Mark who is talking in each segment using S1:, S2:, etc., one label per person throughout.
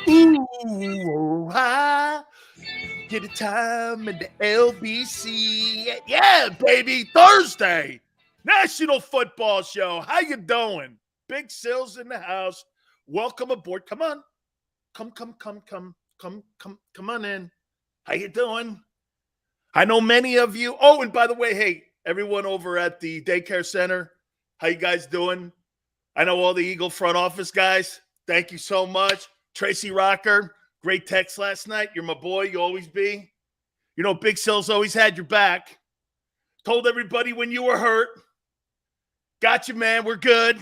S1: Ooh, hi. Get a time in the LBC. Yeah, baby. Thursday. National Football Show. How you doing? Big Sills in the house. Welcome aboard. Come on. Come on in. How you doing? I know many of you. Oh, and by the way, hey, everyone over at the daycare center, how you guys doing? I know all the Eagle front office guys. Thank you so much. Tracy Rocker, great text last night. You're my boy. You always be. You know, Big Sills always had your back. Told everybody when you were hurt. Got you, man. We're good.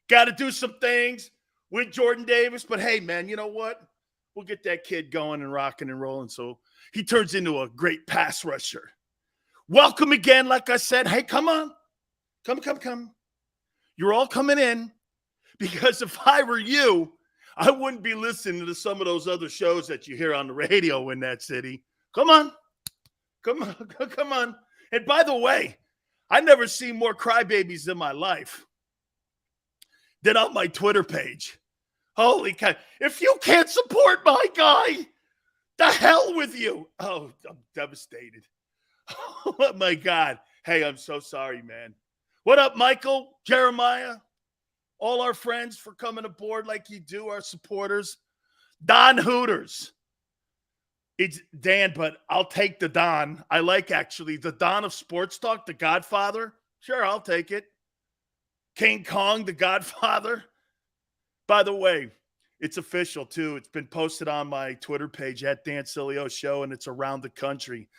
S1: Got to do some things with Jordan Davis. But, hey, man, you know what? We'll get that kid going and rocking and rolling so he turns into a great pass rusher. Welcome again, like I said. Hey, come on. Come. You're all coming in because if I were you, I wouldn't be listening to some of those other shows that you hear on the radio in that city. Come on. And by the way, I never seen more crybabies in my life than on my Twitter page. Holy cow. If you can't support my guy, the hell with you. Oh, I'm devastated. Oh, my God. Hey, I'm so sorry, man. What up, Michael, Jeremiah, all our friends for coming aboard like you do, our supporters. Don Hooters. It's Dan, but I'll take the Don. I like actually the Don of Sports Talk, the Godfather. Sure, I'll take it. King Kong, the Godfather. By the way, it's official too. It's been posted on my Twitter page at Dan Sileo Show, and it's around the country.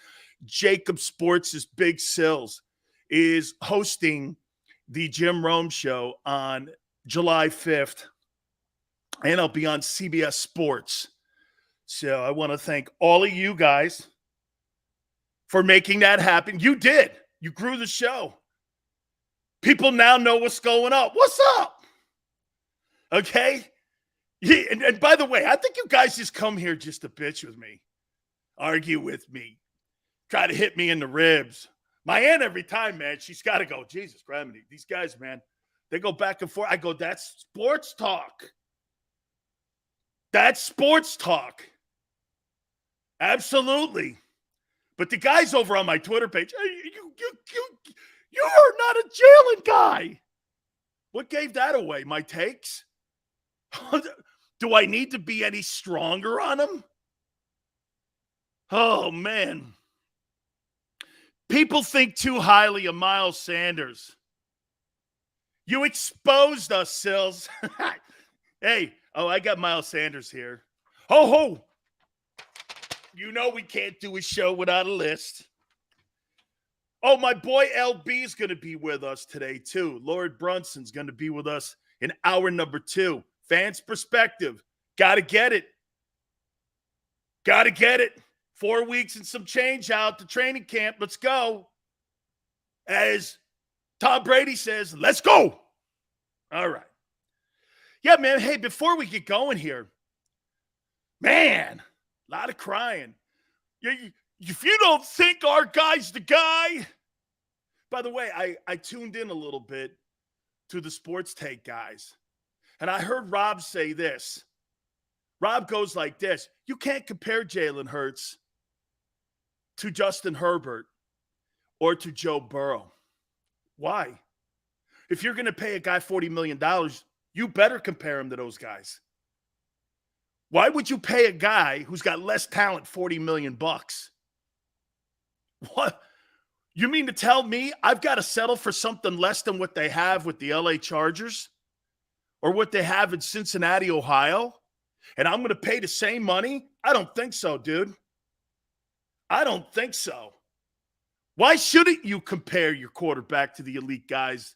S1: JAKIB Sports' Big Sills is hosting the Jim Rome Show on July 5th, and I'll be on CBS Sports. So I want to thank all of you guys for making that happen. You did. You grew the show. People now know what's going on. What's up? Okay? Yeah, and by the way, I think you guys just come here just to bitch with me, argue with me, try to hit me in the ribs. My aunt every time, man, she's got to go, Jesus, gravity. These guys, man, they go back and forth. I go, that's sports talk. That's sports talk. Absolutely. But the guys over on my Twitter page, hey, you are not a Jalen guy. What gave that away? My takes? Do I need to be any stronger on him? Oh, man. People think too highly of Miles Sanders. You exposed us, Sills. Hey, I got Miles Sanders here. Ho. You know we can't do a show without a list. Oh, my boy LB is going to be with us today, too. Lord Brunson's going to be with us in hour number 2. Fans' perspective. Got to get it. 4 weeks and some change out to training camp. Let's go. As Tom Brady says, let's go. All right. Yeah, man. Hey, before we get going here, man, a lot of crying. If you don't think our guy's the guy. By the way, I tuned in a little bit to the Sports Take guys, and I heard Rob say this. Rob goes like this. You can't compare Jalen Hurts to Justin Herbert or to Joe Burrow. Why? If you're going to pay a guy $40 million, you better compare him to those guys. Why would you pay a guy who's got less talent $40 million? What? You mean to tell me I've got to settle for something less than what they have with the LA Chargers or what they have in Cincinnati, Ohio? And I'm going to pay the same money? I don't think so, dude. I don't think so. Why shouldn't you compare your quarterback to the elite guys?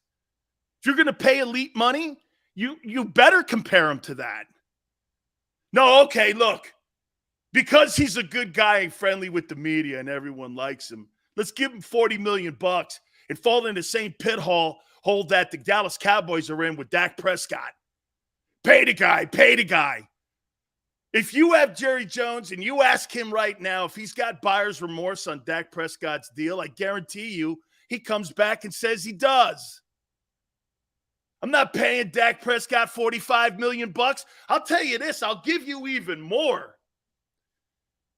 S1: If you're going to pay elite money, you better compare him to that. No, okay, look. Because he's a good guy and friendly with the media and everyone likes him, let's give him $40 million and fall in the same pit hole that the Dallas Cowboys are in with Dak Prescott. Pay the guy. If you have Jerry Jones and you ask him right now if he's got buyer's remorse on Dak Prescott's deal, I guarantee you he comes back and says he does. I'm not paying Dak Prescott $45 million bucks. I'll tell you this, I'll give you even more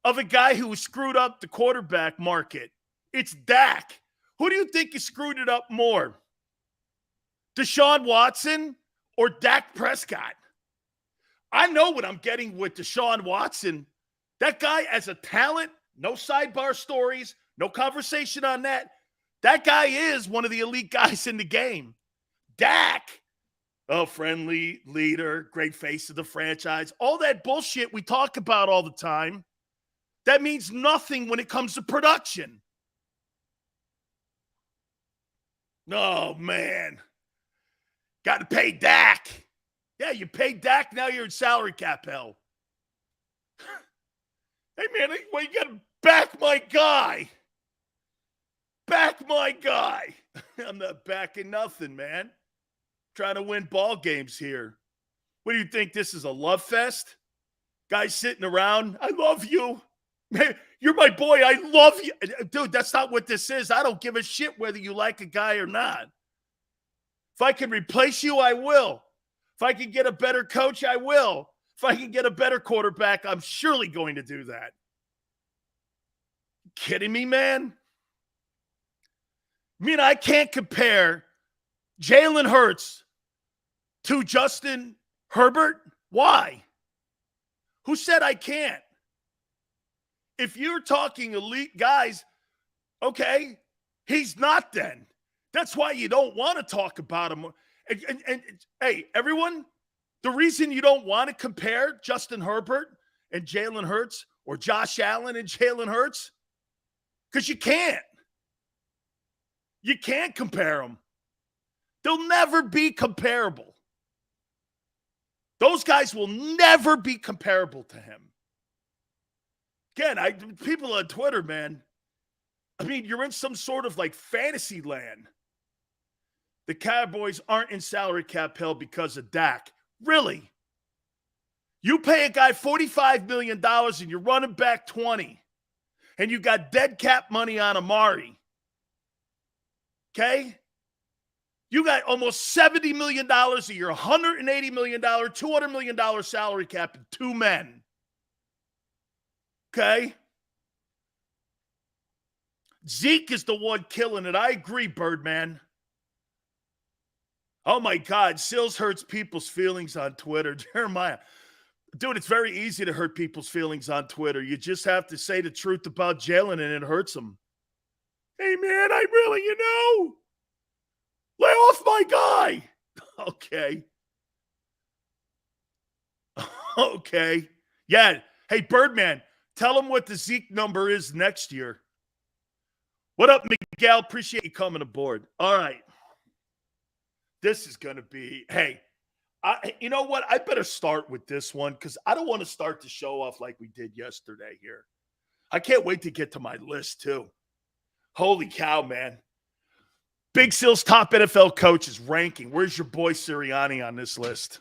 S1: of a guy who screwed up the quarterback market. It's Dak. Who do you think has screwed it up more? Desean Watson or Dak Prescott? I know what I'm getting with Desean Watson. That guy as a talent, no sidebar stories, no conversation on that. That guy is one of the elite guys in the game. Dak, friendly leader, great face of the franchise, all that bullshit we talk about all the time, that means nothing when it comes to production. Oh, man. Got to pay Dak. Yeah, you pay Dak, now you're in salary cap hell. Hey, man, well, you got to back my guy. Back my guy. I'm not backing nothing, man. Trying to win ball games here. What do you think? This is a love fest? Guys sitting around. I love you. Man, you're my boy. I love you. Dude, that's not what this is. I don't give a shit whether you like a guy or not. If I can replace you, I will. If I can get a better coach, I will. If I can get a better quarterback, I'm surely going to do that. Kidding me, man? I mean, I can't compare Jalen Hurts to Justin Herbert? Why? Who said I can't? If you're talking elite guys, okay, he's not then. That's why you don't want to talk about him. And hey, everyone, the reason you don't want to compare Justin Herbert and Jalen Hurts or Josh Allen and Jalen Hurts, because you can't. You can't compare them. They'll never be comparable. Those guys will never be comparable to him. Again, people on Twitter, man, I mean, you're in some sort of like fantasy land. The Cowboys aren't in salary cap hell because of Dak. Really? You pay a guy $45 million and you're running back 20, and you got dead cap money on Amari. Okay? You got almost $70 million of your $180 million, $200 million salary cap in two men. Okay? Zeke is the one killing it. I agree, Birdman. Oh, my God. Sills hurts people's feelings on Twitter. Jeremiah. Dude, it's very easy to hurt people's feelings on Twitter. You just have to say the truth about Jalen and it hurts them. Hey, man, I really, lay off my guy. Okay. Okay. Yeah. Hey, Birdman, tell him what the Zeke number is next year. What up, Miguel? Appreciate you coming aboard. All right. This is going to be, hey, you know what? I better start with this one because I don't want to start the show off like we did yesterday here. I can't wait to get to my list, too. Holy cow, man. Big Sil's top NFL coaches ranking. Where's your boy Sirianni on this list?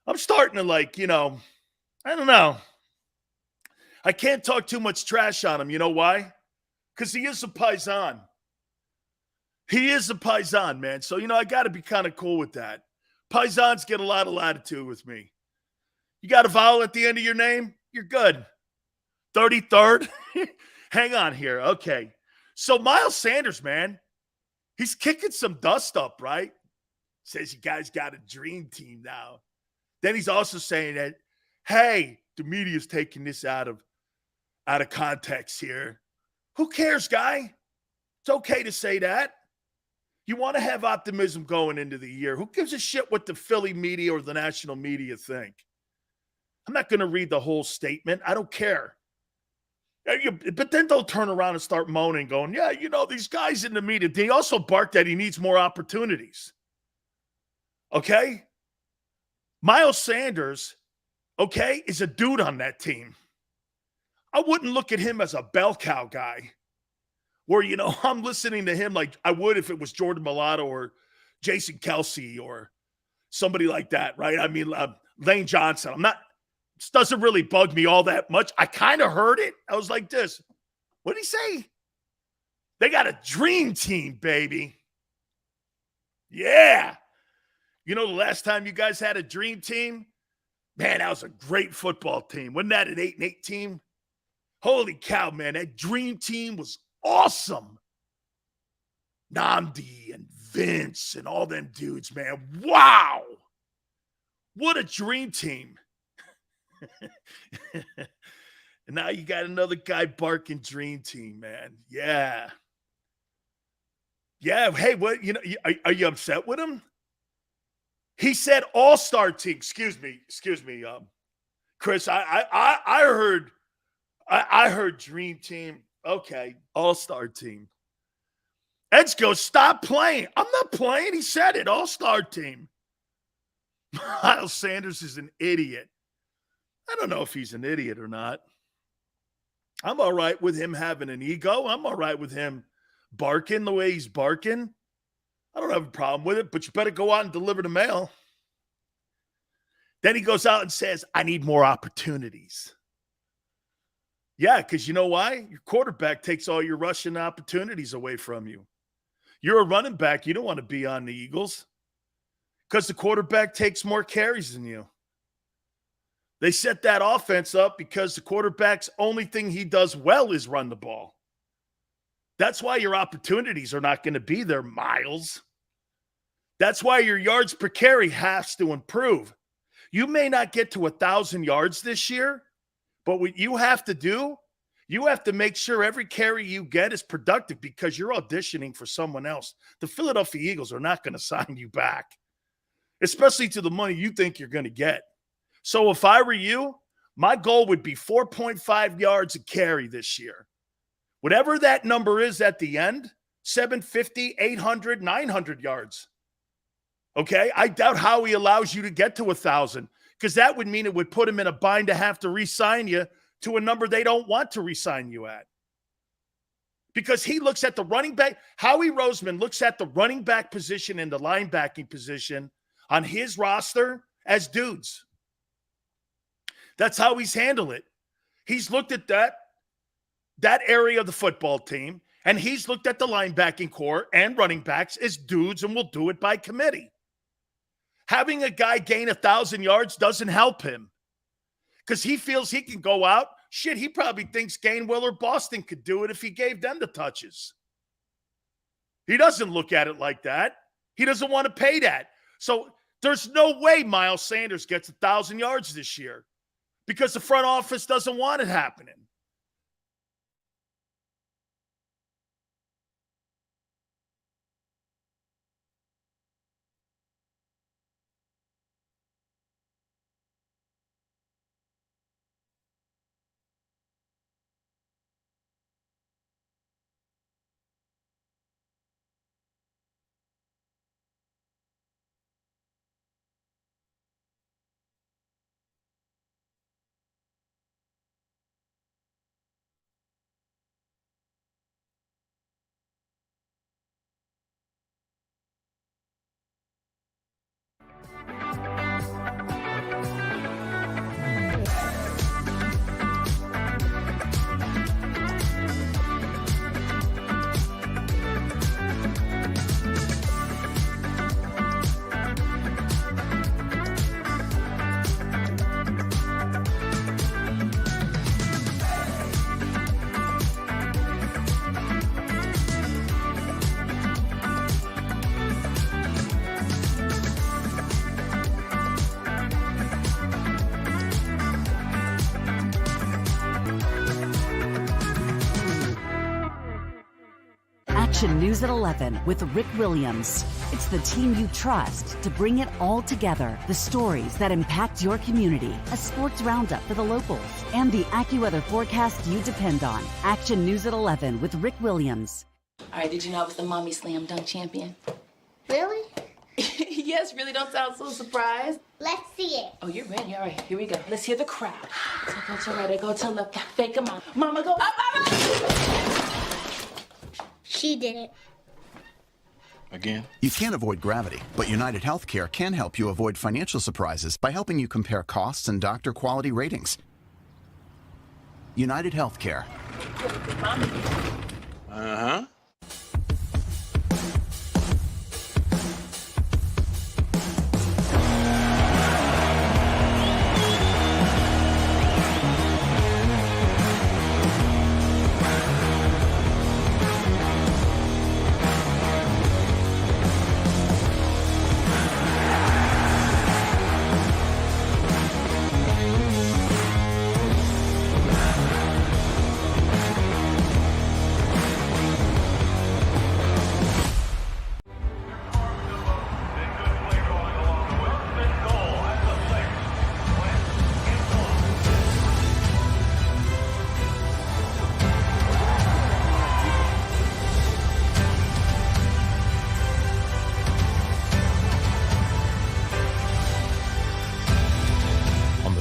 S1: I'm starting to I don't know. I can't talk too much trash on him. You know why? Because he is a Paisan. He is a Paisan, man. So, I got to be kind of cool with that. Paisans get a lot of latitude with me. You got a vowel at the end of your name? You're good. 33rd? Hang on here. Okay. So, Miles Sanders, man, he's kicking some dust up, right? Says you guys got a dream team now. Then he's also saying that, hey, the media's taking this out of context here. Who cares, guy? It's okay to say that. You want to have optimism going into the year. Who gives a shit what the Philly media or the national media think? I'm not going to read the whole statement. I don't care. But then they'll turn around and start moaning, going, yeah, these guys in the media. They also bark that he needs more opportunities. Okay? Miles Sanders, okay, is a dude on that team. I wouldn't look at him as a bell cow guy where, I'm listening to him like I would if it was Jordan Mailata or Jason Kelsey or somebody like that, right? I mean, Lane Johnson. This doesn't really bug me all that much. I kind of heard it. I was like this. What did he say? They got a dream team, baby. Yeah. You know, the last time you guys had a dream team, man, that was a great football team. Wasn't that an 8-8 team? Holy cow, man, that dream team was awesome. Namdi and Vince and all them dudes, man. Wow. What a dream team. And now you got another guy barking dream team, man. Yeah. Yeah. Hey, what, you know, are you upset with him? He said all-star team. Excuse me, Chris. I heard dream team. Okay, all-star team. Edsko, stop playing. I'm not playing. He said it. All-star team. Miles Sanders is an idiot. I don't know if he's an idiot or not. I'm all right with him having an ego. I'm all right with him barking the way he's barking. I don't have a problem with it, but you better go out and deliver the mail. Then he goes out and says, I need more opportunities. Yeah, because you know why? Your quarterback takes all your rushing opportunities away from you. You're a running back. You don't want to be on the Eagles because the quarterback takes more carries than you. They set that offense up because the quarterback's only thing he does well is run the ball. That's why your opportunities are not going to be there, Miles. That's why your yards per carry has to improve. You may not get to 1,000 yards this year, but what you have to do, you have to make sure every carry you get is productive because you're auditioning for someone else. The Philadelphia Eagles are not going to sign you back, especially to the money you think you're going to get. So if I were you, my goal would be 4.5 yards a carry this year. Whatever that number is at the end, 750, 800, 900 yards. Okay? I doubt Howie allows you to get to 1,000 because that would mean it would put him in a bind to have to re-sign you to a number they don't want to re-sign you at. Because he looks at the running back. Howie Roseman looks at the running back position and the linebacking position on his roster as dudes. That's how he's handled it. He's looked at that area of the football team, and he's looked at the linebacking core and running backs as dudes and will do it by committee. Having a guy gain 1,000 yards doesn't help him because he feels he can go out. Shit, he probably thinks Gainwell or Boston could do it if he gave them the touches. He doesn't look at it like that. He doesn't want to pay that. So there's no way Miles Sanders gets 1,000 yards this year because the front office doesn't want it happening.
S2: Action News at 11 with Rick Williams. It's the team you trust to bring it all together. The stories that impact your community, a sports roundup for the locals, and the AccuWeather forecast you depend on. Action News at 11 with Rick Williams.
S3: All right, did you know I was the Mommy Slam Dunk Champion?
S4: Really?
S3: Yes, really, don't sound so surprised.
S4: Let's see it.
S3: Oh, you're ready. All right, here we go. Let's hear the crowd. So go to right, I go to left, fake a mom. Mama, go up, mama!
S4: She did it.
S5: Again?
S6: You can't avoid gravity, but United Healthcare can help you avoid financial surprises by helping you compare costs and doctor quality ratings. United Healthcare.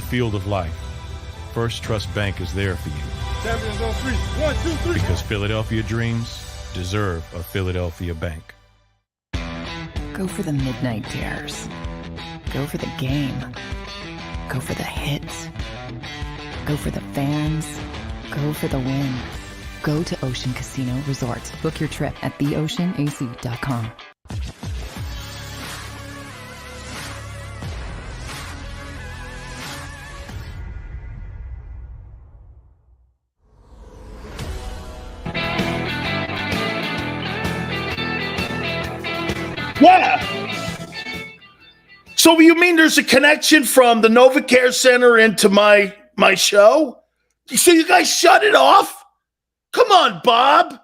S5: field of life, First Trust Bank is there for you.
S7: Champions on 3. 1, 2, 3.
S5: Because Philadelphia dreams deserve a Philadelphia bank.
S8: Go for the midnight dares. Go for the game. Go for the hits. Go for the fans. Go for the win. Go to Ocean Casino Resort. Book your trip at theoceanac.com.
S1: Yeah. So you mean there's a connection from the NovaCare Center into my show? So you guys shut it off? Come on, Bob.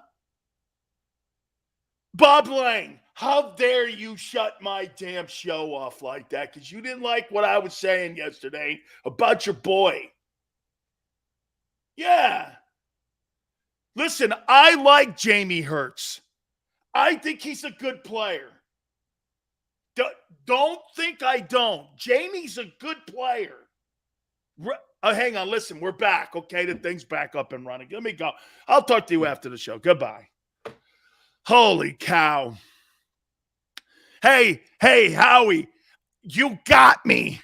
S1: Bob Lang, how dare you shut my damn show off like that? Because you didn't like what I was saying yesterday about your boy. Yeah. Listen, I like Jalen Hurts. I think he's a good player. Don't think I don't. Jamie's a good player. Hang on, listen, we're back. Okay, the thing's back up and running. Let me go. I'll talk to you after the show. Goodbye. Holy cow. Hey, Howie, you got me.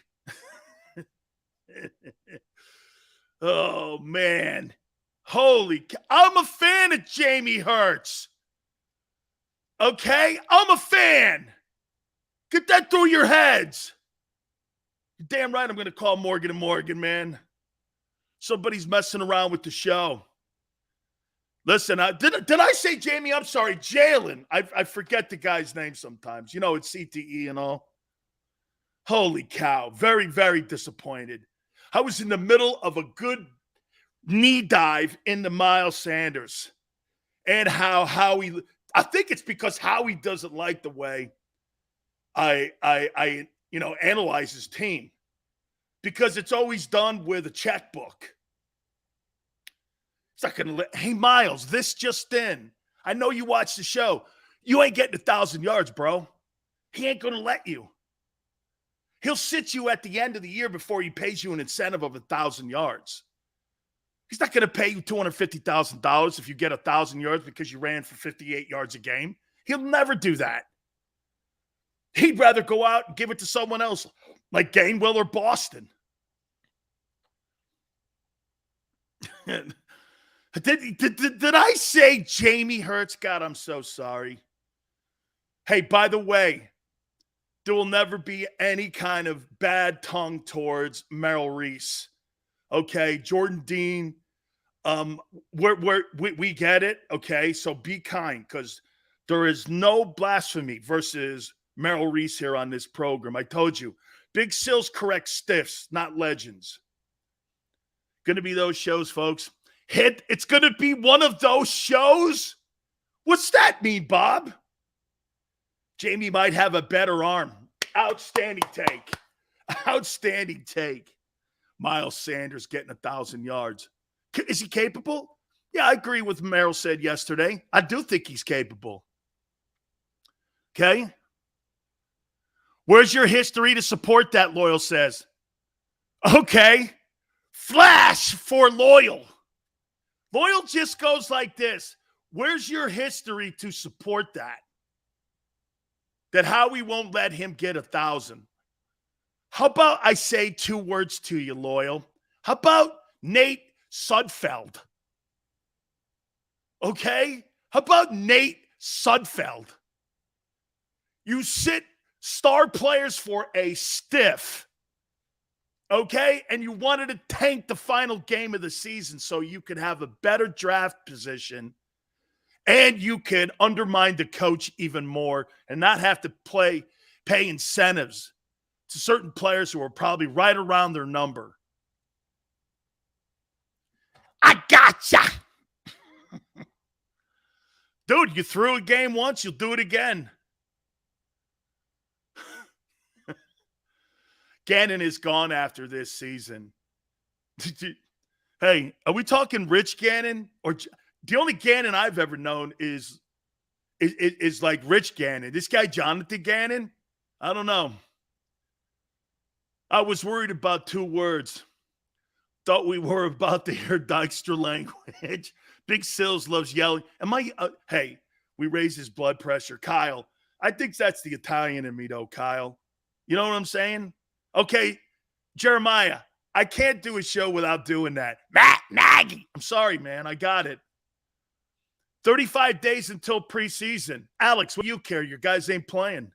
S1: Oh, man. Holy cow. I'm a fan of Jalen Hurts. Okay? I'm a fan. Get that through your heads. You're damn right I'm going to call Morgan & Morgan, man. Somebody's messing around with the show. Listen, did I say Jamie? I'm sorry, Jalen. I forget the guy's name sometimes. You know, it's CTE and all. Holy cow. Very, very disappointed. I was in the middle of a good knee dive into Miles Sanders. And how Howie, I think it's because Howie doesn't like the way I analyze his team, because it's always done with a checkbook. It's not going to let, hey, Miles, this just in. I know you watch the show. You ain't getting 1,000 yards, bro. He ain't going to let you. He'll sit you at the end of the year before he pays you an incentive of 1,000 yards. He's not going to pay you $250,000 if you get 1,000 yards because you ran for 58 yards a game. He'll never do that. He'd rather go out and give it to someone else, like Gainwell or Boston. Did I say Jalen Hurts? God, I'm so sorry. Hey, by the way, there will never be any kind of bad tongue towards Merrill Reese. Okay, Jordan Dean, we get it. Okay, so be kind, because there is no blasphemy versus Merrill Reese here on this program. I told you, Big Sills correct stiffs, not legends. Going to be those shows, folks. It's going to be one of those shows? What's that mean, Bob? Jamie might have a better arm. Outstanding take. Outstanding take. Miles Sanders getting 1,000 yards. Is he capable? Yeah, I agree with what Merrill said yesterday. I do think he's capable. Okay? Where's your history to support that, Loyal says? Okay. Flash for Loyal. Loyal just goes like this. Where's your history to support that? That Howie won't let him get 1,000. How about I say 2 words to you, Loyal? How about Nate Sudfeld? Okay? How about Nate Sudfeld? You sit star players for a stiff, okay? And you wanted to tank the final game of the season so you could have a better draft position and you could undermine the coach even more and not have to pay incentives to certain players who are probably right around their number. I gotcha. Dude, you threw a game once, you'll do it again. Gannon is gone after this season. Hey, are we talking Rich Gannon? Or the only Gannon I've ever known is like Rich Gannon. This guy, Jonathan Gannon? I don't know. I was worried about 2 words. Thought we were about to hear Dykstra language. Big Sills loves yelling. Hey, we raise his blood pressure. Kyle, I think that's the Italian in me, though, Kyle. You know what I'm saying? Okay, Jeremiah, I can't do a show without doing that. Matt Nagy. I'm sorry, man. I got it. 35 days until preseason. Alex, what do you care? Your guys ain't playing.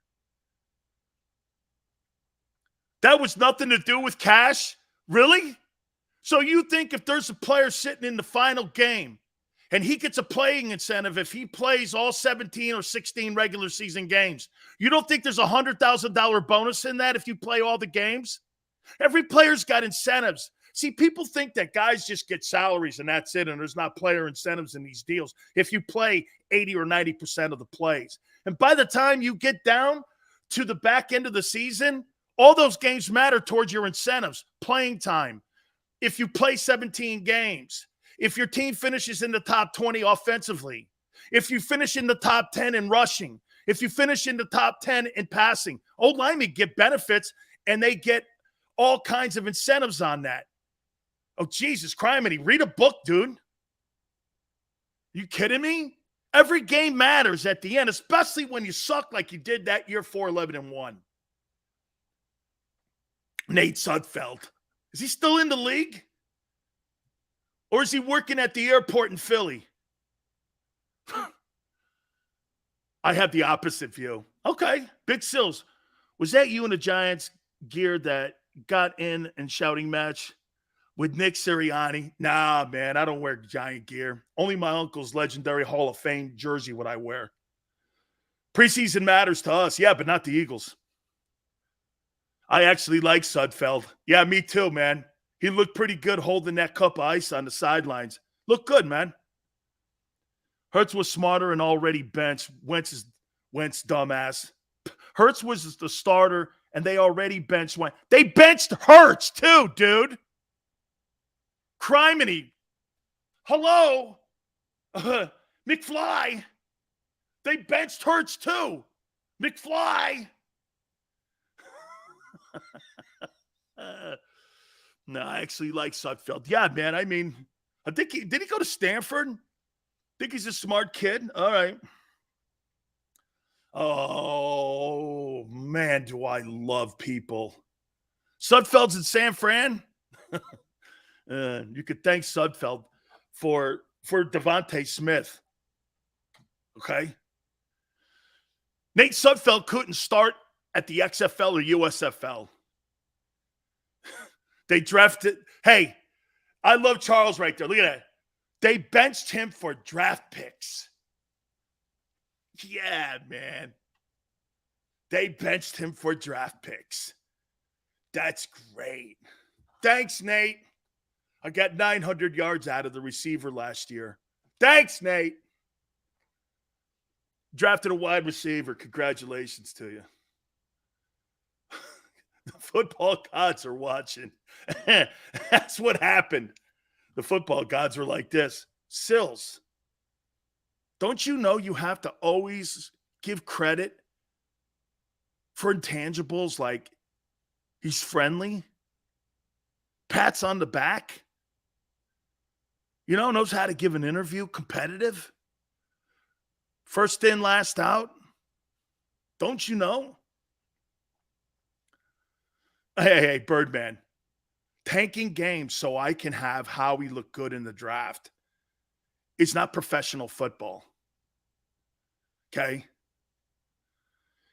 S1: That was nothing to do with cash? Really? So you think if there's a player sitting in the final game and he gets a playing incentive if he plays all 17 or 16 regular season games, you don't think there's a $100,000 bonus in that if you play all the games? Every player's got incentives. See, people think that guys just get salaries and that's it, and there's not player incentives in these deals if you play 80 or 90% of the plays. And by the time you get down to the back end of the season, all those games matter towards your incentives, playing time. If you play 17 games, if your team finishes in the top 20 offensively, if you finish in the top 10 in rushing, if you finish in the top 10 in passing, old linemen get benefits and they get all kinds of incentives on that. Oh, Jesus, criminy. Read a book, dude. You kidding me? Every game matters at the end, especially when you suck like you did that year 4-11-1. Nate Sudfeld. Is he still in the league? Or is he working at the airport in Philly? I have the opposite view. Okay. Big Sills. Was that you in the Giants gear that got in and shouting match with Nick Sirianni? Nah, man, I don't wear Giant gear. Only my uncle's legendary Hall of Fame jersey would I wear. Preseason matters to us. Yeah, but not the Eagles. I actually like Sudfeld. Yeah, me too, man. He looked pretty good holding that cup of ice on the sidelines. Looked good, man. Hurts was smarter and already benched. Wentz dumbass. Hurts was the starter, and they already benched Wentz. They benched Hurts too, dude. Criminy. Hello? McFly. They benched Hurts too. McFly. No, I actually like Sudfeld. Yeah, man. I mean, did he go to Stanford? Think he's a smart kid? All right. Oh, man, do I love people. Sudfeld's in San Fran. You could thank Sudfeld for Devontae Smith. Okay? Nate Sudfeld couldn't start at the XFL or USFL. They drafted. Hey, I love Charles right there. Look at that. They benched him for draft picks. Yeah, man. They benched him for draft picks. That's great. Thanks, Nate. I got 900 yards out of the receiver last year. Thanks, Nate. Drafted a wide receiver. Congratulations to you. The football gods are watching. That's what happened. The football gods were like this. Sills, don't you know you have to always give credit for intangibles like he's friendly, pats on the back, knows how to give an interview, competitive, first in, last out? Don't you know? Hey, Birdman. Tanking games so I can have Howie look good in the draft. It's not professional football. Okay?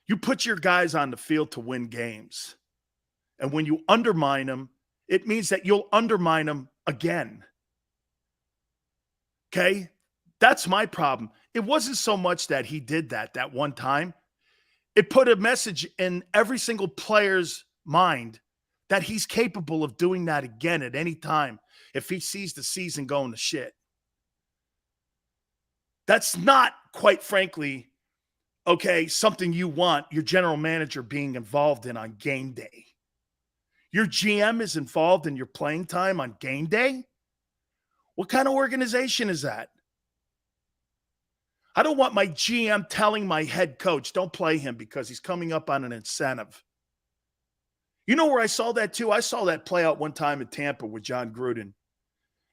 S1: You put your guys on the field to win games. And when you undermine them, it means that you'll undermine them again. Okay? That's my problem. It wasn't so much that he did that one time. It put a message in every single player's mind that he's capable of doing that again at any time if he sees the season going to shit. That's not, quite frankly, something you want your general manager being involved in on game day. Your GM is involved in your playing time on game day? What kind of organization is that? I don't want my GM telling my head coach, don't play him because he's coming up on an incentive. You know where I saw that too? I saw that play out one time in Tampa with John Gruden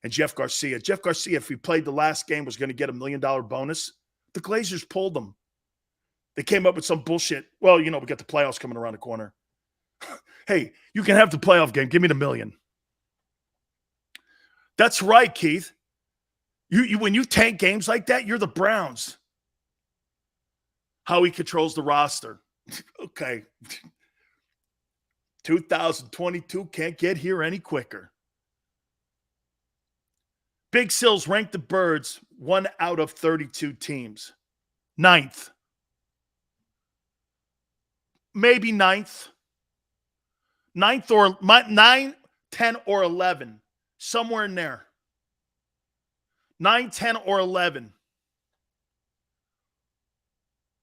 S1: and Jeff Garcia. Jeff Garcia, if he played the last game, was going to get $1 million bonus. The Glazers pulled him. They came up with some bullshit. Well, we got the playoffs coming around the corner. Hey, you can have the playoff game. Give me the $1 million. That's right, Keith. You when you tank games like that, you're the Browns. How he controls the roster. Okay. 2022 can't get here any quicker. Big Sills ranked the Birds 1 out of 32 teams. 9th. Maybe 9th. 9th or 9, 10, or 11. Somewhere in there. 9, 10, or 11.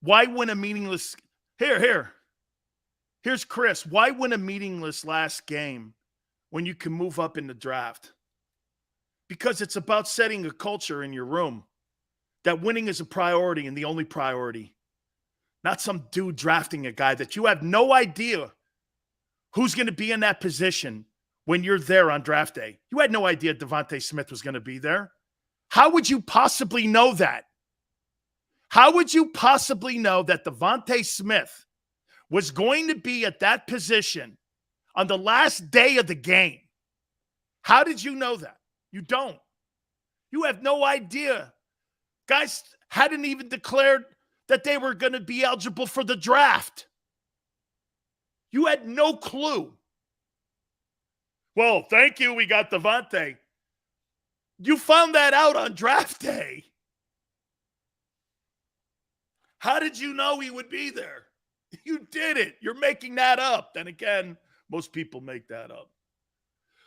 S1: Why win a meaningless... Here's Chris. Why win a meaningless last game when you can move up in the draft? Because it's about setting a culture in your room. That winning is a priority and the only priority. Not some dude drafting a guy that you have no idea who's going to be in that position when you're there on draft day. You had no idea Devontae Smith was going to be there. How would you possibly know that? How would you possibly know that Devontae Smith was going to be at that position on the last day of the game? How did you know that? You don't. You have no idea. Guys hadn't even declared that they were going to be eligible for the draft. You had no clue. Well, thank you. We got Devontae. You found that out on draft day. How did you know he would be there? You did it. You're making that up. Then again, most people make that up.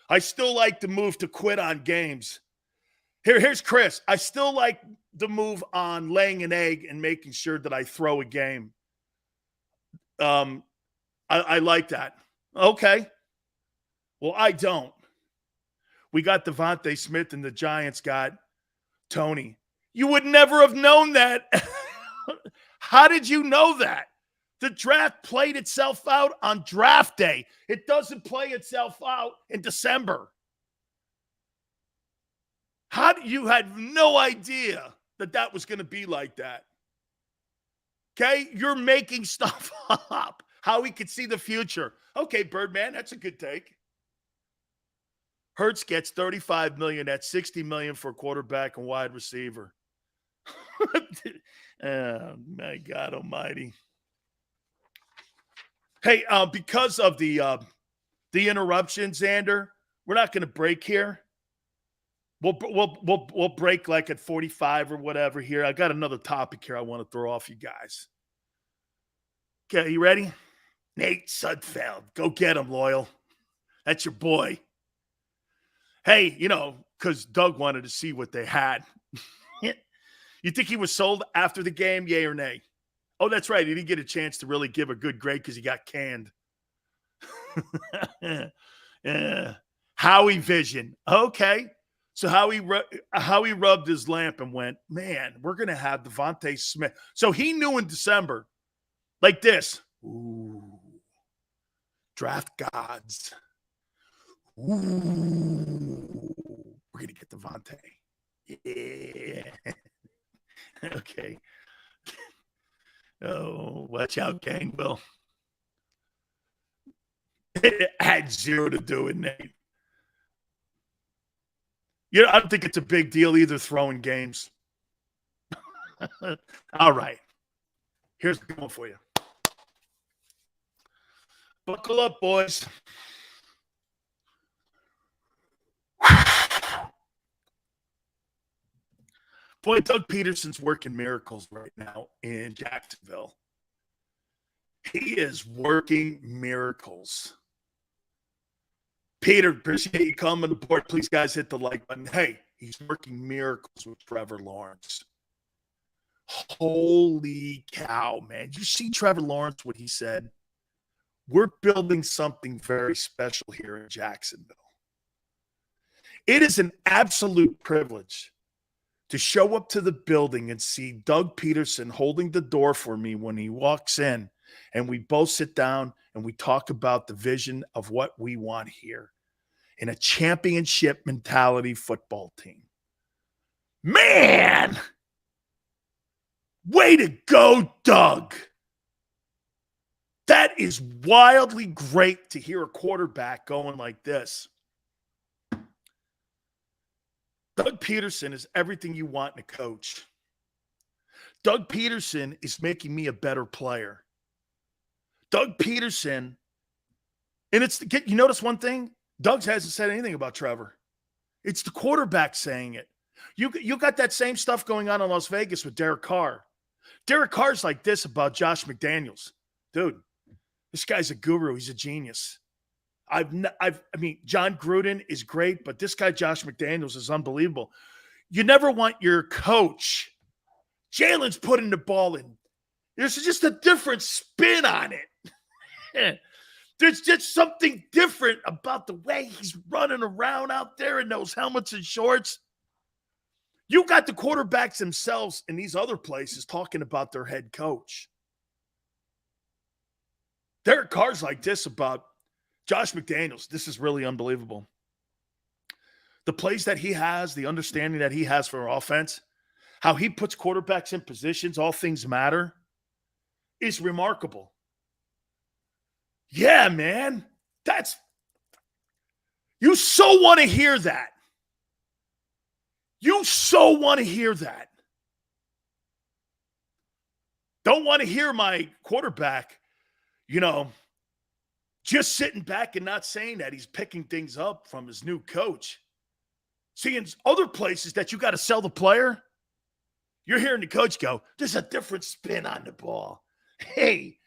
S1: I still like the move to quit on games. Here's Chris. I still like the move on laying an egg and making sure that I throw a game. I like that. Okay. Well, I don't. We got Devontae Smith and the Giants got Tony. You would never have known that. How did you know that? The draft played itself out on draft day. It doesn't play itself out in December. How do you had no idea that was going to be like that? Okay, you're making stuff up. How we could see the future. Okay, Birdman, that's a good take. Hurts gets $35 million. That's $60 million for quarterback and wide receiver. Oh, my God almighty. Hey, because of the interruption, Xander, we're not going to break here. We'll break like at 45 or whatever here. I got another topic here I want to throw off you guys. Okay, you ready? Nate Sudfeld. Go get him, Loyal. That's your boy. Hey, because Doug wanted to see what they had. You think he was sold after the game, yay or nay? Oh, that's right. He didn't get a chance to really give a good grade because he got canned. Yeah. Howie vision. Okay. So Howie rubbed his lamp and went, man, we're going to have Devontae Smith. So he knew in December, like this. Ooh. Draft gods. Ooh. We're going to get Devontae. Yeah. Okay. Oh, watch out, gang. Well, it had zero to do with Nate. I don't think it's a big deal either throwing games. All right. Here's the one for you. Buckle up, boys. Boy, Doug Peterson's working miracles right now in Jacksonville. He is working miracles. Peter, appreciate you coming aboard. Please, guys, hit the like button. Hey, he's working miracles with Trevor Lawrence. Holy cow, man. Did you see Trevor Lawrence, what he said? We're building something very special here in Jacksonville. It is an absolute privilege to show up to the building and see Doug Peterson holding the door for me when he walks in and we both sit down and we talk about the vision of what we want here in a championship mentality football team. Man, way to go, Doug. That is wildly great to hear a quarterback going like this. Doug Peterson is everything you want in a coach. Doug Peterson is making me a better player. Doug Peterson, and you notice one thing? Doug hasn't said anything about Trevor. It's the quarterback saying it. You got that same stuff going on in Las Vegas with Derek Carr. Derek Carr's like this about Josh McDaniels. Dude, this guy's a guru. He's a genius. I mean, John Gruden is great, but this guy, Josh McDaniels, is unbelievable. You never want your coach. Jalen's putting the ball in. There's just a different spin on it. There's just something different about the way he's running around out there in those helmets and shorts. You got the quarterbacks themselves in these other places talking about their head coach. Derek Carr's like this about Josh McDaniels. This is really unbelievable. The plays that he has, the understanding that he has for offense, how he puts quarterbacks in positions, all things matter, is remarkable. Yeah, man. You so want to hear that. You so want to hear that. Don't want to hear my quarterback, just sitting back and not saying that he's picking things up from his new coach. See, in other places that you got to sell the player, you're hearing the coach go, there's a different spin on the ball. Hey,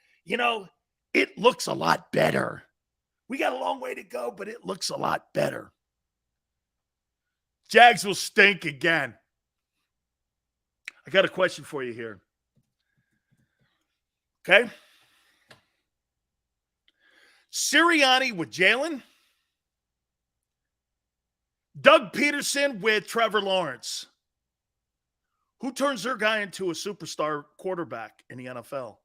S1: it looks a lot better. We got a long way to go, but it looks a lot better. Jags will stink again. I got a question for you here. Okay? Sirianni with Jalen. Doug Peterson with Trevor Lawrence. Who turns their guy into a superstar quarterback in the NFL?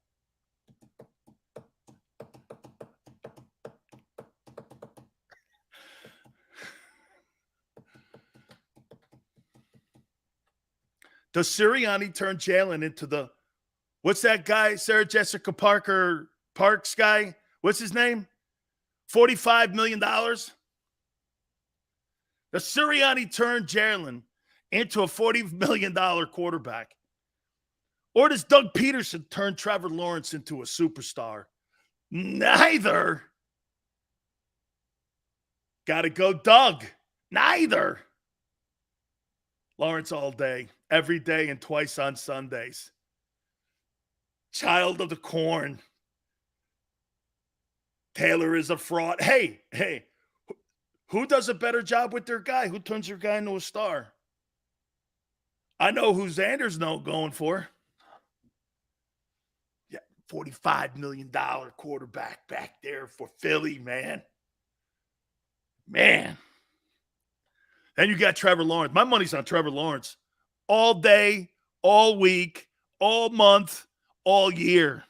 S1: Does Sirianni turn Jalen into what's that guy, Sarah Jessica Parks guy? What's his name? $45 million? Does Sirianni turn Jalen into a $40 million quarterback? Or does Doug Peterson turn Trevor Lawrence into a superstar? Neither. Got to go Doug. Neither. Lawrence all day, every day, and twice on Sundays. Child of the corn. Taylor is a fraud. Hey, who does a better job with their guy? Who turns their guy into a star? I know who Xander's going for. Yeah, $45 million quarterback back there for Philly, man. Man. Then you got Trevor Lawrence. My money's on Trevor Lawrence. All day, all week, all month, all year.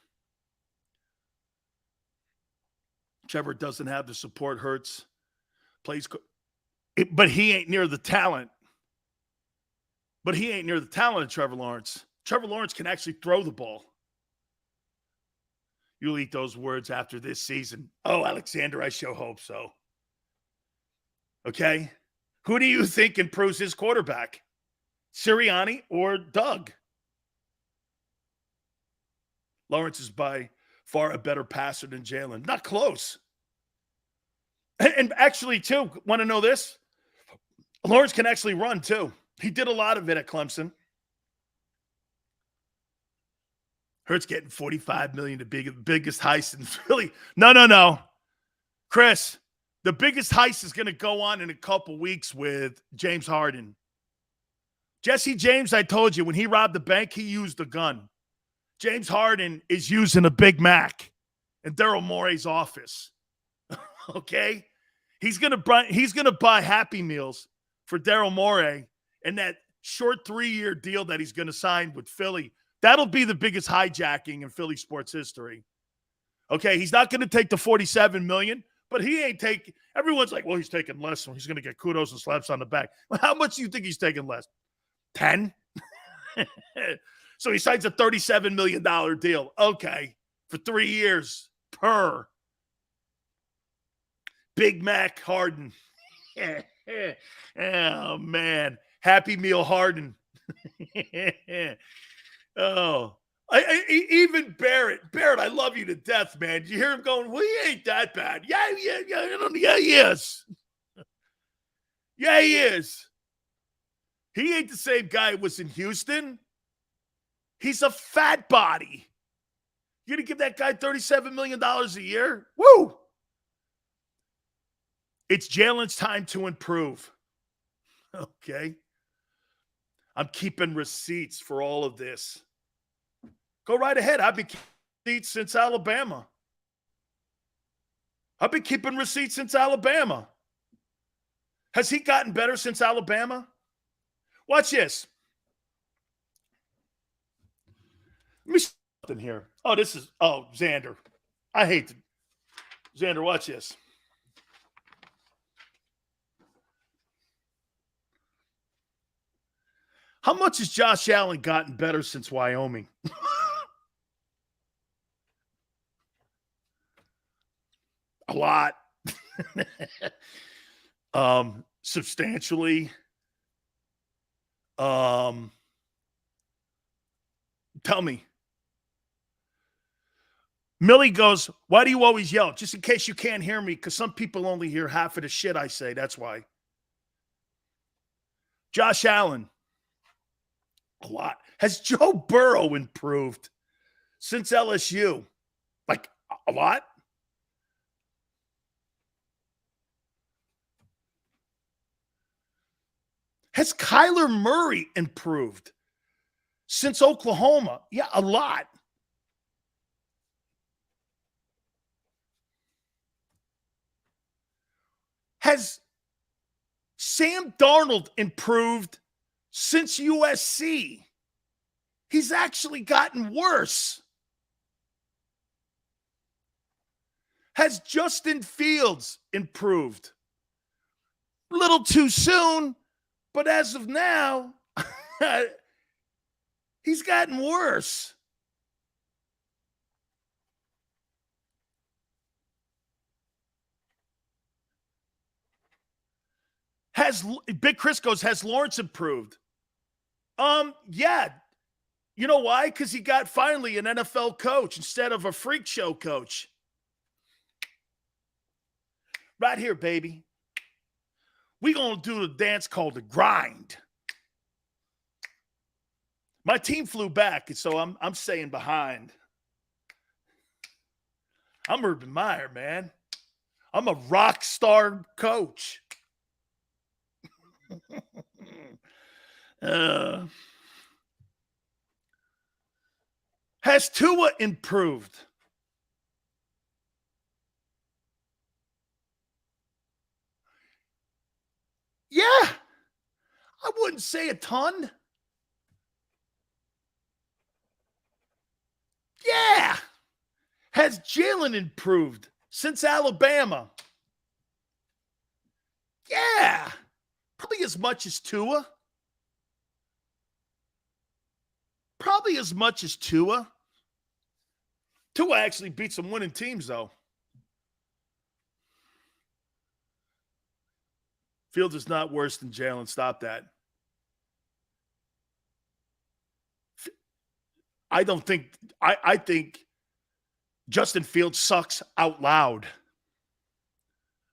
S1: Trevor doesn't have the support. Hurts. But he ain't near the talent. Of Trevor Lawrence. Trevor Lawrence can actually throw the ball. You'll eat those words after this season. Oh, Alexander, I sure hope so. Okay? Who do you think improves his quarterback? Sirianni or Doug? Lawrence is by far a better passer than Jalen. Not close. And actually, too, want to know this? Lawrence can actually run, too. He did a lot of it at Clemson. Hurts getting $45 million, the biggest heist in Philly. No. Chris, the biggest heist is going to go on in a couple weeks with James Harden. Jesse James, I told you, when he robbed the bank, he used a gun. James Harden is using a Big Mac in Daryl Morey's office. Okay? He's gonna buy Happy Meals for Daryl Morey and that short 3-year deal that he's going to sign with Philly. That'll be the biggest hijacking in Philly sports history. Okay, he's not going to take the $47 million, but he ain't taking. Everyone's like, well, he's taking less, so he's going to get kudos and slaps on the back. Well, how much do you think he's taking less? 10? So he signs a $37 million deal. Okay, for 3 years per. Big Mac Harden. Oh, man. Happy Meal Harden. Oh. Even Barrett, I love you to death, man. Did you hear him going, well, he ain't that bad. Yeah, he is. Yeah, he is. He ain't the same guy who was in Houston. He's a fat body. You're going to give that guy $37 million a year? Woo! It's Jalen's time to improve. Okay? I'm keeping receipts for all of this. Go right ahead. I've been keeping receipts since Alabama. Has he gotten better since Alabama? Watch this. Let me see something here. Xander. I hate Xander, watch this. How much has Josh Allen gotten better since Wyoming? A lot. Substantially. Tell me. Millie goes, why do you always yell? Just in case you can't hear me, because some people only hear half of the shit I say. That's why. Josh Allen. A lot. Has Joe Burrow improved since LSU? Like, a lot? Has Kyler Murray improved since Oklahoma? Yeah, a lot. Has Sam Darnold improved since USC? He's actually gotten worse. Has Justin Fields improved? A little too soon, but as of now, he's gotten worse. Big Chris goes, has Lawrence improved? Yeah. You know why? Because he got finally an NFL coach instead of a freak show coach. Right here, baby. We're going to do the dance called the grind. My team flew back, so I'm staying behind. I'm Urban Meyer, man. I'm a rock star coach. Has Tua improved? Yeah. I wouldn't say a ton. Yeah. Has Jalen improved since Alabama? Yeah. Probably as much as Tua. Tua actually beat some winning teams, though. Fields is not worse than Jalen. Stop that. I think Justin Fields sucks out loud.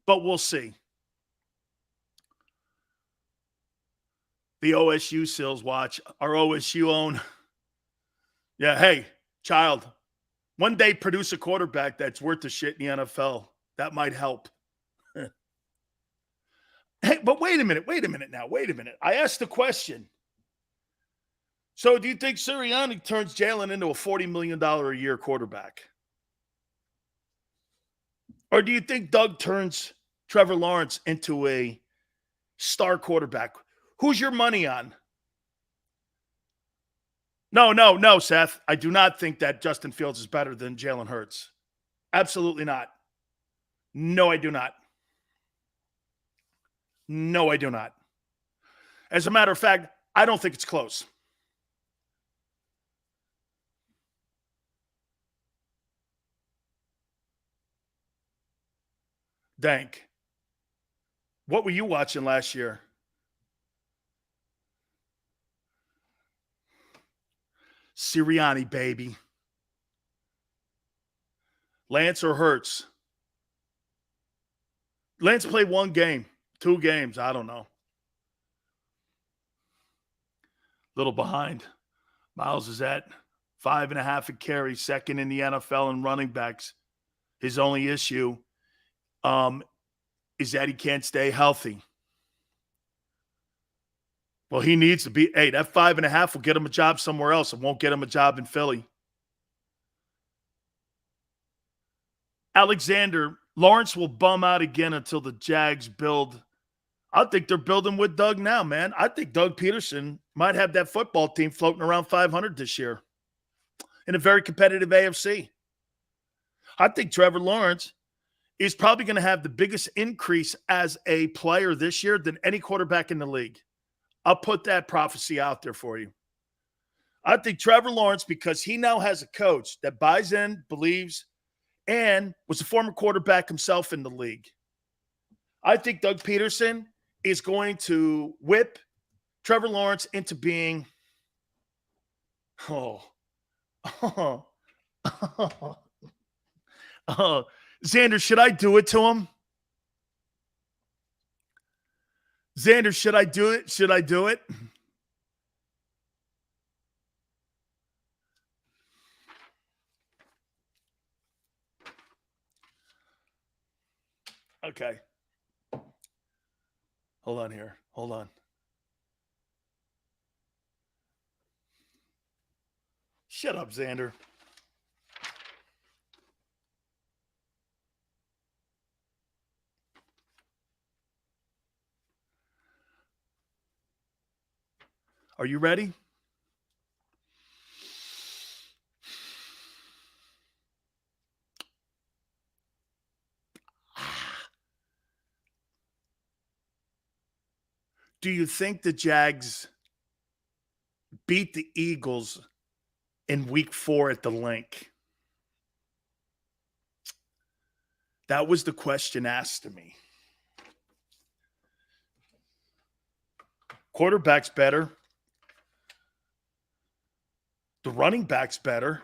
S1: But we'll see. The OSU Sills watch. Our OSU own. Yeah, hey, child. One day produce a quarterback that's worth the shit in the NFL. That might help. Hey, but wait a minute now. I asked the question. So do you think Sirianni turns Jalen into a $40 million a year quarterback? Or do you think Doug turns Trevor Lawrence into a star quarterback? Who's your money on? No, Seth. I do not think that Justin Fields is better than Jalen Hurts. Absolutely not. No, I do not. No, I do not. As a matter of fact, I don't think it's close. Dank. What were you watching last year? Sirianni, baby. Lance or Hurts? Lance played 1 game, 2 games. I don't know. Little behind. Miles is at 5.5 a carry, second in the NFL in running backs. His only issue is that he can't stay healthy. Well, he needs to be. Hey, that 5.5 will get him a job somewhere else. It won't get him a job in Philly. Alexander, Lawrence will bum out again until the Jags build. I think they're building with Doug now, man. I think Doug Peterson might have that football team floating around 500 this year in a very competitive AFC. I think Trevor Lawrence is probably going to have the biggest increase as a player this year than any quarterback in the league. I'll put that prophecy out there for you. I think Trevor Lawrence, because he now has a coach that buys in, believes, and was a former quarterback himself in the league. I think Doug Peterson is going to whip Trevor Lawrence into being, Xander, should I do it to him? Xander, should I do it? Should I do it? Okay. Hold on here. Hold on. Shut up, Xander. Are you ready? Do you think the Jags beat the Eagles in week 4 at the Link? That was the question asked to me. Quarterback's better. The running back's better.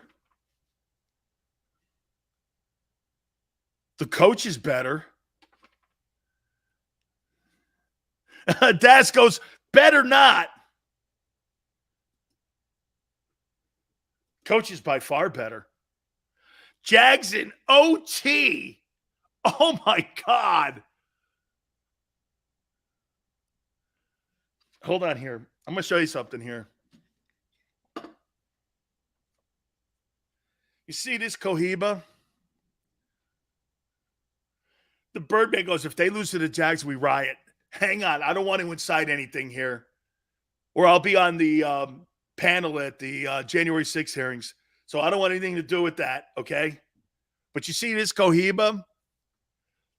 S1: The coach is better. Das goes, better not. Coach is by far better. Jags in OT. Oh, my God. Hold on here. I'm going to show you something here. You see this Cohiba? The Birdman goes, if they lose to the Jags, we riot. Hang on. I don't want to incite anything here. Or I'll be on the panel at the January 6th hearings. So I don't want anything to do with that, okay? But you see this Cohiba?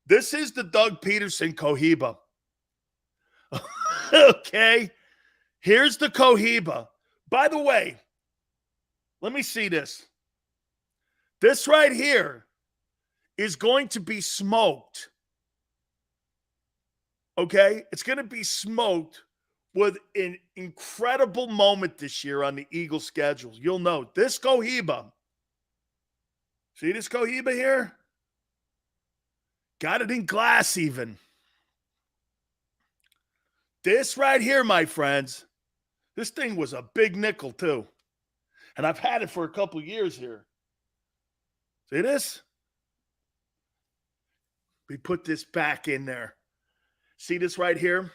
S1: This is the Doug Peterson Cohiba. Okay? Here's the Cohiba. By the way, let me see this. This right here is going to be smoked. Okay? It's going to be smoked with an incredible moment this year on the Eagles schedule. You'll note this Cohiba. See this Cohiba here? Got it in glass even. This right here, my friends, this thing was a big nickel too. And I've had it for a couple of years here. See this? We put this back in there. See this right here?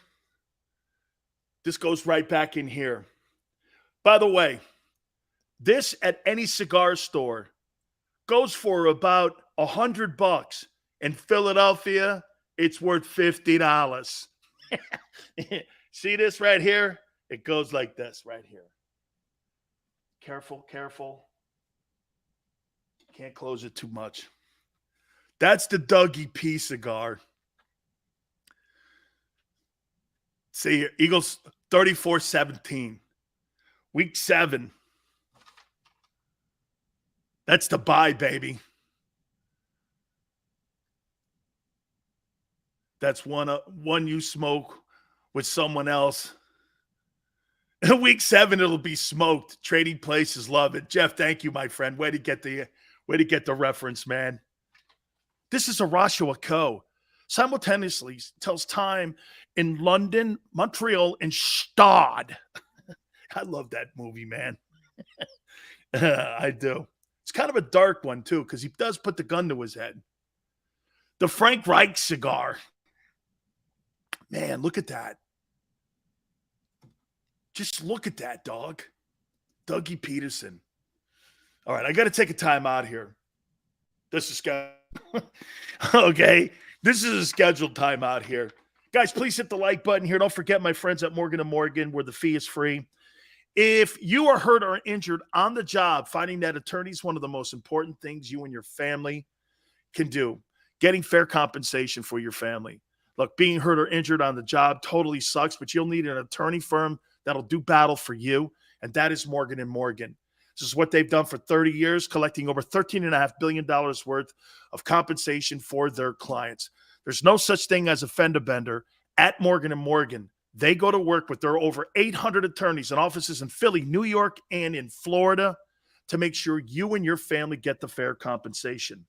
S1: This goes right back in here. By the way, this at any cigar store goes for about $100. In Philadelphia, it's worth $50. See this right here? It goes like this right here. Careful, careful. Can't close it too much. That's the Dougie P cigar. See here, Eagles 34-17. Week 7. That's the bye, baby. That's one you smoke with someone else. In week 7, it'll be smoked. Trading places love it. Jeff, thank you, my friend. Way to get the reference, man. This is Arashua Co. Simultaneously tells time in London, Montreal, and Stade. I love that movie, man. I do. It's kind of a dark one, too, because he does put the gun to his head. The Frank Reich cigar. Man, look at that. Just look at that, dog. Dougie Peterson. All right, I got to take a time out here. This is okay. This is a scheduled time out here. Guys, please hit the like button here. Don't forget my friends at Morgan & Morgan, where the fee is free. If you are hurt or injured on the job, finding that attorney is one of the most important things you and your family can do. Getting fair compensation for your family. Look, being hurt or injured on the job totally sucks, but you'll need an attorney firm that'll do battle for you, and that is Morgan & Morgan. This is what they've done for 30 years, collecting over $13.5 billion worth of compensation for their clients. There's no such thing as a fender bender at Morgan & Morgan. They go to work with their over 800 attorneys and offices in Philly, New York, and in Florida to make sure you and your family get the fair compensation.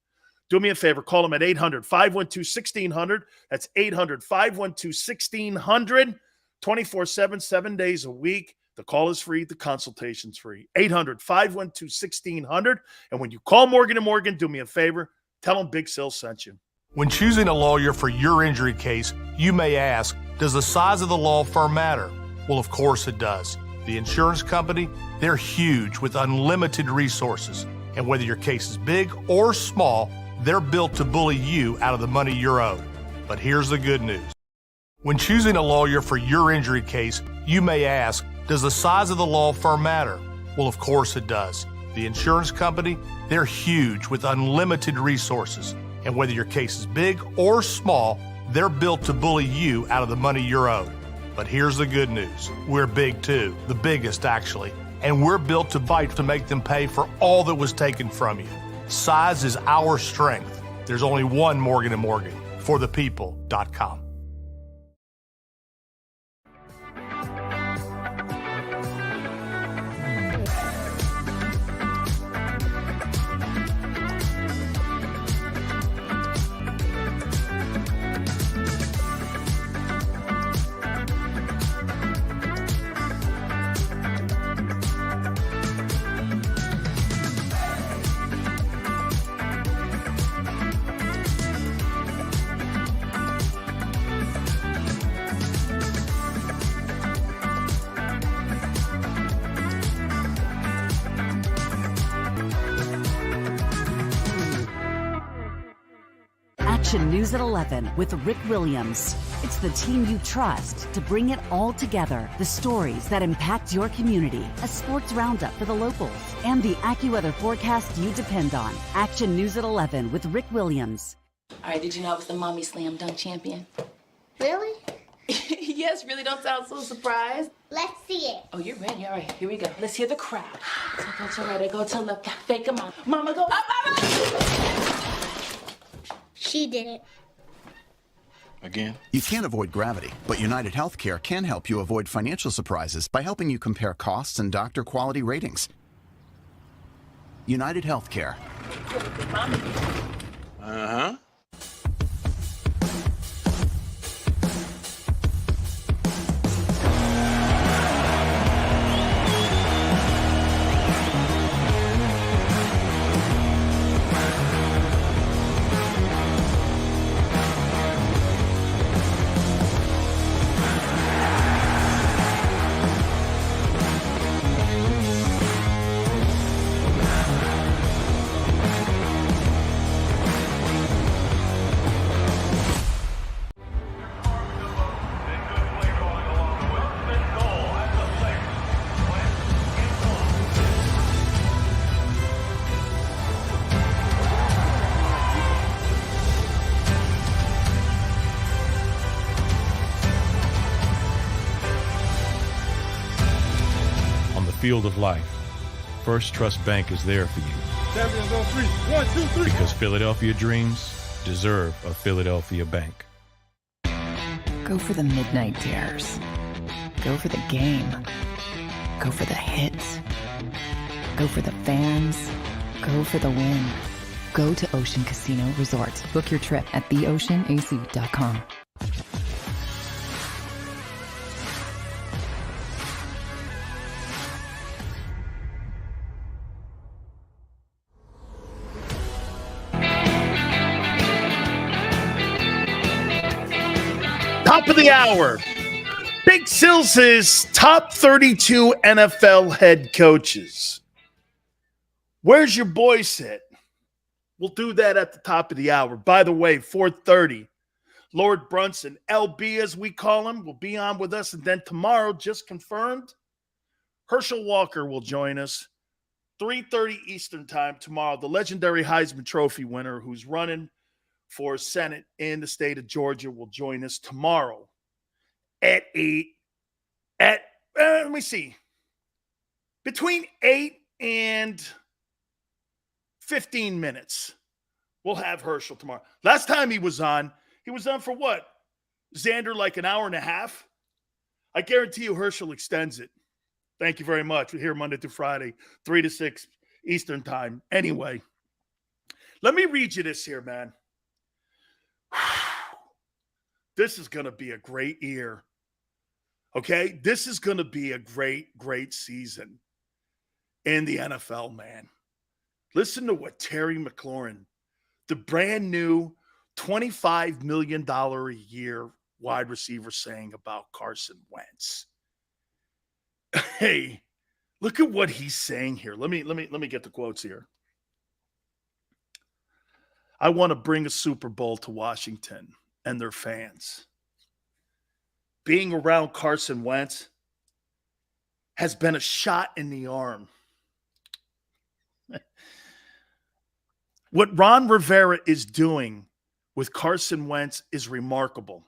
S1: Do me a favor. Call them at 800-512-1600. That's 800-512-1600. 24/7, 7 days a week. The call is free. The consultation's free. 800-512-1600. And when you call Morgan & Morgan, do me a favor. Tell them Big Sil sent you.
S9: When choosing a lawyer for your injury case, you may ask, does the size of the law firm matter? Well, of course it does. The insurance company, they're huge with unlimited resources. And whether your case is big or small, they're built to bully you out of the money you're owed. But here's the good news. When choosing a lawyer for your injury case, you may ask, does the size of the law firm matter? Well, of course it does. The insurance company, they're huge with unlimited resources. And whether your case is big or small, they're built to bully you out of the money you're owed. But here's the good news. We're big too, the biggest actually. And we're built to fight to make them pay for all that was taken from you. Size is our strength. There's only one Morgan & Morgan. ForThePeople.com.
S2: Action News at 11 with Rick Williams. It's the team you trust to bring it all together. The stories that impact your community, a sports roundup for the locals, and the AccuWeather forecast you depend on. Action News at 11 with Rick Williams.
S3: All right, did you know I was the mommy slam dunk champion?
S4: Really?
S3: Yes, really don't sound so surprised.
S4: Let's see it.
S3: Oh, you're ready. All right, here we go. Let's hear the crowd. So go to right, I go to left, fake a mom. Mama go up, mama!
S4: She did it.
S6: Again? You can't avoid gravity, but United Healthcare can help you avoid financial surprises by helping you compare costs and doctor quality ratings. United Healthcare.
S10: Uh-huh.
S5: field of life, First Trust Bank is there for you.
S7: Champions on three. 1, 2, 3.
S5: Because Philadelphia dreams deserve a Philadelphia bank.
S8: Go for the midnight dares. Go for the game. Go for the hits. Go for the fans. Go for the win. Go to Ocean Casino Resort. Book your trip at theoceanac.com.
S1: Top of the hour. Big Sills' top 32 NFL head coaches. Where's your boy sit? We'll do that at the top of the hour. By the way, 4:30, Lord Brunson, LB as we call him, will be on with us. And then tomorrow, just confirmed, Herschel Walker will join us. 3:30 Eastern time tomorrow. The legendary Heisman Trophy winner who's running for Senate in the state of Georgia will join us tomorrow at 8. Let me see. Between 8 and 15 minutes. We'll have Herschel tomorrow. Last time he was on for what? Xander, like an hour and a half? I guarantee you Herschel extends it. Thank you very much. We're here Monday through Friday, 3 to 6 Eastern time. Anyway, let me read you this here, man. This is going to be a great year. Okay? This is going to be a great, great season in the NFL, man. Listen to what Terry McLaurin, the brand new $25 million a year wide receiver, saying about Carson Wentz. Hey, look at what he's saying here. Let me get the quotes here. I want to bring a Super Bowl to Washington and their fans. Being around Carson Wentz has been a shot in the arm. What Ron Rivera is doing with Carson Wentz is remarkable.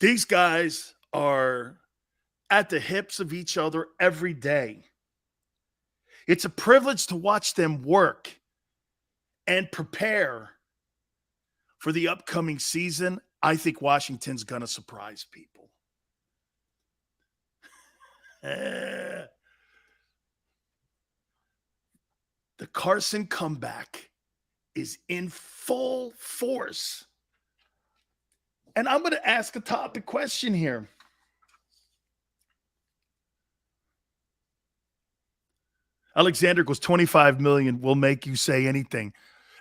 S1: These guys are at the hips of each other every day. It's a privilege to watch them work and prepare for the upcoming season. I think Washington's going to surprise people. The Carson comeback is in full force. And I'm going to ask a topic question here. Alexander goes, 25 million will make you say anything.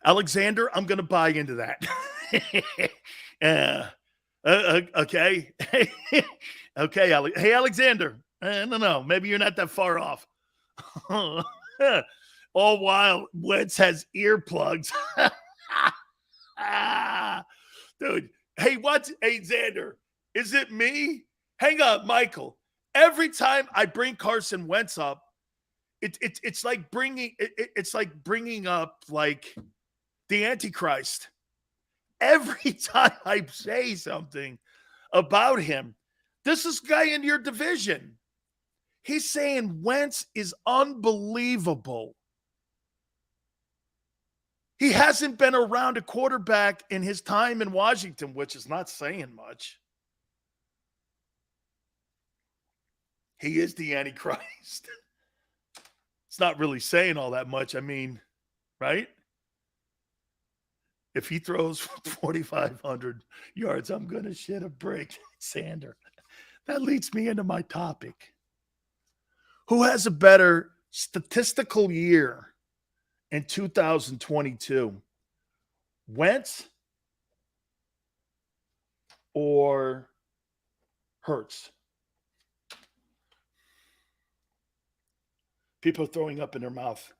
S1: Alexander, I'm going to buy into that. Okay. Okay, hey, Alexander. No, maybe you're not that far off. All while Wentz has earplugs. Dude, hey, Xander, is it me? Hang on, Michael. Every time I bring Carson Wentz up, it's like bringing up like the Antichrist. Every time I say something about him, this is guy in your division. He's saying Wentz is unbelievable. He hasn't been around a quarterback in his time in Washington, which is not saying much. He is the Antichrist. It's not really saying all that much. I mean, right? If he throws 4,500 yards, I'm going to shit a brick, Sander. That leads me into my topic. Who has a better statistical year in 2022? Wentz or Hurts? People are throwing up in their mouth.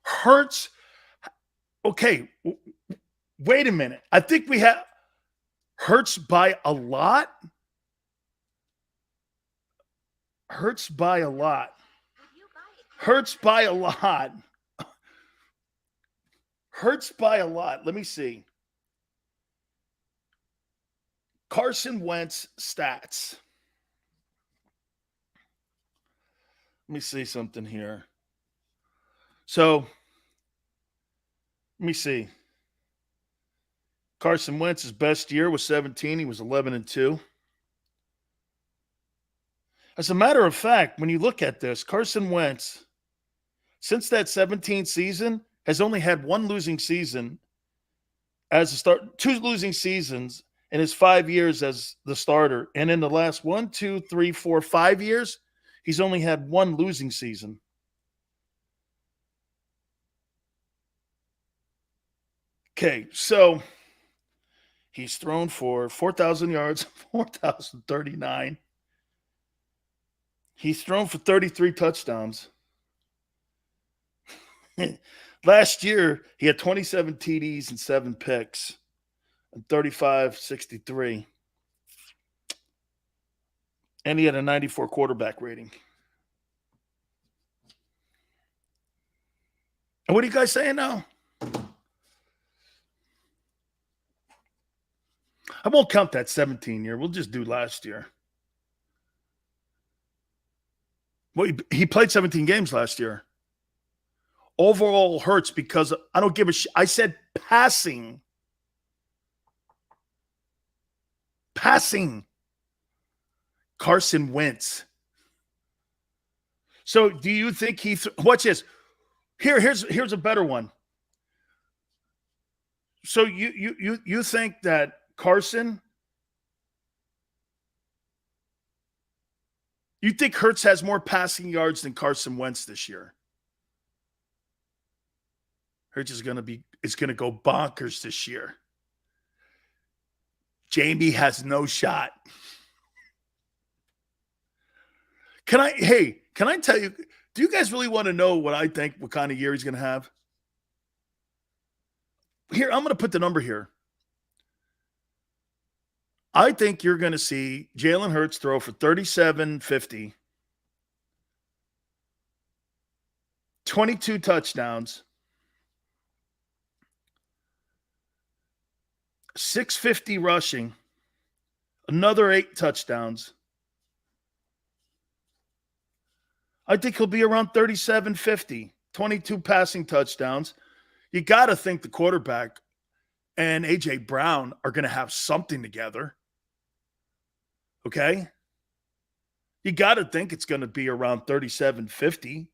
S1: Hurts. Okay, wait a minute. I think we have Hurts by a lot. Hurts by a lot. Hurts by a lot. Hurts by a lot. Let me see. Carson Wentz stats. Let me see something here. So, let me see. Carson Wentz's best year was 17. He was 11-2. As a matter of fact, when you look at this, Carson Wentz, since that 17 season, has only had one losing season as a start, 2 losing seasons in his 5 years as the starter. And in the last 1, 2, 3, 4, 5 years, he's only had one losing season. Okay, so he's thrown for 4,000 yards, 4,039. He's thrown for 33 touchdowns. Last year, he had 27 TDs and 7 picks and 35-63. And he had a 94 quarterback rating. And what are you guys saying now? I won't count that 17 year. We'll just do last year. Well, he played 17 games last year. Overall Hurts because I don't give a shit. I said passing. Passing. Carson Wentz. So do you think watch this. Here's a better one. So you think that Carson, you think Hurts has more passing yards than Carson Wentz this year? Hurts is going to go bonkers this year. Jamie has no shot. Can I tell you, do you guys really want to know what I think, what kind of year he's going to have? Here, I'm going to put the number here. I think you're going to see Jalen Hurts throw for 3750, 22 touchdowns, 650 rushing, another 8 touchdowns. I think he'll be around 3750, 22 passing touchdowns. You got to think the quarterback and A.J. Brown are going to have something together. Okay? You got to think it's going to be around 3750.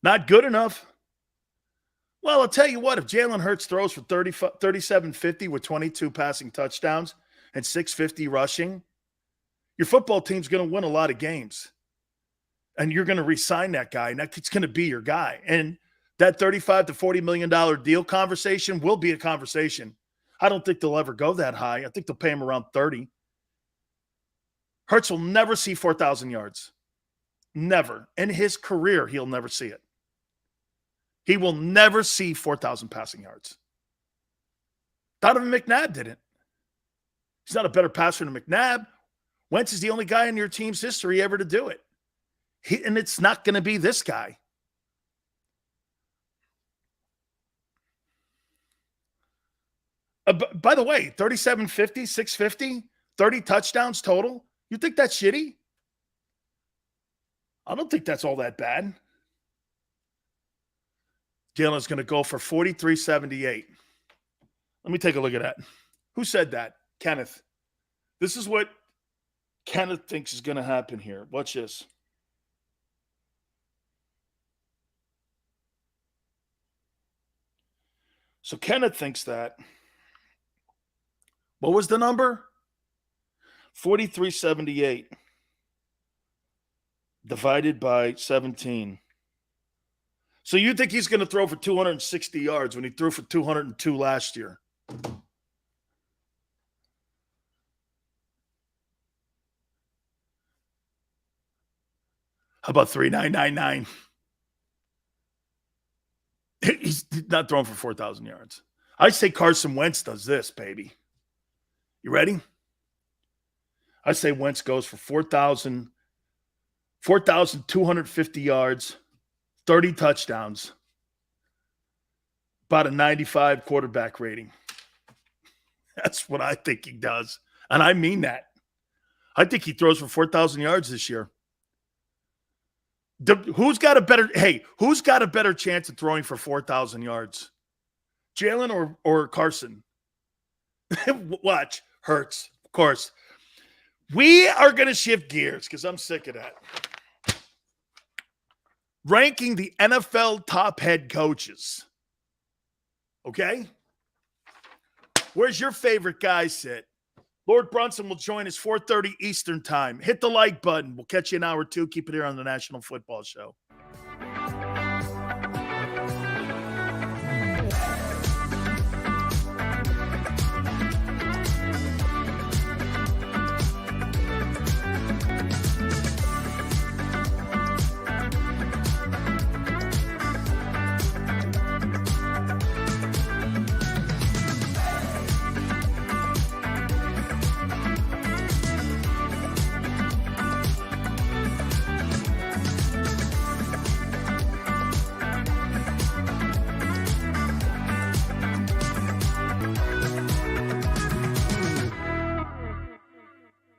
S1: Not good enough. Well, I'll tell you what, if Jalen Hurts throws for 3750 with 22 passing touchdowns and 650 rushing, your football team's going to win a lot of games. And you're going to re-sign that guy, and it's going to be your guy. And that $35 to $40 million deal conversation will be a conversation. I don't think they'll ever go that high. I think they'll pay him around 30. Hurts will never see 4,000 yards. Never. In his career, he'll never see it. He will never see 4,000 passing yards. Donovan McNabb didn't. He's not a better passer than McNabb. Wentz is the only guy in your team's history ever to do it. And it's not going to be this guy. By the way, 3750, 650, 30 touchdowns total. You think that's shitty? I don't think that's all that bad. Jalen's going to go for 43.78. Let me take a look at that. Who said that? Kenneth. This is what Kenneth thinks is going to happen here. Watch this. So Kenneth thinks that. What was the number? 43.78 divided by 17. So you think he's going to throw for 260 yards when he threw for 202 last year? How about 3,999? He's not throwing for 4,000 yards. I say Carson Wentz does this, baby. You ready? I say Wentz goes for 4,250 yards, 30 touchdowns, About a 95 quarterback rating. That's what I think he does. And I mean that. I think he throws for 4,000 yards this year. Who's got a better chance of throwing for 4,000 yards? Jalen or Carson? Watch. Hurts, of course. We are going to shift gears because I'm sick of that. Ranking the NFL top head coaches. Okay? Where's your favorite guy sit? Lord Brunson will join us 4:30 Eastern time. Hit the like button. We'll catch you in hour 2. Keep it here on the National Football Show.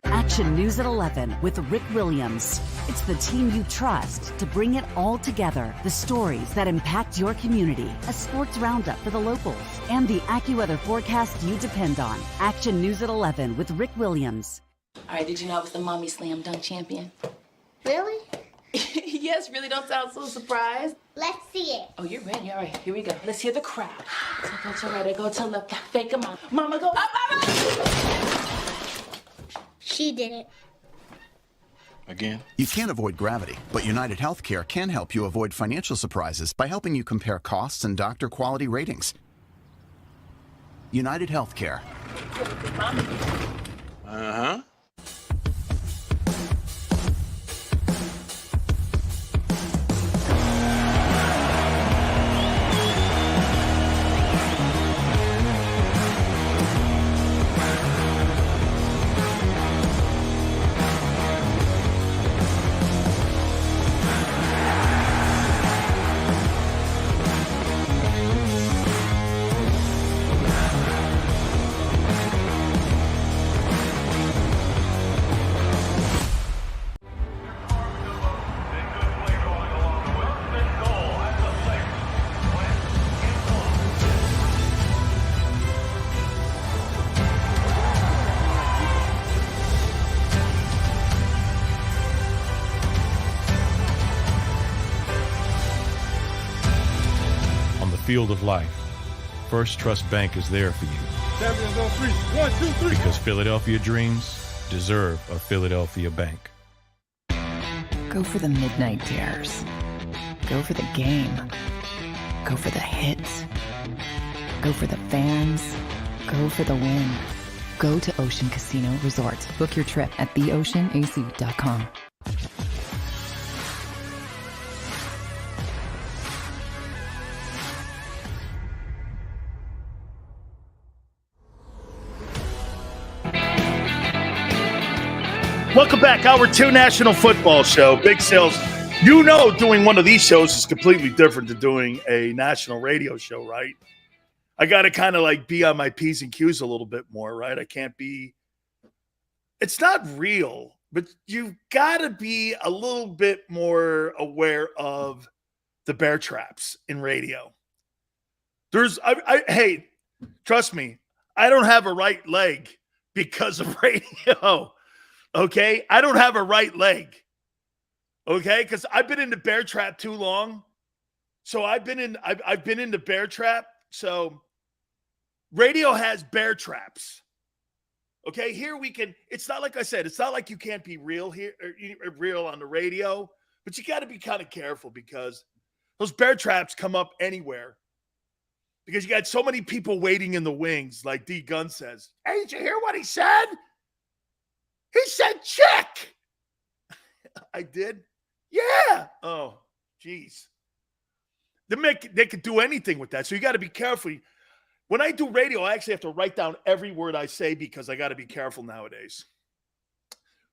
S2: Action News at 11 with Rick Williams. It's the team you trust to bring it all together. The stories that impact your community. A sports roundup for the locals. And the AccuWeather forecast you depend on. Action News at 11 with Rick Williams.
S3: All right, did you know I was the mommy slam dunk champion?
S4: Really?
S3: Yes, really don't sound so surprised.
S4: Let's see it.
S3: Oh, you're ready. All right, here we go. Let's hear the crowd. So go to right, I go to left, fake a mom. Mama go up, mama!
S4: She did it.
S6: Again? You can't avoid gravity, but United Healthcare can help you avoid financial surprises by helping you compare costs and doctor quality ratings. United Healthcare.
S10: Uh-huh.
S5: Field of life, First Trust Bank is there for you.
S7: Champions on 3. 1, 2, 3.
S5: Because Philadelphia dreams deserve a Philadelphia bank.
S8: Go for the midnight dares. Go for the game. Go for the hits. Go for the fans. Go for the win. Go to Ocean Casino Resort. Book your trip at theoceanac.com.
S1: Welcome back. Hour 2 National Football Show. Big Sales. You know, doing one of these shows is completely different than doing a national radio show, right? I got to kind of like be on my P's and Q's a little bit more, right? I can't be, it's not real, but you've got to be a little bit more aware of the bear traps in radio. Hey, trust me, I don't have a right leg because of radio. Okay, I don't have a right leg. Okay, because I've been in the bear trap too long. So I've been in the bear trap. So radio has bear traps. Okay, here we can. It's not like I said. It's not like you can't be real here, or real on the radio. But you got to be kind of careful because those bear traps come up anywhere. Because you got so many people waiting in the wings, like D Gunn says. Hey, did you hear what he said? He said check. I did? Yeah. Oh, geez. They could do anything with that. So you got to be careful. When I do radio, I actually have to write down every word I say because I got to be careful nowadays.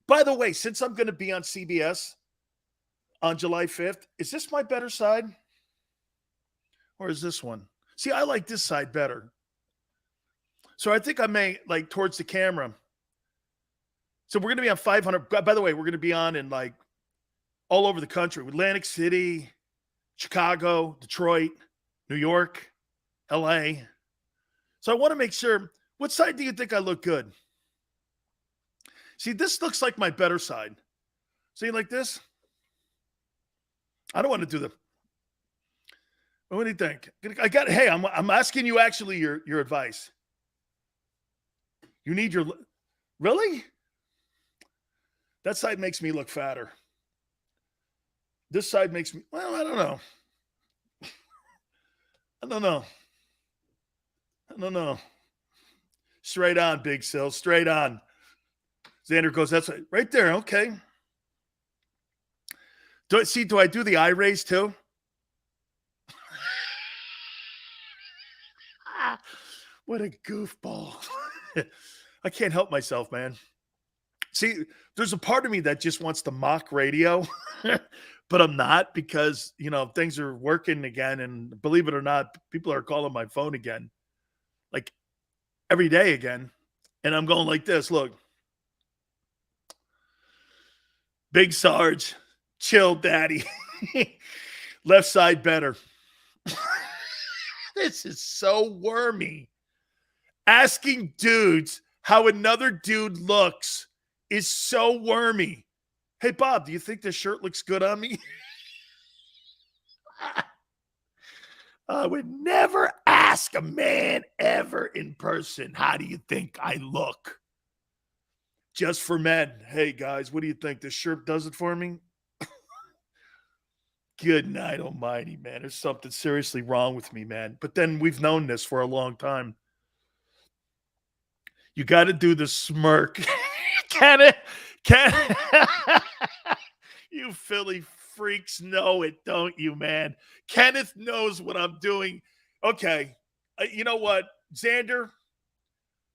S1: By the way, since I'm going to be on CBS on July 5th, is this my better side? Or is this one? See, I like this side better. So I think I may, like, towards the camera. So we're going to be on 500. By the way, we're going to be on in, like, all over the country. Atlantic City, Chicago, Detroit, New York, L.A. So I want to make sure. What side do you think I look good? See, this looks like my better side. See, like this? I don't want to do the. What do you think? Hey, I'm asking you actually your advice. You need your. Really? That side makes me look fatter. This side makes me. Well, I don't know. I don't know. Straight on, Big Sil. Straight on. Xander goes, that's right there. Okay. Do I do the eye raise too? What a goofball. I can't help myself, man. See, there's a part of me that just wants to mock radio, but I'm not because, things are working again. And believe it or not, people are calling my phone again, like every day again. And I'm going like this. Look, Big Sarge, chill, daddy. Left side better. This is so wormy. Asking dudes how another dude looks is so wormy. Hey, Bob, do you think this shirt looks good on me? I would never ask a man ever in person, how do you think I look? Just for men. Hey, guys, what do you think? This shirt does it for me? Good night, almighty, man. There's something seriously wrong with me, man. But then we've known this for a long time. You got to do the smirk. Can it? You Philly freaks know it, don't you, man? Kenneth knows what I'm doing. Okay. You know what, Xander?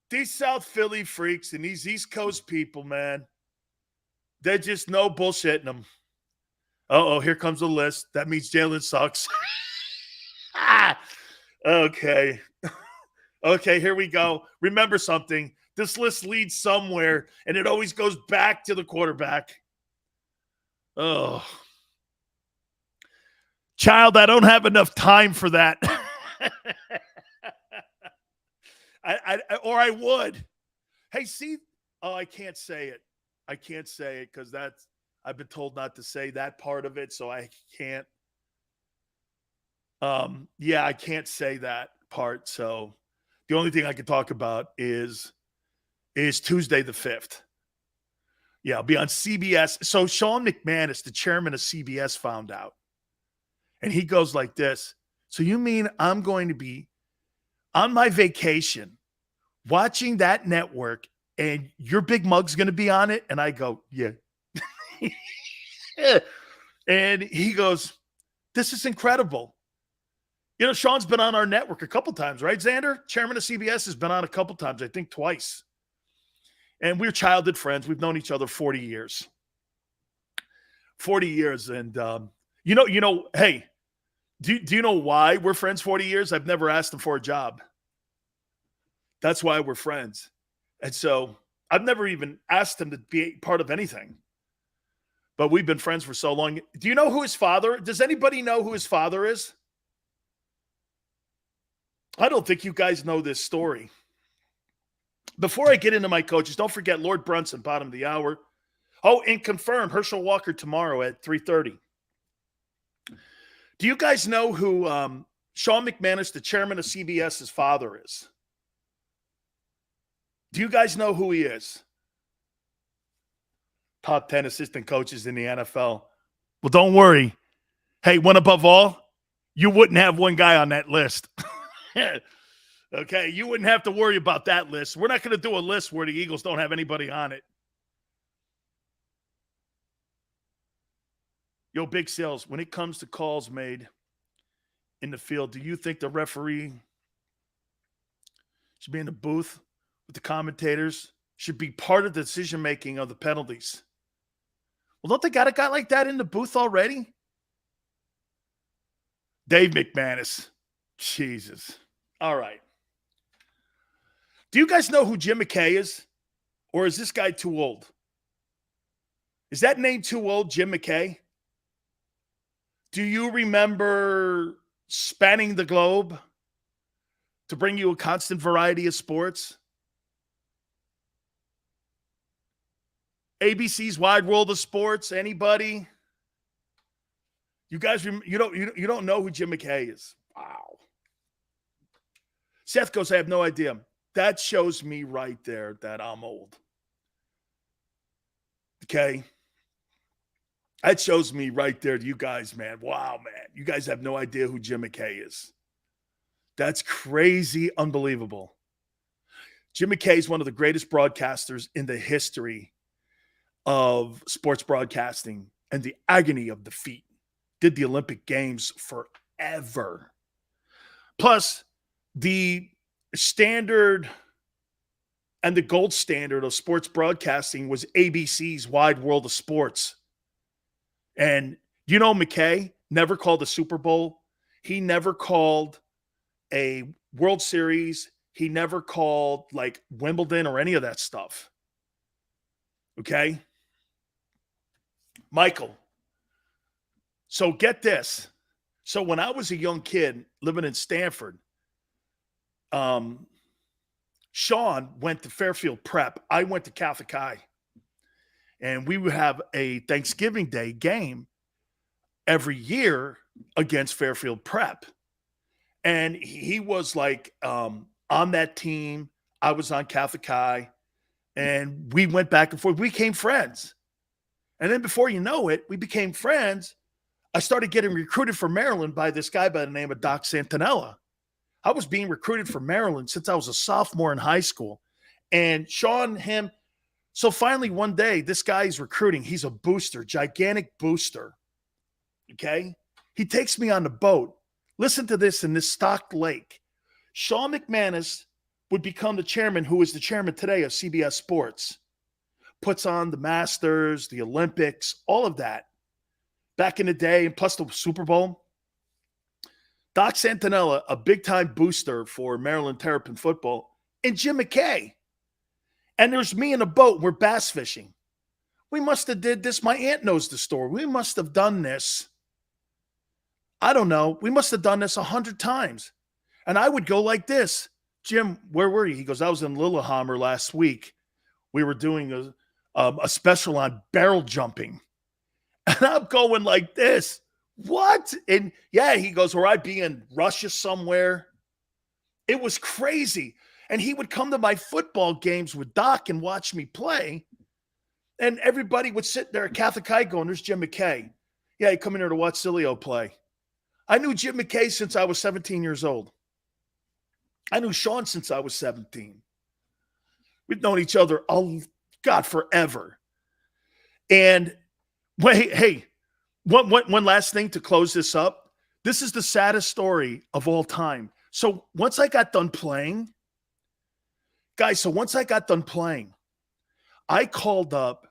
S1: These South Philly freaks and these East Coast people, man, they're just no bullshitting them. Uh-oh, here comes the list. That means Jalen sucks. Okay. Okay, here we go. Remember something. This list leads somewhere, and it always goes back to the quarterback. Oh. Child, I don't have enough time for that. I would. Hey, see? Oh, I can't say it. I can't say it because I've been told not to say that part of it, so I can't. Yeah, I can't say that part. So the only thing I can talk about is Tuesday the 5th. Yeah, I'll be on CBS. So Sean McManus, the chairman of CBS, found out. And he goes like this. So you mean I'm going to be on my vacation watching that network and your big mug's going to be on it? And I go, yeah. And he goes, this is incredible. Sean's been on our network a couple times, right, Xander? Chairman of CBS has been on a couple times, I think twice. And we're childhood friends. We've known each other 40 years. 40 years. And, hey, do you know why we're friends 40 years? I've never asked him for a job. That's why we're friends. And so I've never even asked him to be part of anything. But we've been friends for so long. Do you know who his father? Does anybody know who his father is? I don't think you guys know this story. Before I get into my coaches, don't forget Lord Brunson, bottom of the hour. Oh, and confirm Herschel Walker tomorrow at 3:30. Do you guys know who Sean McManus, the chairman of CBS's father, is? Do you guys know who he is? Top 10 assistant coaches in the NFL. Well, don't worry. Hey, one above all, you wouldn't have one guy on that list. Okay, you wouldn't have to worry about that list. We're not going to do a list where the Eagles don't have anybody on it. Yo, Big Sales, when it comes to calls made in the field, do you think the referee should be in the booth with the commentators, should be part of the decision-making of the penalties? Well, don't they got a guy like that in the booth already? Dave McManus. Jesus. All right. Do you guys know who Jim McKay is? Or is this guy too old? Is that name too old, Jim McKay? Do you remember spanning the globe to bring you a constant variety of sports? ABC's Wide World of Sports. Anybody? You guys, you don't know who Jim McKay is. Wow. Seth goes, I have no idea. That shows me right there that I'm old. Okay. That shows me right there to you guys, man. Wow, man. You guys have no idea who Jim McKay is. That's crazy, unbelievable. Jim McKay is one of the greatest broadcasters in the history of sports broadcasting, and the agony of defeat. Did the Olympic Games forever. Plus, the standard and the gold standard of sports broadcasting was ABC's Wide World of Sports. And you know, McKay never called a Super Bowl. He never called a World Series. He never called like Wimbledon or any of that stuff. Okay? Michael. So get this. So when I was a young kid living in Stanford, Sean went to Fairfield Prep. I went to Catholic High. And we would have a Thanksgiving Day game every year against Fairfield Prep. And he was like on that team. I was on Catholic High. And we went back and forth. We became friends. And then before you know it, we became friends. I started getting recruited for Maryland by this guy by the name of Doc Santinella. I was being recruited for Maryland since I was a sophomore in high school. And Sean, him. So finally one day, this guy is recruiting. He's a booster, gigantic booster. Okay? He takes me on the boat. Listen to this in this Stock Lake. Sean McManus would become the chairman, who is the chairman today of CBS Sports. Puts on the Masters, the Olympics, all of that. Back in the day, and plus the Super Bowl. Doc Santinella, a big-time booster for Maryland Terrapin football, and Jim McKay. And there's me in a boat. We're bass fishing. We must have did this. My aunt knows the story. We must have done this. I don't know. We must have done this 100 times. And I would go like this. Jim, where were you? He goes, I was in Lillehammer last week. We were doing a special on barrel jumping. And I'm going like this. What? And yeah, he goes, or I'd be in Russia somewhere. It was crazy. And he would come to my football games with Doc and watch me play. And everybody would sit there at Catholic High going, there's Jim McKay. Yeah, he come in here to watch Sileo play. I knew Jim McKay since I was 17 years old. I knew Sean since I was 17. We've known each other, God, forever. And wait, hey, one last thing to close this up. This is the saddest story of all time. So once I got done playing, guys, I called up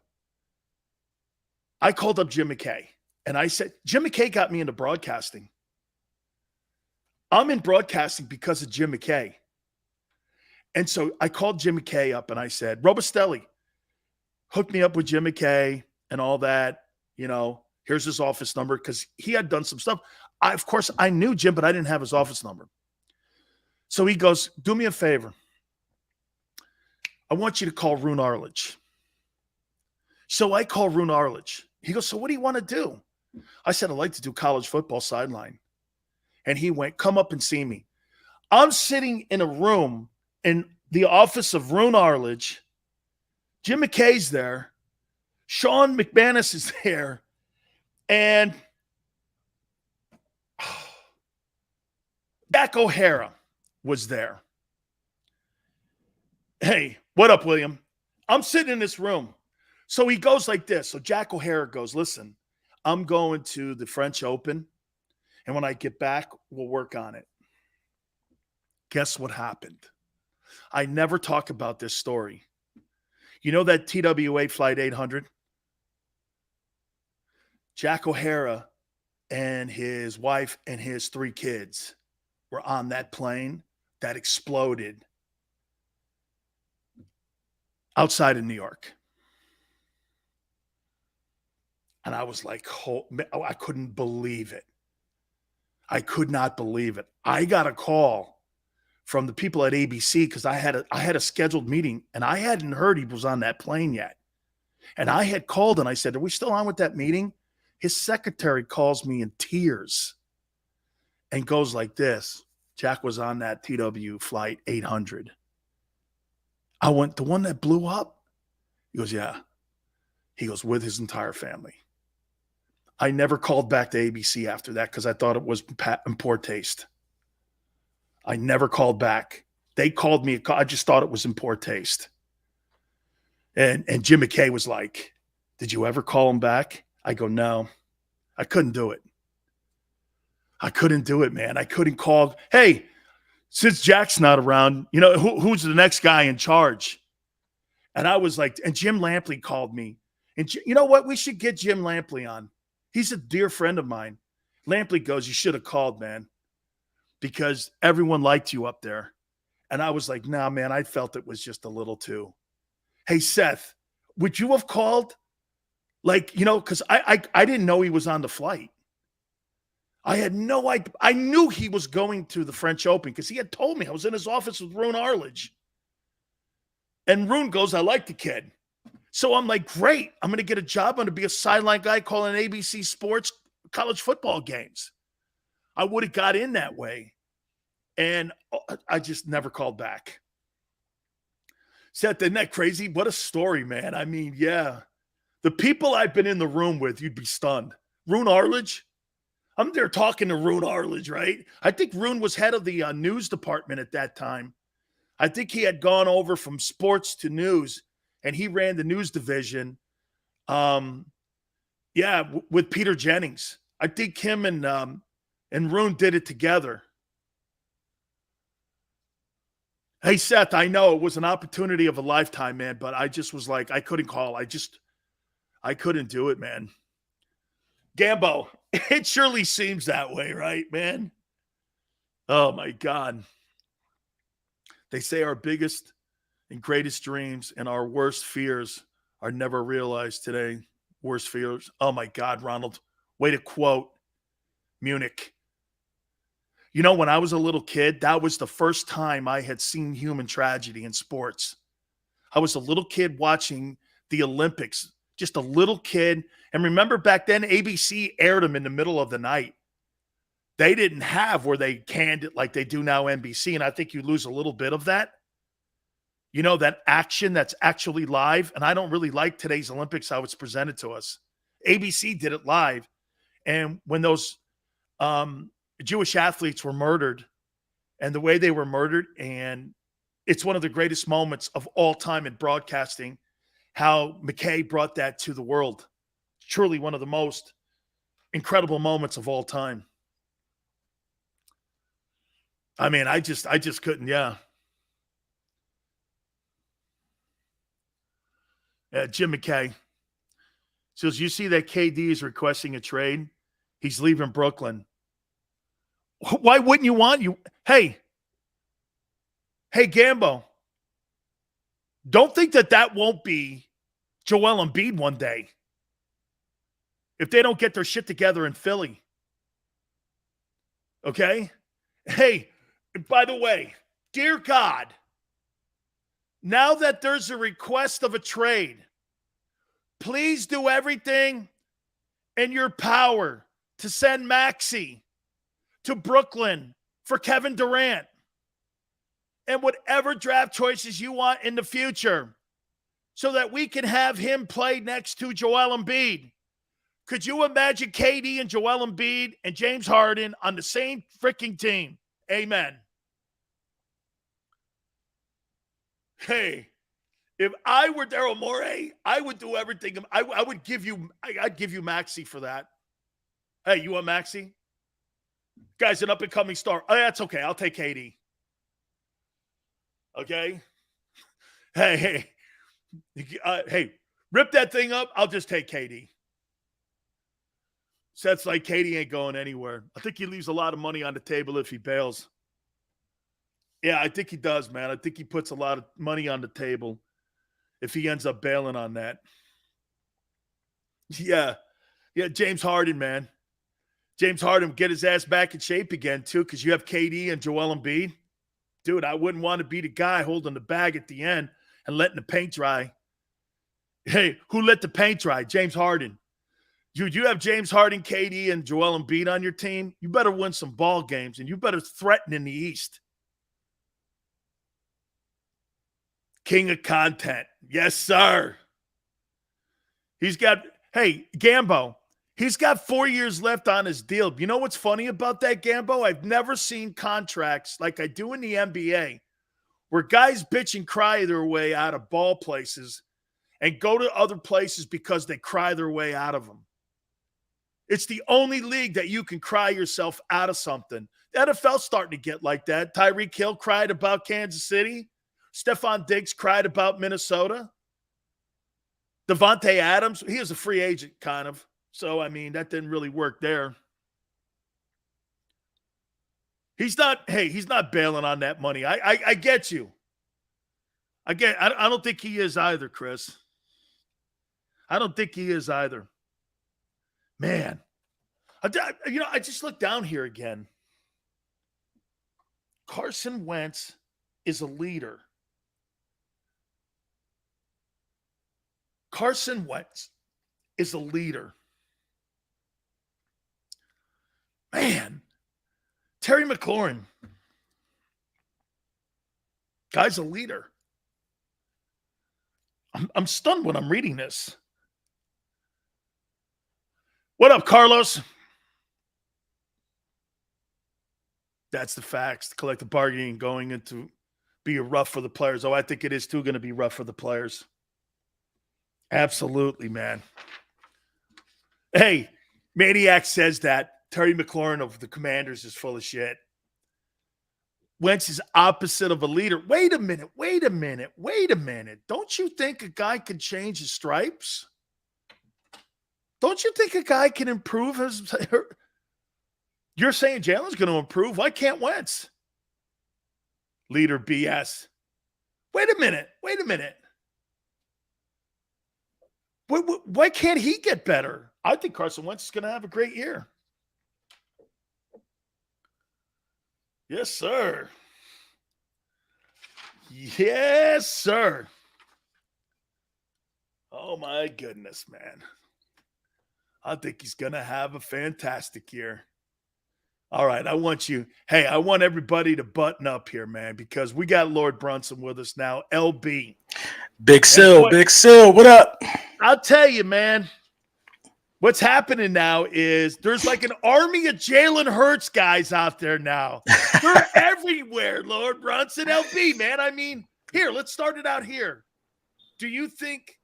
S1: Jim McKay. And I said, Jim McKay got me into broadcasting. I'm in broadcasting because of Jim McKay. And so I called Jim McKay up and I said, Robustelli, hooked me up with Jim McKay and all that. You know, here's his office number because he had done some stuff. Of course, I knew Jim, but I didn't have his office number. So he goes, do me a favor. I want you to call Roone Arledge. So I call Roone Arledge. He goes, so what do you want to do? I said, I'd like to do college football sideline. And he went, come up and see me. I'm sitting in a room in the office of Roone Arledge. Jim McKay's there. Sean McManus is there. And Jack O'Hara was there. Hey, what up, William? I'm sitting in this room. So he goes like this. So Jack O'Hara goes, listen, I'm going to the French Open. And when I get back, we'll work on it. Guess what happened? I never talk about this story. You know that TWA Flight 800? Jack O'Hara and his wife and his 3 kids were on that plane that exploded outside of New York. And I was like, I couldn't believe it. I could not believe it. I got a call from the people at ABC because I had a scheduled meeting, and I hadn't heard he was on that plane yet. And I had called and I said, are we still on with that meeting? His secretary calls me in tears and goes like this. Jack was on that TW flight 800. I went, the one that blew up? He goes, yeah. He goes, with his entire family. I never called back to ABC after that because I thought it was in poor taste. I never called back. They called me. I just thought it was in poor taste. And Jim McKay was like, did you ever call him back? I go, no. I couldn't do it. I couldn't do it, man. I couldn't call. Hey, since Jack's not around, you know, who's the next guy in charge? And I was like, and Jim Lampley called me. And you know what? We should get Jim Lampley on. He's a dear friend of mine. Lampley goes, you should have called, man, because everyone liked you up there. And I was like, nah, man, I felt it was just a little too. Hey, Seth, would you have called? Like, you know, because I didn't know he was on the flight. I had no idea. I knew he was going to the French Open because he had told me. I was in his office with Rune Arledge. And Rune goes, I like the kid. So I'm like, great. I'm going to get a job. I'm going to be a sideline guy calling ABC Sports college football games. I would have got in that way. And I just never called back. Seth, isn't that crazy? What a story, man. I mean, yeah. The people I've been in the room with, you'd be stunned. Rune Arledge. I'm there talking to Rune Arledge, right? I think Rune was head of the news department at that time. I think he had gone over from sports to news, and he ran the news division. With Peter Jennings. I think him and Rune did it together. Hey, Seth, I know it was an opportunity of a lifetime, man, but I just was like, I couldn't call. I couldn't do it, man. Gambo, it surely seems that way, right, man? Oh, my God. They say our biggest and greatest dreams and our worst fears are never realized today. Worst fears. Oh, my God, Ronald. Way to quote Munich. You know, when I was a little kid, that was the first time I had seen human tragedy in sports. I was a little kid watching the Olympics, just a little kid. And remember back then, ABC aired them in the middle of the night. They didn't have where they canned it like they do now NBC. And I think you lose a little bit of that. You know, that action that's actually live. And I don't really like today's Olympics, how it's presented to us. ABC did it live. And when those Jewish athletes were murdered and the way they were murdered, and it's one of the greatest moments of all time in broadcasting, how McKay brought that to the world. Truly one of the most incredible moments of all time. I mean, I just couldn't, yeah. Jim McKay says, you see that KD is requesting a trade? He's leaving Brooklyn. Why wouldn't you want you? Hey, Gambo, don't think that won't be Joel Embiid one day if they don't get their shit together in Philly. Okay? Hey, by the way, dear God, now that there's a request of a trade, please do everything in your power to send Maxey to Brooklyn for Kevin Durant and whatever draft choices you want in the future so that we can have him play next to Joel Embiid. Could you imagine KD and Joel Embiid and James Harden on the same freaking team? Amen. Hey, if I were Daryl Morey, I would do everything. I'd give you Maxey for that. Hey, you want Maxey? Guy's an up-and-coming star. Oh, that's okay. I'll take KD. Okay? Hey, rip that thing up. I'll just take KD. Seth's like, KD ain't going anywhere. I think he leaves a lot of money on the table if he bails. Yeah, I think he does, man. I think he puts a lot of money on the table if he ends up bailing on that. Yeah. Yeah, James Harden, man. James Harden, get his ass back in shape again, too, because you have KD and Joel Embiid. Dude, I wouldn't want to be the guy holding the bag at the end and letting the paint dry. Hey, who let the paint dry? James Harden. You have James Harden, KD, and Joel Embiid on your team. You better win some ball games, and you better threaten in the East. King of content. Yes, sir. He's got, hey, Gambo, he's got 4 years left on his deal. You know what's funny about that, Gambo? I've never seen contracts like I do in the NBA where guys bitch and cry their way out of ball places and go to other places because they cry their way out of them. It's the only league that you can cry yourself out of something. The NFL's starting to get like that. Tyreek Hill cried about Kansas City. Stephon Diggs cried about Minnesota. Devontae Adams, he was a free agent, kind of. So, I mean, that didn't really work there. He's not bailing on that money. I get you. I don't think he is either, Chris. I don't think he is either. Man. I just looked down here again. Carson Wentz is a leader. Carson Wentz is a leader. Man, Terry McLaurin, guy's a leader. I'm stunned when I'm reading this. What up, Carlos? That's the facts. The collective bargaining going into be rough for the players. Oh, I think it is too going to be rough for the players. Absolutely, man. Hey, Maniac says that Terry McLaurin of the Commanders is full of shit. Wentz is opposite of a leader. Wait a minute. Don't you think a guy can change his stripes? Don't you think a guy can improve his... You're saying Jalen's going to improve. Why can't Wentz? Leader BS. Wait a minute. Why can't he get better? I think Carson Wentz is going to have a great year. Yes, sir. Yes, sir. Oh, my goodness, man. I think he's going to have a fantastic year. All right, I want everybody to button up here, man, because we got Lord Brunson with us now, LB.
S10: Big Sil, what up?
S1: I'll tell you, man, what's happening now is there's like an army of Jalen Hurts guys out there now. They're everywhere, Lord Brunson, LB, man. I mean, here, let's start it out here. Do you think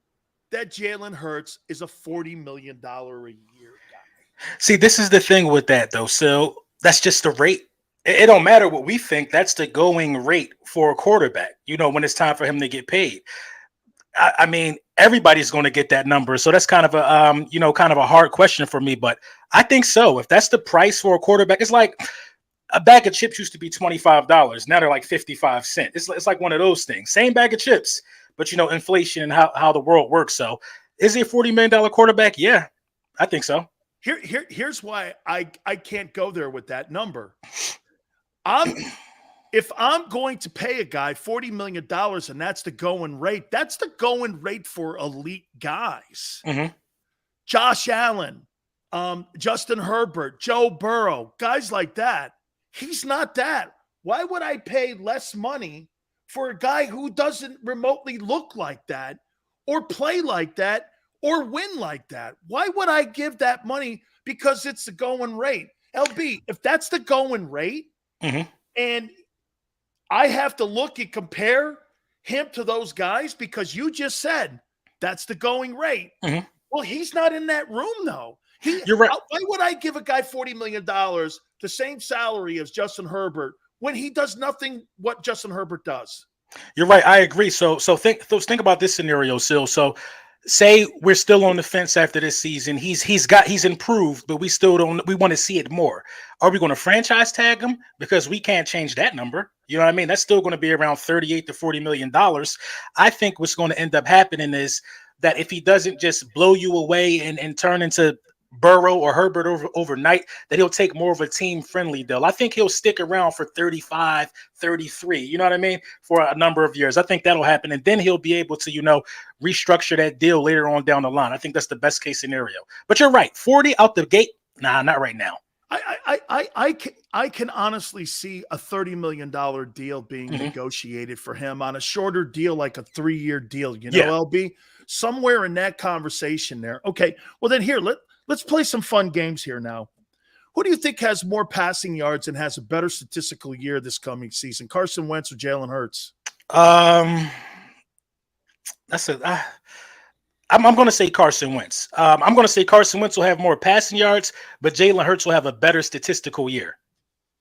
S1: that Jalen Hurts is a $40 million a year guy?
S10: See, this is the thing with that, though, Sil. That's just the rate. It don't matter what we think. That's the going rate for a quarterback, when it's time for him to get paid. I mean, everybody's going to get that number. So that's kind of a hard question for me. But I think so. If that's the price for a quarterback, it's like a bag of chips used to be $25. Now they're like 55 cents. It's like one of those things. Same bag of chips, but, inflation and how the world works. So is he a $40 million quarterback? Yeah, I think so.
S1: Here's why I can't go there with that number. If I'm going to pay a guy $40 million and that's the going rate for elite guys.
S10: Mm-hmm.
S1: Josh Allen, Justin Herbert, Joe Burrow, guys like that. He's not that. Why would I pay less money for a guy who doesn't remotely look like that or play like that or win like that? Why would I give that money? Because it's the going rate. LB, if that's the going rate,
S10: mm-hmm.
S1: and I have to look and compare him to those guys because you just said that's the going rate.
S10: Mm-hmm.
S1: Well, he's not in that room, though.
S10: You're right.
S1: Why would I give a guy $40 million, the same salary as Justin Herbert, when he does nothing what Justin Herbert does?
S10: You're right. I agree. So think about this scenario, Sil. So say we're still on the fence after this season. He's improved, but we want to see it more. Are we going to franchise tag him? Because we can't change that number. You know what I mean? That's still going to be around $38 to $40 million. I think what's going to end up happening is that if he doesn't just blow you away and turn into Burrow or Herbert overnight, that he'll take more of a team-friendly deal. I think he'll stick around for 35, 33, you know what I mean, for a number of years. I think that'll happen, and then he'll be able to, restructure that deal later on down the line. I think that's the best case scenario. But you're right, 40 out the gate, nah, not right now.
S1: I can honestly see a $30 million deal being negotiated for him on a shorter deal, like a 3-year deal, LB? Somewhere in that conversation there. Okay, well then here, let's play some fun games here now. Who do you think has more passing yards and has a better statistical year this coming season, Carson Wentz or Jalen Hurts?
S10: I'm going to say Carson Wentz. I'm going to say Carson Wentz will have more passing yards, but Jalen Hurts will have a better statistical year.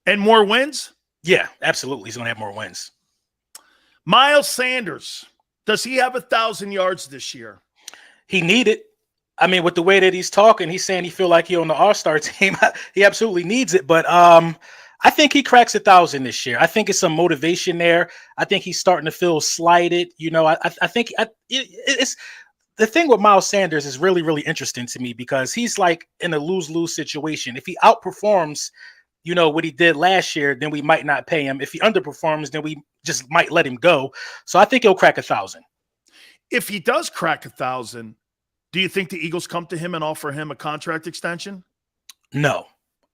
S1: And more wins?
S10: Yeah, absolutely. He's going to have more wins.
S1: Miles Sanders, does he have 1,000 yards this year?
S10: He need it. I mean, with the way that he's talking, he's saying he feel like he on the All-Star team. He absolutely needs it. But I think he cracks 1,000 this year. I think it's some motivation there. I think he's starting to feel slighted. I think it's the thing with Miles Sanders is really, really interesting to me because he's like in a lose-lose situation. If he outperforms, what he did last year, then we might not pay him. If he underperforms, then we just might let him go. So I think he'll crack 1,000.
S1: If he does crack 1,000, do you think the Eagles come to him and offer him a contract extension?
S10: No.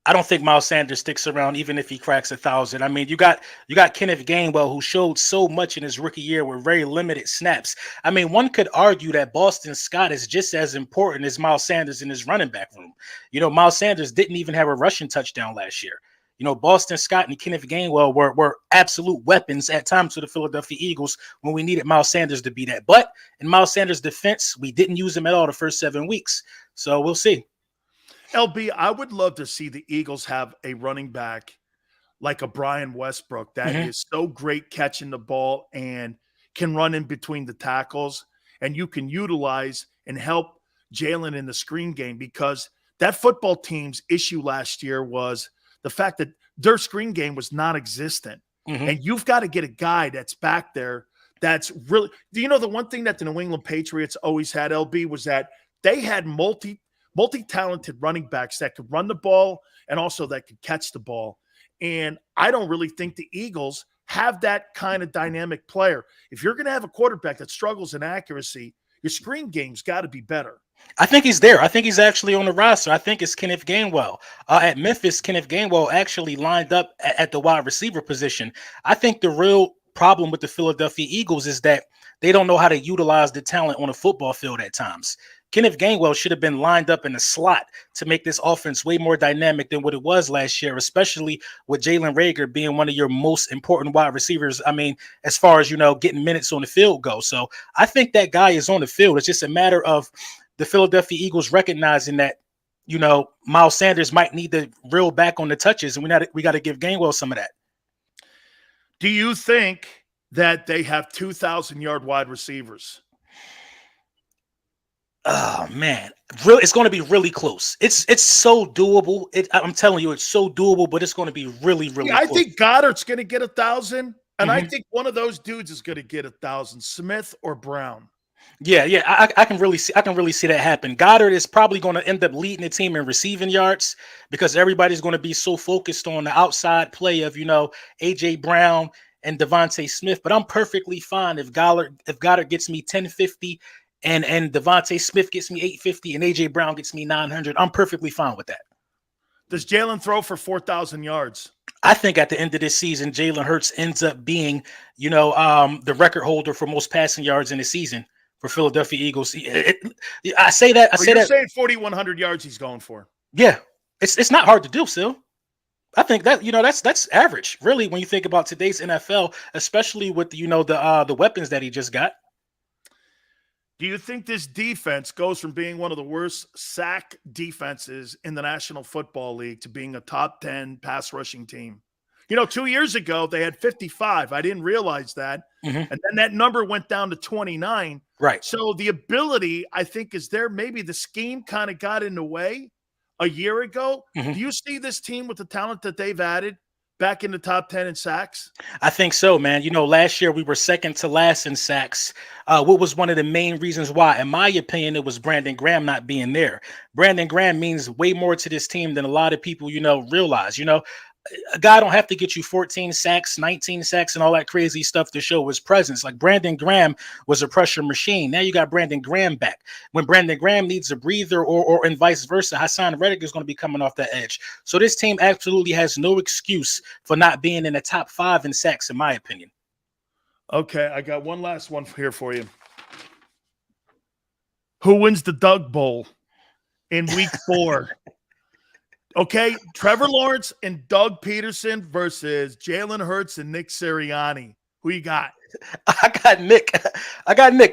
S10: I don't think Miles Sanders sticks around even if he cracks 1,000. I mean, you got Kenneth Gainwell, who showed so much in his rookie year with very limited snaps. I mean, one could argue that Boston Scott is just as important as Miles Sanders in his running back room. Miles Sanders didn't even have a rushing touchdown last year. Boston Scott and Kenneth Gainwell were absolute weapons at times for the Philadelphia Eagles when we needed Miles Sanders to be that. But in Miles Sanders' defense, we didn't use him at all the first 7 weeks. So we'll see.
S1: LB, I would love to see the Eagles have a running back like a Brian Westbrook that is so great catching the ball and can run in between the tackles, and you can utilize and help Jalen in the screen game, because that football team's issue last year was the fact that their screen game was non-existent. And you've got to get a guy that's back there that's really – the one thing that the New England Patriots always had, LB, was that they had multi-talented running backs that could run the ball and also that could catch the ball. And I don't really think the Eagles have that kind of dynamic player. If you're going to have a quarterback that struggles in accuracy, your screen game's got to be better.
S10: I think he's there. I think he's actually on the roster. I think it's Kenneth Gainwell. At Memphis, Kenneth Gainwell actually lined up at the wide receiver position. I think the real problem with the Philadelphia Eagles is that they don't know how to utilize the talent on a football field at times. Kenneth Gainwell should have been lined up in the slot to make this offense way more dynamic than what it was last year, especially with Jalen Reagor being one of your most important wide receivers. I mean, as far as, getting minutes on the field go. So I think that guy is on the field. It's just a matter of the Philadelphia Eagles recognizing that, Miles Sanders might need to reel back on the touches, and we got to give Gainwell some of that.
S1: Do you think that they have 2,000-yard wide receivers?
S10: Oh man, it's going to be really close. It's so doable. I'm telling you, it's so doable, but it's going to be really, really close.
S1: I think Goddard's going to get 1,000, and I think one of those dudes is going to get 1,000, Smith or Brown.
S10: Yeah, I can really see that happen. Goddard is probably going to end up leading the team in receiving yards because everybody's going to be so focused on the outside play of AJ Brown and Devontae Smith. But I'm perfectly fine if Goddard gets me 1050. And Devontae Smith gets me 850 and AJ Brown gets me 900. I'm perfectly fine with that.
S1: Does Jalen throw for 4,000 yards?
S10: I think at the end of this season, Jalen Hurts ends up being, the record holder for most passing yards in the season for Philadelphia Eagles. I say that.
S1: You're saying 4,100 yards he's going for.
S10: Yeah, it's not hard to do, Sil. I think that that's average, really, when you think about today's NFL, especially with the weapons that he just got.
S1: Do you think this defense goes from being one of the worst sack defenses in the National Football League to being a top 10 pass rushing team? 2 years ago they had 55. I didn't realize that. And then that number went down to 29.
S10: Right.
S1: So the ability, I think, is there. Maybe the scheme kind of got in the way a year ago. Do you see this team with the talent that they've added back in the top 10 in sacks?
S10: I think so, man. Last year we were second to last in sacks. What was one of the main reasons why? In my opinion, it was Brandon Graham not being there. Brandon Graham means way more to this team than a lot of people, realize. A guy don't have to get you 14 sacks, 19 sacks, and all that crazy stuff to show his presence. Like Brandon Graham was a pressure machine. Now you got Brandon Graham back. When Brandon Graham needs a breather or and vice versa, Hassan Reddick is going to be coming off that edge. So this team absolutely has no excuse for not being in the top 5 in sacks, in my opinion.
S1: Okay, I got one last one here for you. Who wins the Doug Bowl in week 4? Okay, Trevor Lawrence and Doug Peterson versus Jalen Hurts and Nick Sirianni. Who you got?
S10: I got Nick,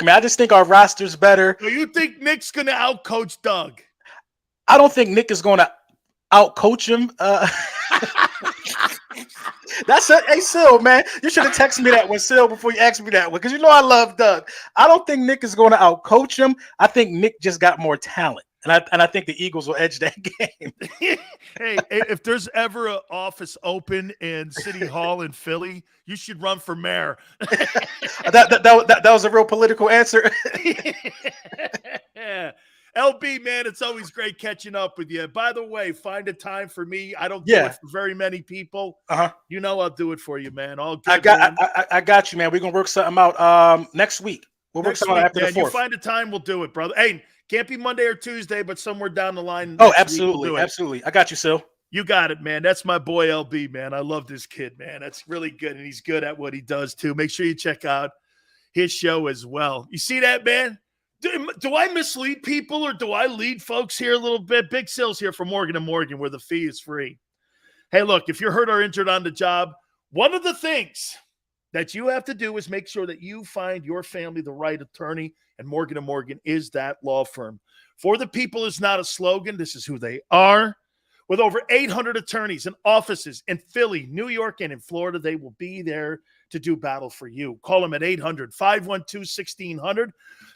S10: man. I just think our roster's better.
S1: So you think Nick's going to outcoach Doug?
S10: I don't think Nick is going to outcoach him. That's it. Hey, Sil, man, you should have texted me that one, Sil, before you asked me that one, because I love Doug. I don't think Nick is going to outcoach him. I think Nick just got more talent. And I think the Eagles will edge that game.
S1: Hey, if there's ever an office open in City Hall in Philly, you should run for mayor.
S10: that was a real political answer.
S1: Yeah. LB, man, it's always great catching up with you. By the way, find a time for me. I don't do it for very many people. I'll do it for you, man. All good,
S10: I got you, man. We're going to work something out next week. We'll work something out after the 4th.
S1: You find a time, we'll do it, brother. Hey, can't be Monday or Tuesday, but somewhere down the line.
S10: Oh, absolutely. We'll absolutely. I got you, Sil.
S1: You got it, man. That's my boy, LB, man. I love this kid, man. That's really good, and he's good at what he does, too. Make sure you check out his show as well. You see that, man? Do I mislead people, or do I lead folks here a little bit? Big Sil's here from Morgan & Morgan, where the fee is free. Hey, look, if you're hurt or injured on the job, one of the things that you have to do is make sure that you find your family the right attorney, and Morgan & Morgan is that law firm. For the people is not a slogan. This is who they are. With over 800 attorneys and offices in Philly, New York, and in Florida, they will be there to do battle for you. Call them at 800-512-1600.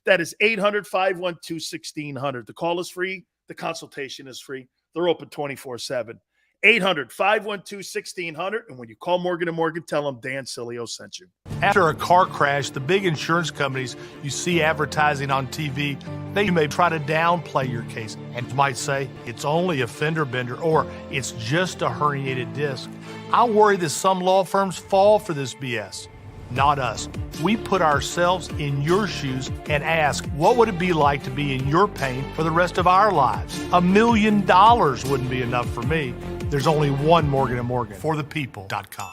S1: That is 800-512-1600. The call is free. The consultation is free. They're open 24/7. 800-512-1600. And when you call Morgan & Morgan, tell them Dan Sileo sent you.
S9: After a car crash, the big insurance companies you see advertising on TV, they may try to downplay your case and might say it's only a fender bender or it's just a herniated disc. I worry that some law firms fall for this BS. Not us. We put ourselves in your shoes and ask, what would it be like to be in your pain for the rest of our lives? $1 million wouldn't be enough for me. There's only one Morgan & Morgan, forthepeople.com.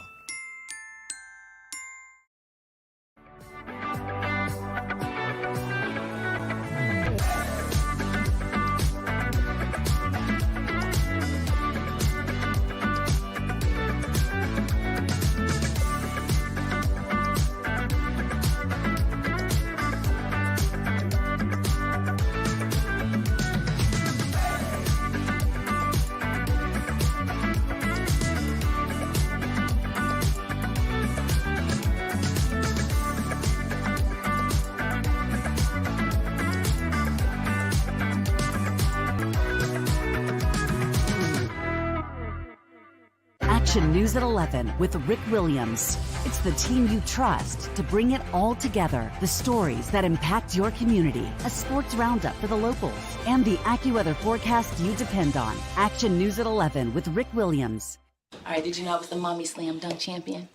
S2: News at 11 with Rick Williams. It's the team you trust to bring it all together. The stories that impact your community. A sports roundup for the locals. And the AccuWeather forecast you depend on. Action News at 11 with Rick Williams.
S3: All right, did you know I was the mommy slam dunk champion?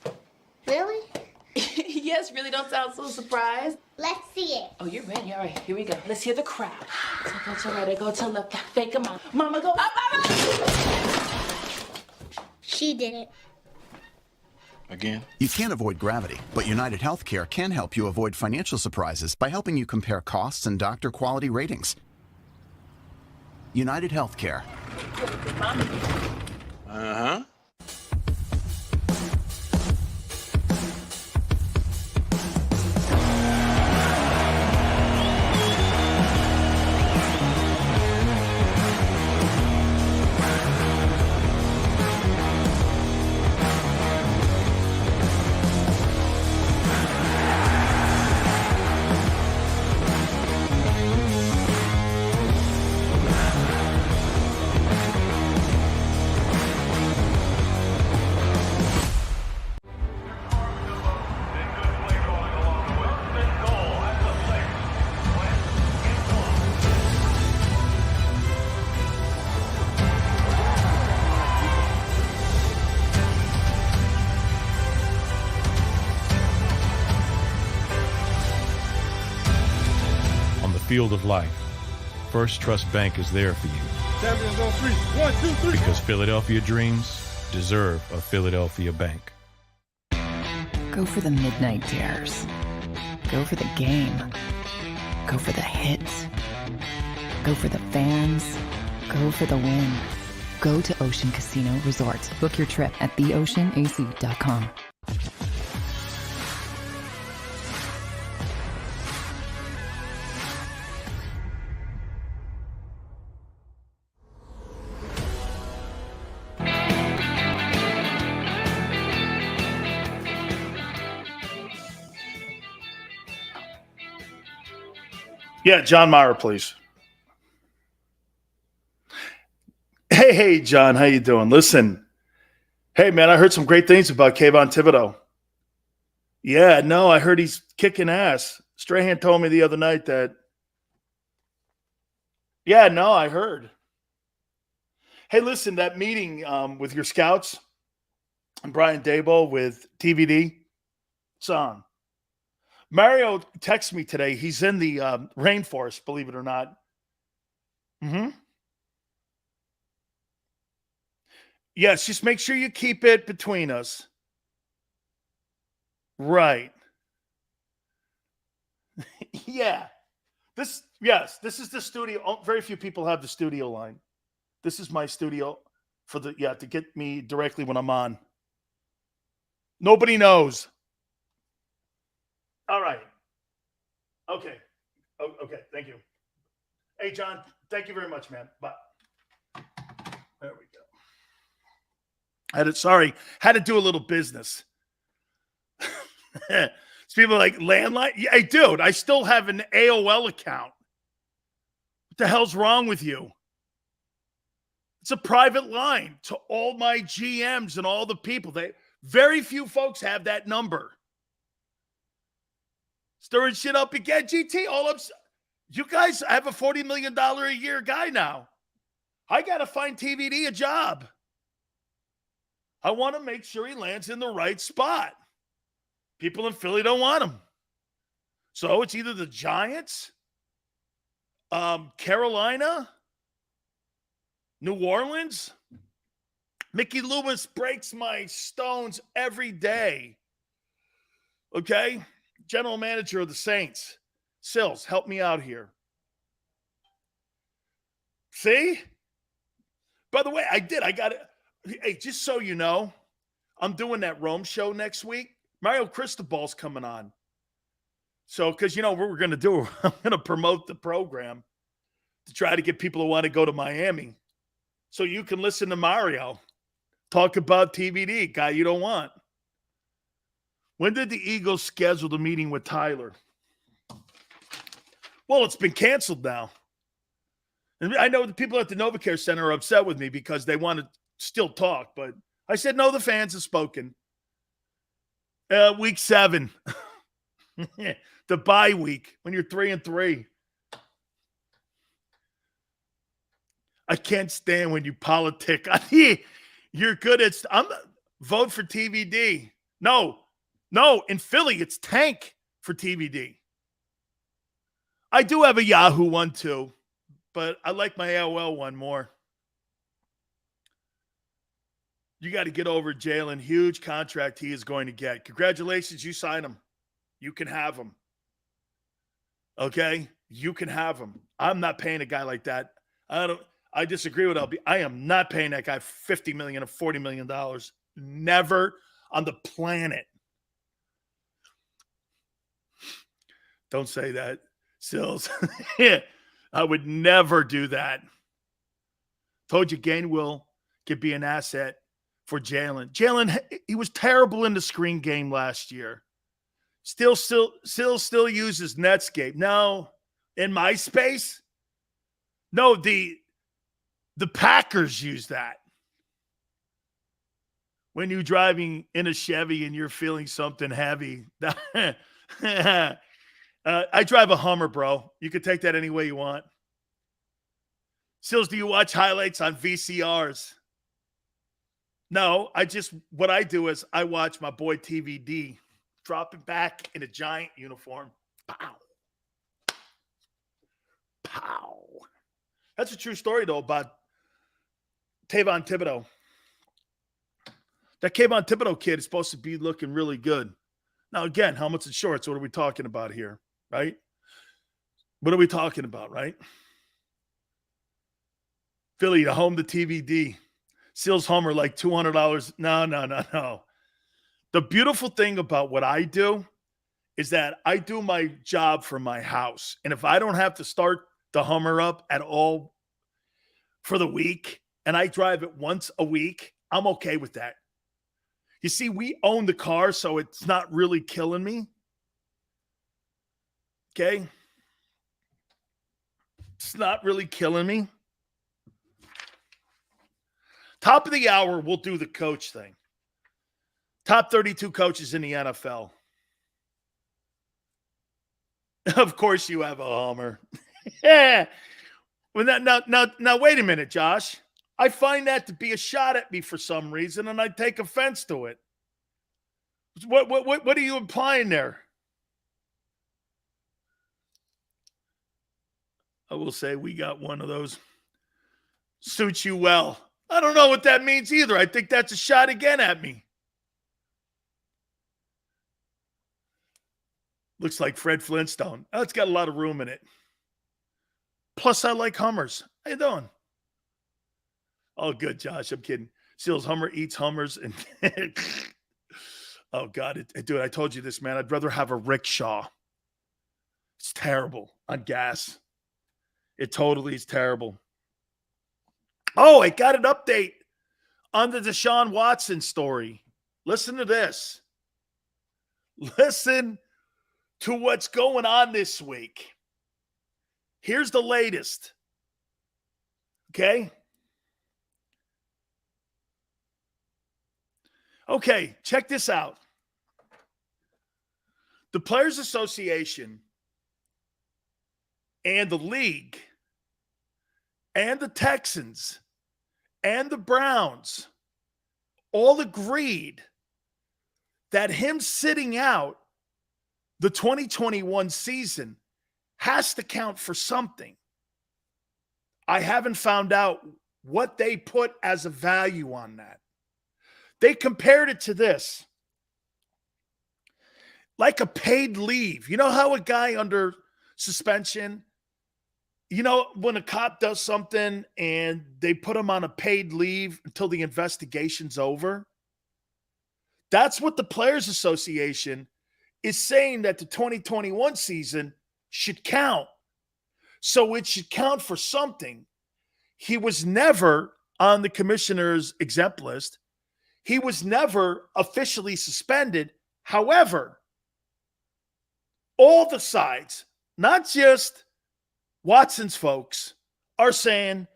S4: Really?
S3: Yes, really, don't sound so surprised.
S4: Let's see it.
S3: Oh, you're ready. All right, here we go. Let's hear the crowd. So go to right, go to left, fake a mom. Mama, go up, up, up.
S4: She did it.
S6: Again? You can't avoid gravity, but United Healthcare can help you avoid financial surprises by helping you compare costs and doctor quality ratings. United Healthcare.
S11: Uh-huh.
S5: field of life, First Trust Bank is there for you.
S7: Champions on 3. 1, 2, 3.
S5: Because Philadelphia dreams deserve a Philadelphia bank.
S8: Go for the midnight dares. Go for the game. Go for the hits. Go for the fans. Go for the win. Go to Ocean Casino Resort. Book your trip at theoceanac.com.
S1: Yeah, John Meyer, please. Hey, John, how you doing? Listen, hey, man, I heard some great things about Kayvon Thibodeau. Yeah, no, I heard he's kicking ass. Strahan told me the other night that. Yeah, no, I heard. Hey, listen, that meeting with your scouts and Brian Daboll with TVD, it's on. Mario texted me today. He's in the rainforest, believe it or not. Mm-hmm. Yes, just make sure you keep it between us. Right. Yeah. This is the studio. Oh, very few people have the studio line. This is my studio to get me directly when I'm on. Nobody knows. All right. Okay. Okay. Thank you. Hey, John. Thank you very much, man. Bye. There we go. Had to do a little business. People like landline. Yeah, hey, dude, I still have an AOL account. What the hell's wrong with you? It's a private line to all my GMs and all the people. Very few folks have that number. Stirring shit up again, GT. You guys have a $40 million a year guy now. I got to find TVD a job. I want to make sure he lands in the right spot. People in Philly don't want him. So it's either the Giants, Carolina, New Orleans. Mickey Loomis breaks my stones every day. Okay? General manager of the Saints. Sills, help me out here. See? By the way, I got it. Hey, just so you know, I'm doing that Rome show next week. Mario Cristobal's coming on. So, because you know what we're going to do, I'm going to promote the program to try to get people who want to go to Miami. So you can listen to Mario talk about TVD, guy you don't want. When did the Eagles schedule the meeting with Tyler? Well, it's been canceled now. And I know the people at the NovaCare Center are upset with me because they want to still talk, but I said, no, the fans have spoken. Week 7. The bye week when you're 3-3. I can't stand when you politic. You're good at vote for TVD. No, in Philly, it's tank for TVD. I do have a Yahoo one too, but I like my AOL one more. You got to get over Jalen. Huge contract he is going to get. Congratulations, you signed him. You can have him. Okay? You can have him. I'm not paying a guy like that. I disagree with LB. I am not paying that guy $50 million or $40 million. Never on the planet. Don't say that, Sills. I would never do that. Told you Gainwell could be an asset for Jalen. Jalen, he was terrible in the screen game last year. Still uses Netscape. No, in MySpace? No, the Packers use that. When you're driving in a Chevy and you're feeling something heavy. I drive a Hummer, bro. You can take that any way you want. Sills, do you watch highlights on VCRs? No, what I do is I watch my boy TVD dropping back in a Giant uniform. Pow. Pow. That's a true story, though, about Tavon Thibodeau. That Kayvon Thibodeau kid is supposed to be looking really good. Now, again, helmets and shorts, what are we talking about here, right? What are we talking about, right? Philly, the home to TVD. Seals Homer like $200. No. The beautiful thing about what I do is that I do my job from my house. And if I don't have to start the Hummer up at all for the week and I drive it once a week, I'm okay with that. You see, we own the car, so it's not really killing me. Okay? It's not really killing me. Top of the hour, we'll do the coach thing. Top 32 coaches in the NFL. Of course you have a Hummer. Yeah. Well, now, wait a minute, Josh. I find that to be a shot at me for some reason, and I take offense to it. What are you implying there? I will say we got one of those. Suits you well. I don't know what that means either. I think that's a shot again at me. Looks like Fred Flintstone. Oh, it's got a lot of room in it. Plus, I like Hummers. How you doing? Oh, good, Josh. I'm kidding. Seals Hummer eats Hummers. And oh, God. Dude, I told you this, man. I'd rather have a rickshaw. It's terrible on gas. It totally is terrible. Oh, I got an update on the Desean Watson story. Listen to this. Listen to what's going on this week. Here's the latest. Okay? Okay, check this out. The Players Association and the league and the Texans and the Browns all agreed that him sitting out the 2021 season has to count for something. I haven't found out what they put as a value on that. They compared it to this. Like a paid leave. You know how a guy under suspension, you know, when a cop does something and they put him on a paid leave until the investigation's over? That's what the Players Association is saying, that the 2021 season should count. So it should count for something. He was never on the commissioner's exempt list. He was never officially suspended. However, all the sides, not just Watson's folks, are saying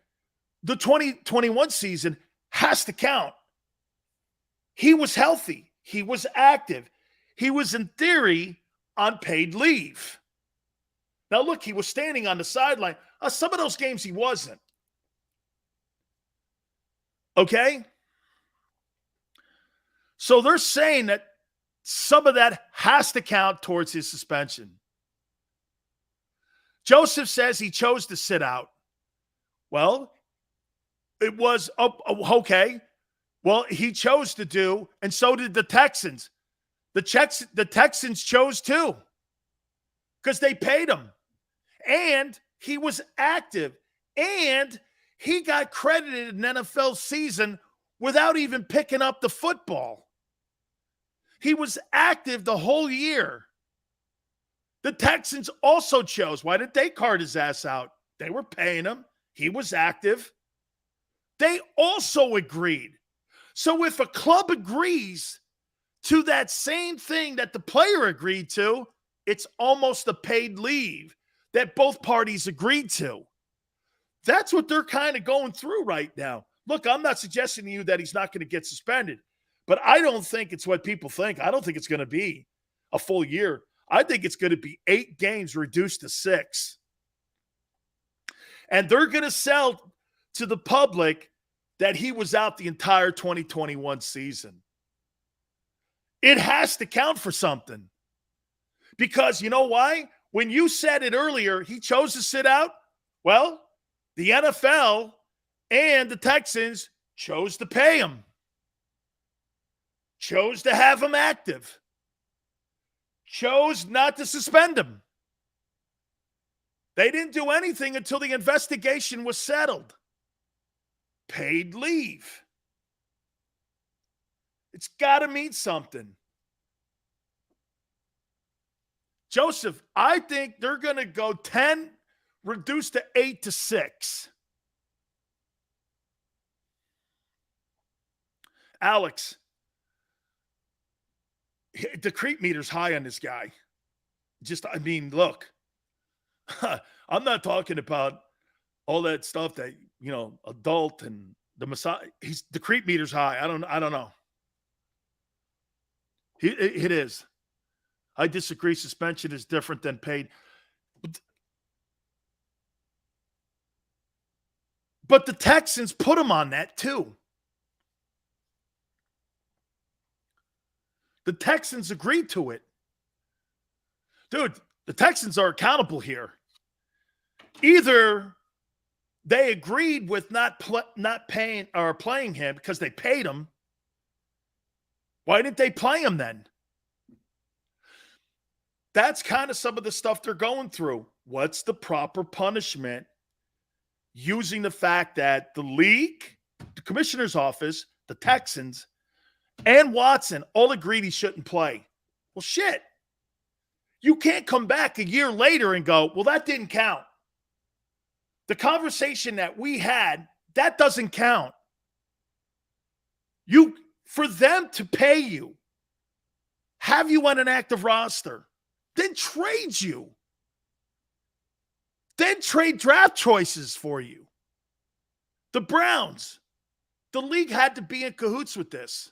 S1: the 2021 season has to count. He was healthy. He was active. He was, in theory, on paid leave. Now, look, he was standing on the sideline. Some of those games he wasn't. Okay? So they're saying that some of that has to count towards his suspension. Joseph says he chose to sit out. Well, it was, okay. Well, he chose to do, and so did the Texans. The Texans chose too, because they paid him. And he was active. And he got credited an NFL season without even picking up the football. He was active the whole year. The Texans also chose. Why did they cart his ass out? They were paying him. He was active. They also agreed. So if a club agrees to that same thing that the player agreed to, it's almost a paid leave that both parties agreed to. That's what they're kind of going through right now. Look, I'm not suggesting to you that he's not going to get suspended, but I don't think it's what people think. I don't think it's going to be a full year. I think it's going to be 8 games reduced to 6. And they're going to sell to the public that he was out the entire 2021 season. It has to count for something. Because you know why? When you said it earlier, he chose to sit out. Well, the NFL and the Texans chose to pay him, chose to have him active, chose not to suspend him. They didn't do anything until the investigation was settled. Paid leave. It's got to mean something. Joseph, I think they're going to go 10, reduced to 8 to 6. Alex, the creep meter's high on this guy. Look, I'm not talking about all that stuff that, adult and the Messiah. The creep meter's high. I don't know. It is. I disagree. Suspension is different than paid. But the Texans put him on that too. The Texans agreed to it. Dude, the Texans are accountable here. Either they agreed with not paying or playing him because they paid him. Why didn't they play him then? That's kind of some of the stuff they're going through. What's the proper punishment? Using the fact that the league, the commissioner's office, the Texans, and Watson all agreed he shouldn't play. Well, shit. You can't come back a year later and go, well, that didn't count. The conversation that we had, that doesn't count. For them to pay you, have you on an active roster, then trade you. Then trade draft choices for you. The Browns, the league had to be in cahoots with this.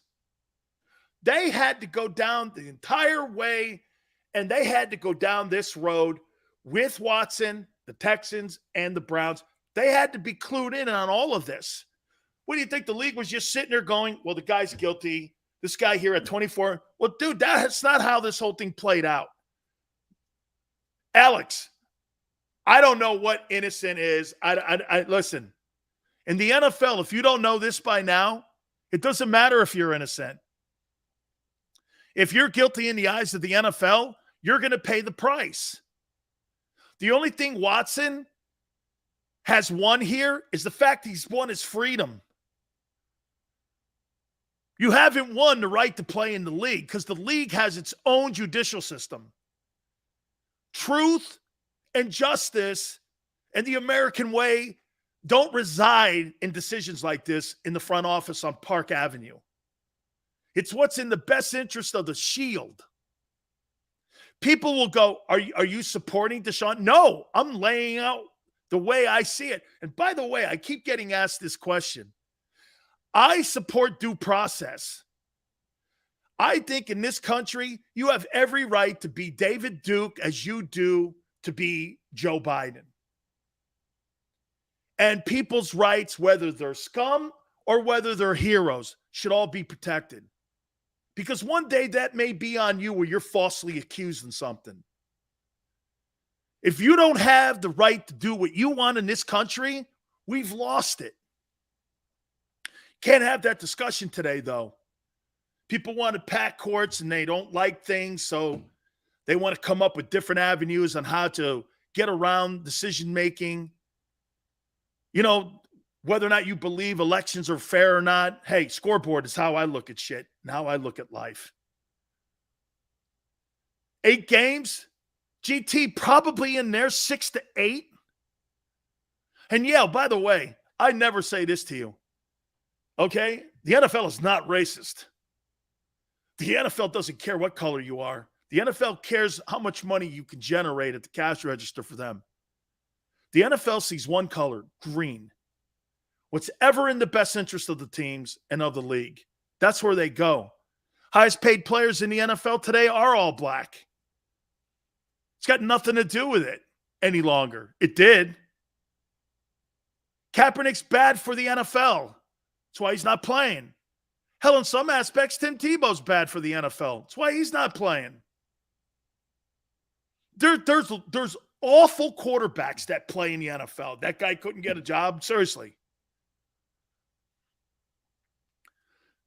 S1: They had to go down the entire way, and they had to go down this road with Watson, the Texans, and the Browns. They had to be clued in on all of this. What do you think? The league was just sitting there going, well, the guy's guilty. This guy here at 24. Well, dude, that's not how this whole thing played out. Alex, I don't know what innocent is. I listen, in the NFL, if you don't know this by now, it doesn't matter if you're innocent. If you're guilty in the eyes of the NFL, you're going to pay the price. The only thing Watson has won here is the fact he's won his freedom. You haven't won the right to play in the league because the league has its own judicial system. Truth and justice and the American way don't reside in decisions like this in the front office on Park Avenue. It's what's in the best interest of the Shield. People will go, are you supporting Desean? No, I'm laying out the way I see it. And by the way, I keep getting asked this question. I support due process. I think in this country, you have every right to be David Duke as you do to be Joe Biden. And people's rights, whether they're scum or whether they're heroes, should all be protected. Because one day that may be on you where you're falsely accused in something. If you don't have the right to do what you want in this country, we've lost it. Can't have that discussion today, though. People want to pack courts and they don't like things, so they want to come up with different avenues on how to get around decision-making. You know, whether or not you believe elections are fair or not, hey, scoreboard is how I look at shit and how I look at life. 8 games, GT probably in there 6 to 8. And yeah, by the way, I never say this to you. Okay? The NFL is not racist. The NFL doesn't care what color you are. The NFL cares how much money you can generate at the cash register for them. The NFL sees one color, green. What's ever in the best interest of the teams and of the league. That's where they go. Highest paid players in the NFL today are all black. It's got nothing to do with it any longer. It did. Kaepernick's bad for the NFL. That's why he's not playing. Hell, in some aspects, Tim Tebow's bad for the NFL. That's why he's not playing. There's awful quarterbacks that play in the NFL. That guy couldn't get a job? Seriously.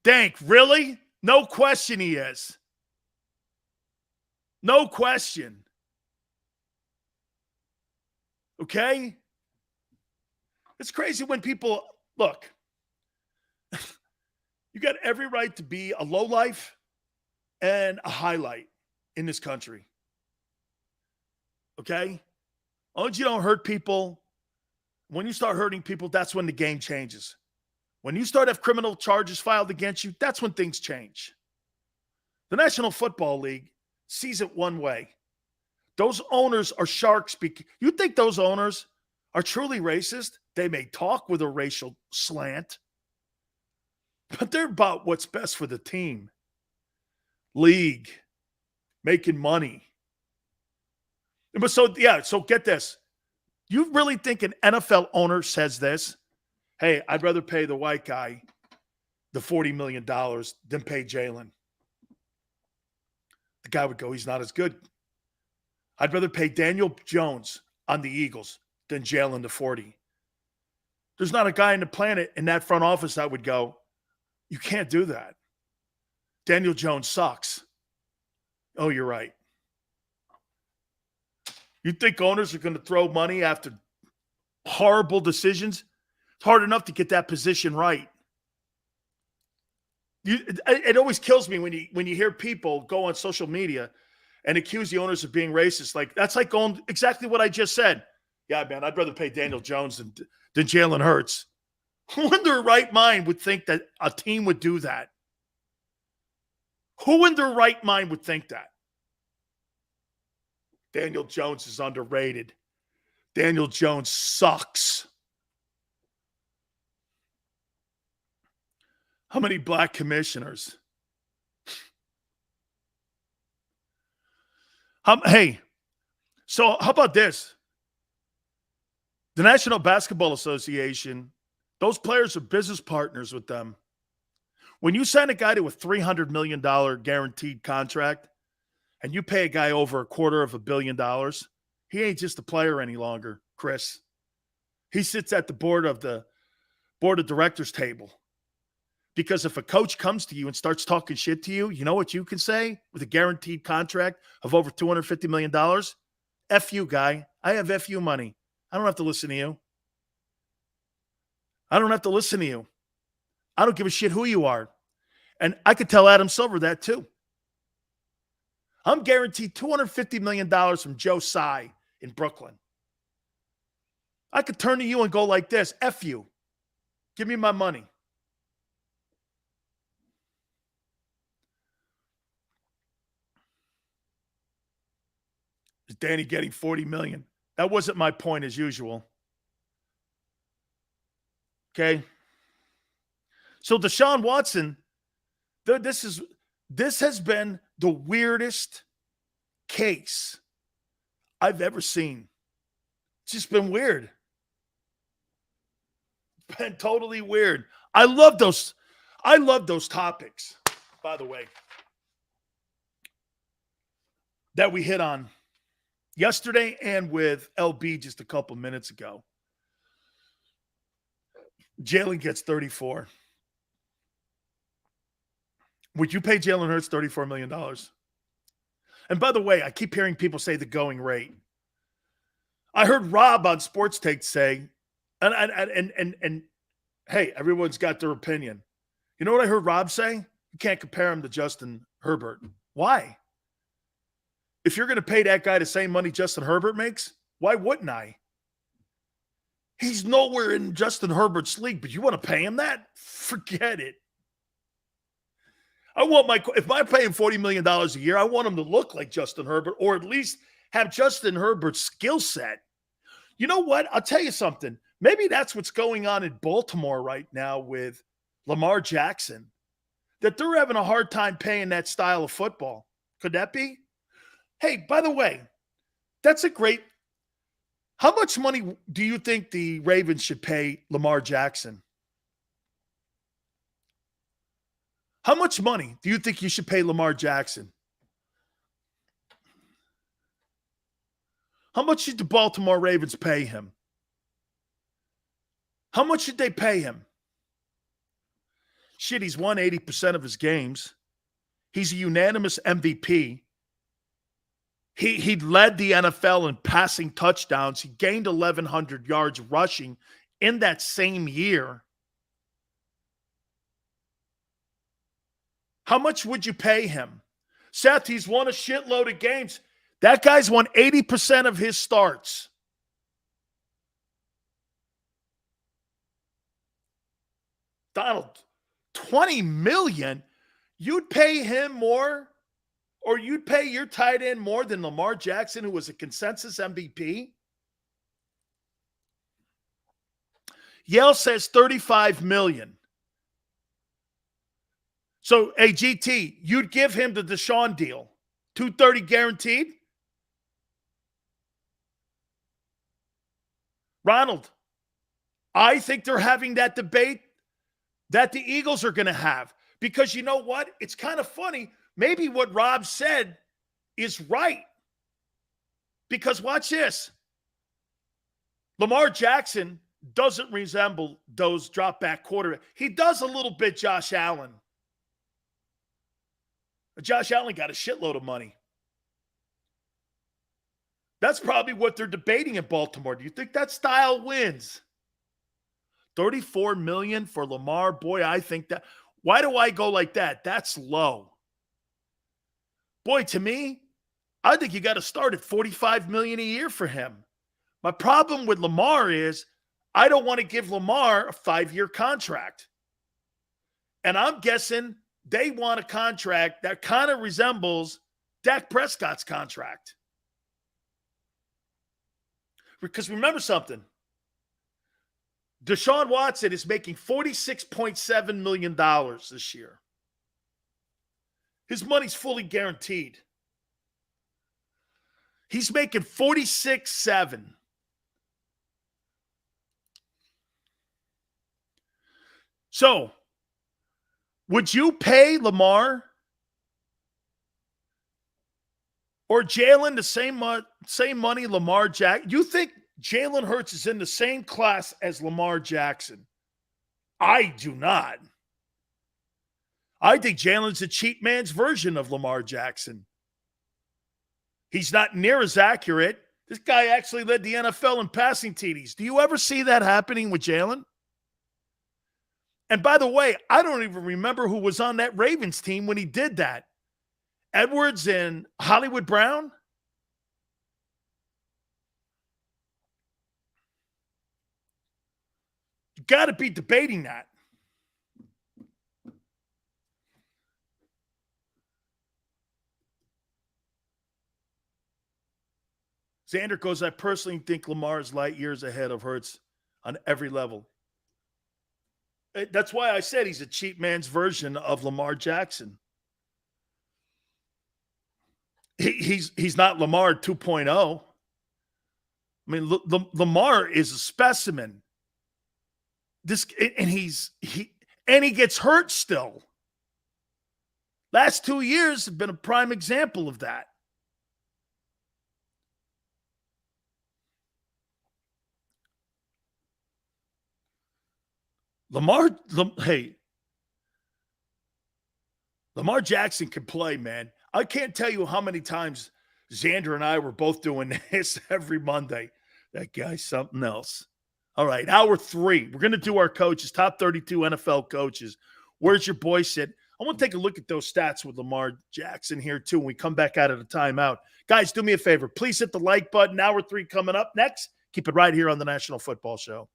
S1: Dank, really? No question he is. No question. Okay? It's crazy when people, look, you got every right to be a lowlife and a highlight in this country. Okay? As long as you don't hurt people, when you start hurting people, that's when the game changes. When you start have criminal charges filed against you, that's when things change. The National Football League sees it one way. Those owners are sharks. You think those owners are truly racist? They may talk with a racial slant, but they're about what's best for the team. League, making money. But so get this. You really think an NFL owner says this? Hey, I'd rather pay the white guy the $40 million than pay Jalen. The guy would go, he's not as good. I'd rather pay Daniel Jones on the Eagles than Jalen the 40. There's not a guy on the planet in that front office that would go, you can't do that. Daniel Jones sucks. Oh, you're right. You think owners are going to throw money after horrible decisions? It's hard enough to get that position right. It always kills me when you hear people go on social media and accuse the owners of being racist. Like, that's like going exactly what I just said. Yeah, man, I'd rather pay Daniel Jones than Jalen Hurts. Who in their right mind would think that a team would do that? Who in their right mind would think that? Daniel Jones is underrated. Daniel Jones sucks. How many black commissioners? Hey, so how about this? The National Basketball Association, those players are business partners with them. When you sign a guy to a $300 million guaranteed contract and you pay a guy over $250 million, he ain't just a player any longer, Chris. He sits at the board of directors table. Because if a coach comes to you and starts talking shit to you, you know what you can say with a guaranteed contract of over $250 million? F you, guy. I have FU money. I don't have to listen to you. I don't have to listen to you. I don't give a shit who you are. And I could tell Adam Silver that too. I'm guaranteed $250 million from Joe Tsai in Brooklyn. I could turn to you and go like this, F you. Give me my money. Is Danny getting $40 million? That wasn't my point as usual. Okay. So Desean Watson, this has been the weirdest case I've ever seen. It's just been weird. It's been totally weird. I love those topics, by the way, that we hit on yesterday and with LB just a couple minutes ago. Jalen gets 34. Would you pay Jalen Hurts $34 million? And by the way, I keep hearing people say the going rate. I heard Rob on Sports Take say, and hey, everyone's got their opinion. You know what I heard Rob say? You can't compare him to Justin Herbert. Why? If you're going to pay that guy the same money Justin Herbert makes, why wouldn't I? He's nowhere in Justin Herbert's league, but you want to pay him that? Forget it. If I pay him $40 million a year, I want him to look like Justin Herbert or at least have Justin Herbert's skill set. You know what? I'll tell you something. Maybe that's what's going on in Baltimore right now with Lamar Jackson, that they're having a hard time paying that style of football. Could that be? Hey, by the way, that's a great – how much money do you think the Ravens should pay Lamar Jackson? How much money do you think you should pay Lamar Jackson? How much did the Baltimore Ravens pay him? How much did they pay him? Shit, he's won 80% of his games. He's a unanimous MVP. He led the NFL in passing touchdowns. He gained 1,100 yards rushing in that same year. How much would you pay him? Seth, he's won a shitload of games. That guy's won 80% of his starts. Donald, $20 million? You'd pay him more, or you'd pay your tight end more than Lamar Jackson, who was a consensus MVP? Yale says $35 million. So, hey, GT, you'd give him the Desean deal. $230 guaranteed? Ronald, I think they're having that debate that the Eagles are going to have. Because you know what? It's kind of funny. Maybe what Rob said is right. Because watch this. Lamar Jackson doesn't resemble those drop-back quarterbacks. He does a little bit Josh Allen. Josh Allen got a shitload of money. That's probably what they're debating in Baltimore. Do you think that style wins? $34 million for Lamar? Boy, I think that. Why do I go like that? That's low. Boy, to me, I think you got to start at $45 million a year for him. My problem with Lamar is I don't want to give Lamar a 5-year contract. And I'm guessing they want a contract that kind of resembles Dak Prescott's contract. Because remember something. Desean Watson is making $46.7 million this year. His money's fully guaranteed. He's making $46.7 million. So, would you pay Lamar or Jalen the same money Lamar Jackson? You think Jalen Hurts is in the same class as Lamar Jackson? I do not. I think Jalen's a cheap man's version of Lamar Jackson. He's not near as accurate. This guy actually led the NFL in passing TDs. Do you ever see that happening with Jalen? And by the way, I don't even remember who was on that Ravens team when he did that. Edwards and Hollywood Brown? You got to be debating that. Xander goes, I personally think Lamar is light years ahead of Hurts on every level. That's why I said he's a cheap man's version of Lamar Jackson. He's not Lamar 2.0. I mean, Lamar is a specimen. He gets hurt still. Last 2 years have been a prime example of that. Lamar Jackson can play, man. I can't tell you how many times Xander and I were both doing this every Monday. That guy's something else. All right, hour 3. We're going to do our coaches, top 32 NFL coaches. Where's your boy sit? I want to take a look at those stats with Lamar Jackson here, too, when we come back out of the timeout. Guys, do me a favor. Please hit the like button. Hour 3 coming up next. Keep it right here on the National Football Show.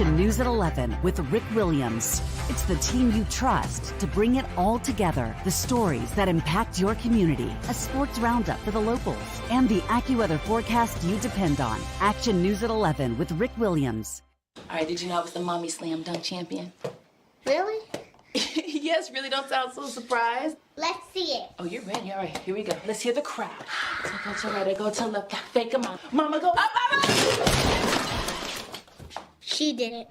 S2: Action News at 11 with Rick Williams. It's the team you trust to bring it all together. The stories that impact your community, a sports roundup for the locals, and the AccuWeather forecast you depend on. Action News at 11 with Rick Williams.
S3: All right, did you know I was the mommy slam dunk champion?
S4: Really?
S3: Yes, really, don't sound so surprised.
S4: Let's see it.
S3: Oh, you're ready. All right, here we go. Let's hear the crowd. So go to right, I go to left, fake 'em out. Mama, go up, up, up.
S4: She did it.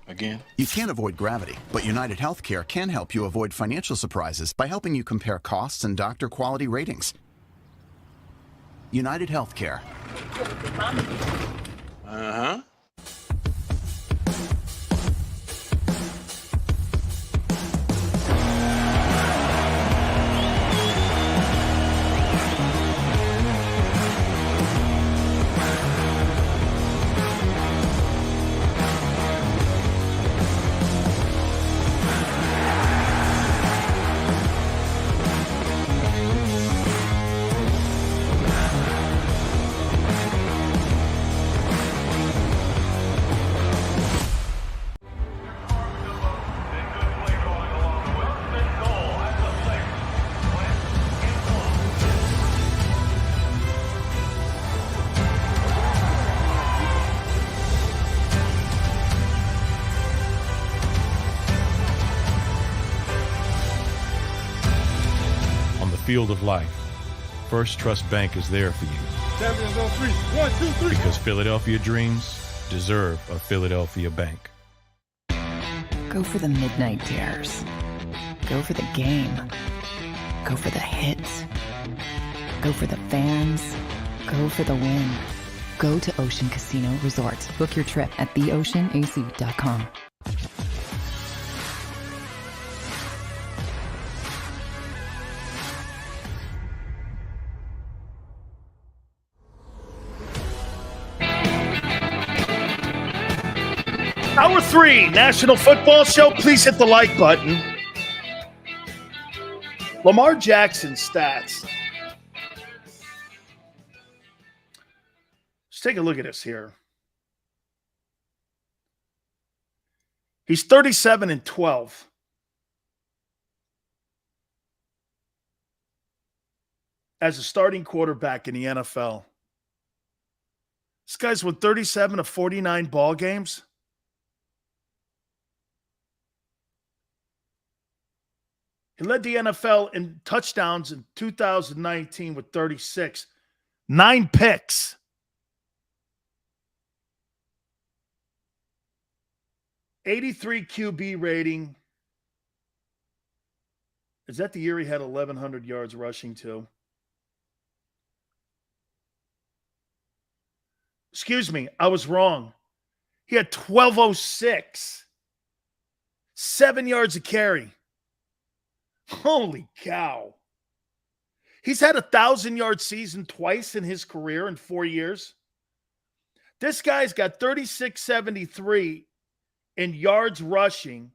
S6: Again? You can't avoid gravity, but United Healthcare can help you avoid financial surprises by helping you compare costs and doctor quality ratings. United Healthcare.
S11: Uh-huh.
S5: Field of life, First Trust Bank is there for you.
S7: Champions on three. 1, 2, 3.
S5: Because Philadelphia dreams deserve a Philadelphia bank.
S8: Go for the midnight dares. Go for the game. Go for the hits. Go for the fans. Go for the win. Go to Ocean Casino Resort. Book your trip at theoceanac.com.
S1: Hour 3, National Football Show. Please hit the like button. Lamar Jackson stats. Let's take a look at this here. He's 37-12. As a starting quarterback in the NFL. This guy's won 37 of 49 ball games. He led the NFL in touchdowns in 2019 with 36. 9 picks. '83 QB rating. Is that the year he had 1,100 yards rushing too? Excuse me, I was wrong. He had 1,206. 7 yards a carry. Holy cow. He's had a 1,000-yard season twice in his career in 4 years. This guy's got 36.73 in yards rushing.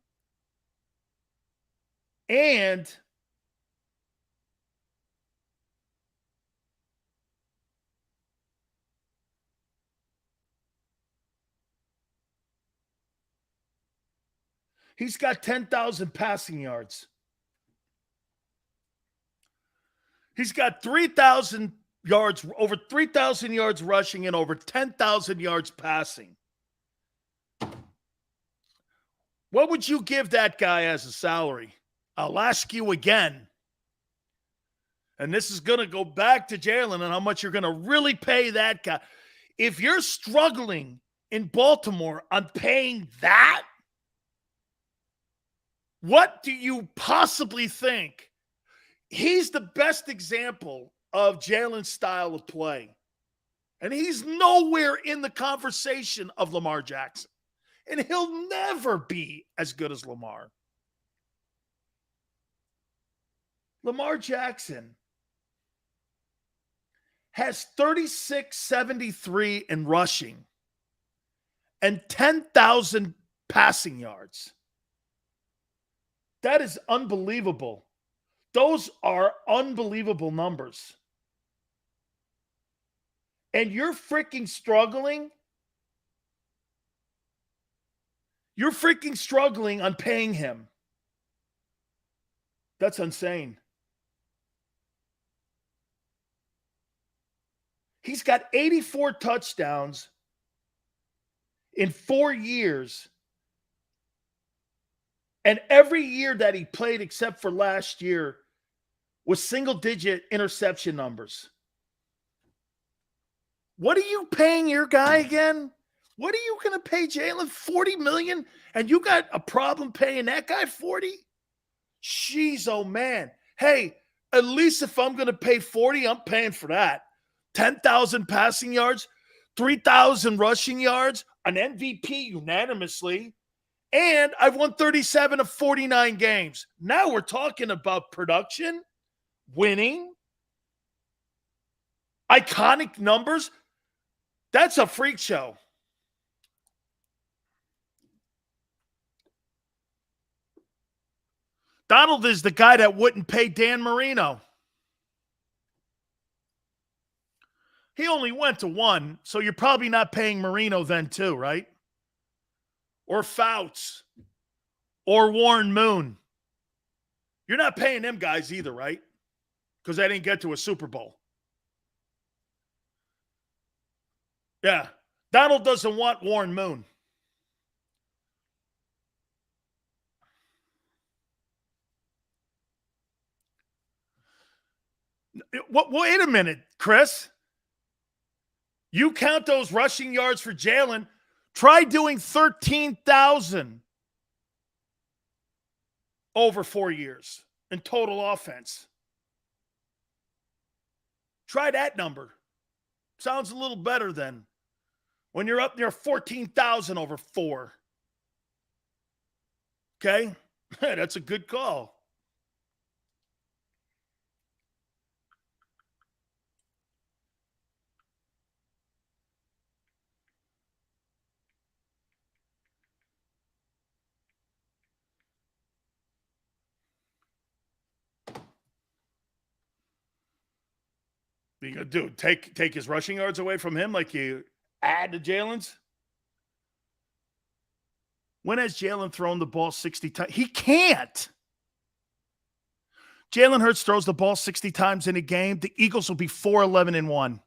S1: And he's got 10,000 passing yards. He's got 3,000 yards, over 3,000 yards rushing and over 10,000 yards passing. What would you give that guy as a salary? I'll ask you again. And this is going to go back to Jalen and how much you're going to really pay that guy. If you're struggling in Baltimore on paying that, what do you possibly think? He's the best example of Jalen's style of play. And he's nowhere in the conversation of Lamar Jackson. And he'll never be as good as Lamar. Lamar Jackson has 36.73 in rushing and 10,000 passing yards. That is unbelievable. Those are unbelievable numbers. And you're freaking struggling You're freaking struggling on paying him. That's insane. He's got 84 touchdowns in 4 years. And every year that he played, except for last year, was single-digit interception numbers. What are you paying your guy again? What are you going to pay Jalen? $40 million? And you got a problem paying that guy 40? Jeez, oh man. Hey, at least if I'm going to pay 40, I'm paying for that. 10,000 passing yards, 3,000 rushing yards, an MVP unanimously, and I've won 37 of 49 games. Now we're talking about production, winning, iconic numbers. That's a freak show. Donald is the guy that wouldn't pay Dan Marino. He only went to one, so you're probably not paying Marino then too, right? Or Fouts, or Warren Moon. You're not paying them guys either, right? Because they didn't get to a Super Bowl. Yeah. Donald doesn't want Warren Moon. Wait a minute, Chris. You count those rushing yards for Jalen. Try doing 13,000 over 4 years in total offense. Try that number. Sounds a little better than when you're up near 14,000 over 4. Okay? That's a good call. What are you going to do? Take his rushing yards away from him like you add to Jalen's? When has Jalen thrown the ball 60 times? He can't. Jalen Hurts throws the ball 60 times in a game. The Eagles will be 4-11-1.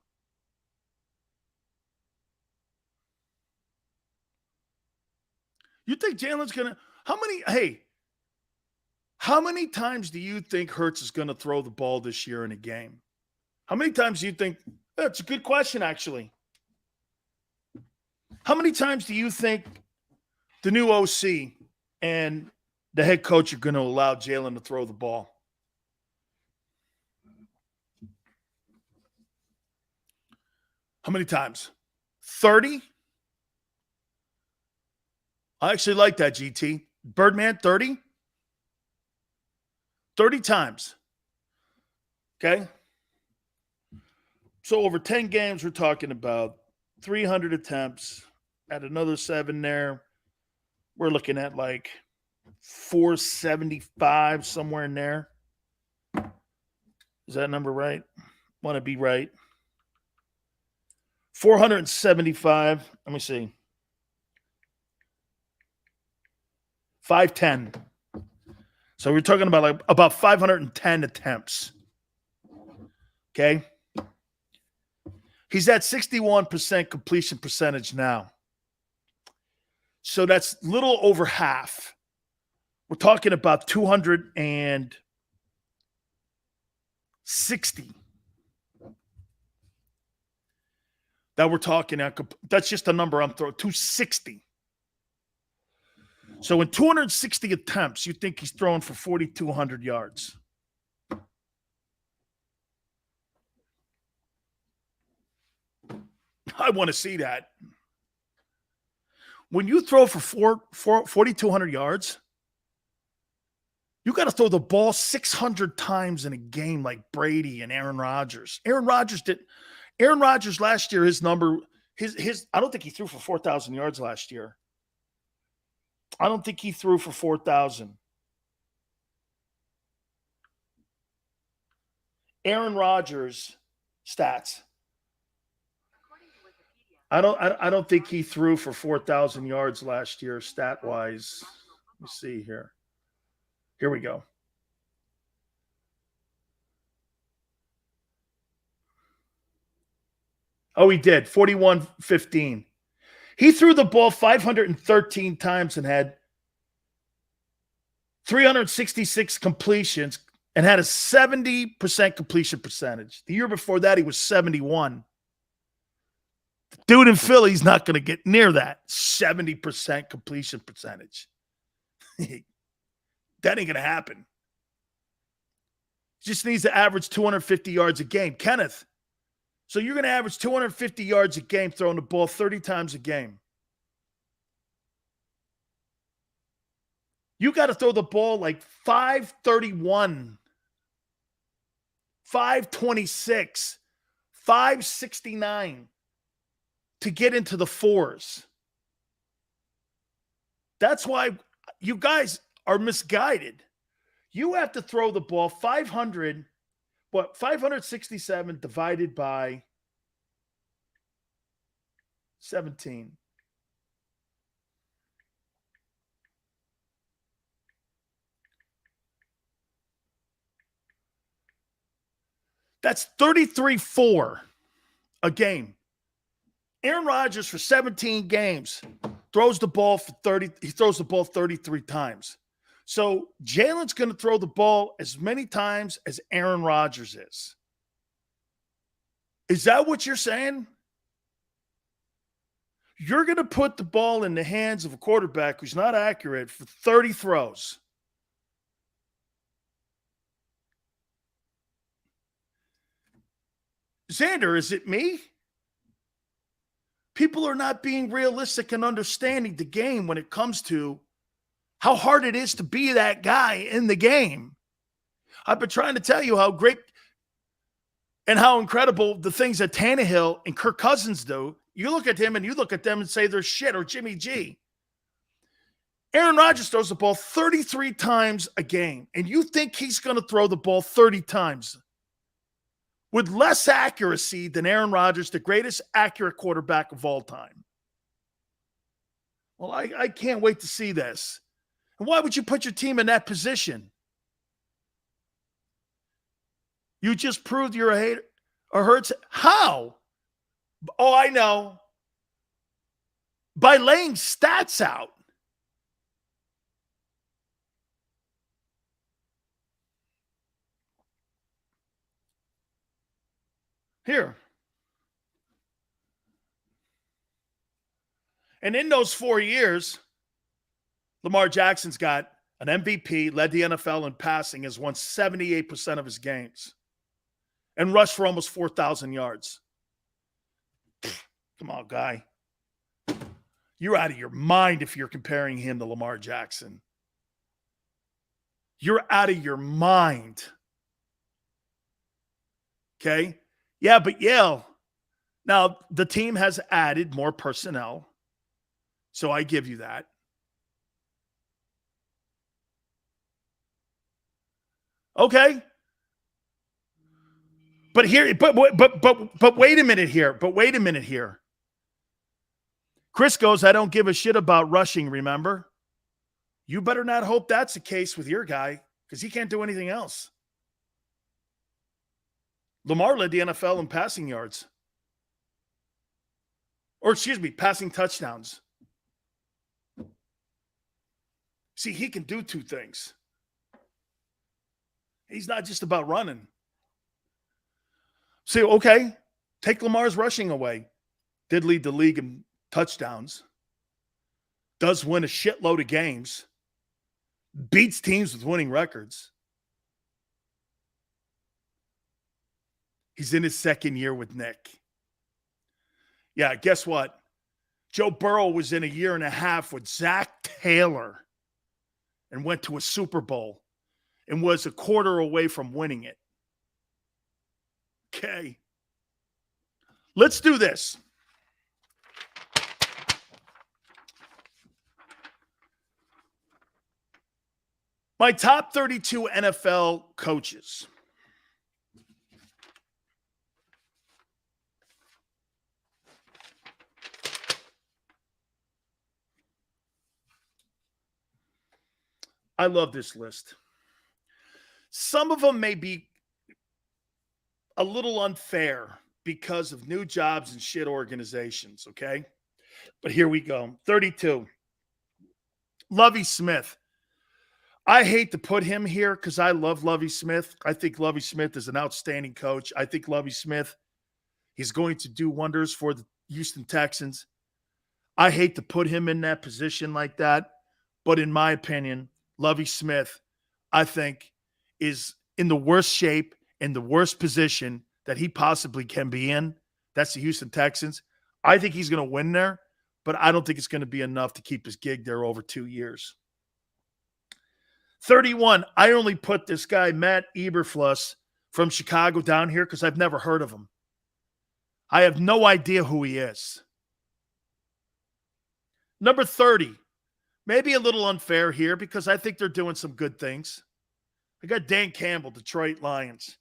S1: You think Jalen's going to how many times do you think Hurts is going to throw the ball this year in a game? How many times do you think – that's a good question, actually. How many times do you think the new OC and the head coach are going to allow Jalen to throw the ball? How many times? 30? I actually like that, GT. Birdman, 30? 30 times. Okay? So over 10 games, we're talking about 300 attempts. Add another 7 there. We're looking at like 475, somewhere in there. Is that number right? Want to be right. 475. Let me see. 510. So we're talking about about 510 attempts. Okay? He's at 61% completion percentage now. So that's little over half. We're talking about 260. That we're talking at. That's just a number I'm throwing. 260. So in 260 attempts, you think he's throwing for 4,200 yards. I want to see that. When you throw for 4,200 yards, you got to throw the ball 600 times in a game like Brady and Aaron Rodgers. Aaron Rodgers last year, his number, I don't think he threw for 4,000 yards last year. I don't think he threw for 4,000. Aaron Rodgers stats. I don't think he threw for 4,000 yards last year, stat wise. Let me see here. Here we go. Oh, he did. 41-15. He threw the ball 513 times and had 366 completions and had a 70% completion percentage. The year before that, he was 71. The dude in Philly's not going to get near that 70% completion percentage. That ain't going to happen. He just needs to average 250 yards a game. Kenneth, so you're going to average 250 yards a game throwing the ball 30 times a game. You got to throw the ball like 531, 526, 569 to get into the fours. That's why you guys are misguided. You have to throw the ball 567 divided by 17. That's 33-4 a game. Aaron Rodgers for 17 games throws the ball for 30. He throws the ball 33 times. So Jalen's going to throw the ball as many times as Aaron Rodgers is. Is that what you're saying? You're going to put the ball in the hands of a quarterback who's not accurate for 30 throws. Xander, is it me? People are not being realistic and understanding the game when it comes to how hard it is to be that guy in the game. I've been trying to tell you how great and how incredible the things that Tannehill and Kirk Cousins do. You look at him and you look at them and say they're shit, or Jimmy G. Aaron Rodgers throws the ball 33 times a game, and you think he's going to throw the ball 30 times with less accuracy than Aaron Rodgers, the greatest accurate quarterback of all time? Well, I can't wait to see this. And why would you put your team in that position? You just proved you're a hater or Hurts. How? Oh, I know. By laying stats out. Here. And in those 4 years, Lamar Jackson's got an MVP, led the NFL in passing, has won 78% of his games, and rushed for almost 4,000 yards. Come on, guy. You're out of your mind if you're comparing him to Lamar Jackson. You're out of your mind. Okay? Yeah, but Yale. Now, the team has added more personnel, so I give you that. Okay. But here, but wait a minute here. But wait a minute here. Chris goes, I don't give a shit about rushing, remember? You better not hope that's the case with your guy, because he can't do anything else. Lamar led the NFL in passing yards. Or, excuse me, passing touchdowns. See, he can do two things. He's not just about running. See, okay, take Lamar's rushing away. Did lead the league in touchdowns. Does win a shitload of games. Beats teams with winning records. He's in his second year with Nick. Yeah, guess what? Joe Burrow was in a year and a half with Zach Taylor and went to a Super Bowl and was a quarter away from winning it. Okay. Let's do this. My top 32 NFL coaches. I love this list. Some of them may be a little unfair because of new jobs and shit organizations, okay? But here we go. 32. Lovie Smith. I hate to put him here because I love Lovie Smith. I think Lovie Smith is an outstanding coach. I think Lovie Smith is going to do wonders for the Houston Texans. I hate to put him in that position like that, but in my opinion, Lovie Smith, I think, is in the worst shape and the worst position that he possibly can be in. That's the Houston Texans. I think he's going to win there, but I don't think it's going to be enough to keep his gig there over 2 years. 31, I only put this guy, Matt Eberflus from Chicago, down here because I've never heard of him. I have no idea who he is. Number 30, maybe a little unfair here because I think they're doing some good things. I got Dan Campbell, Detroit Lions.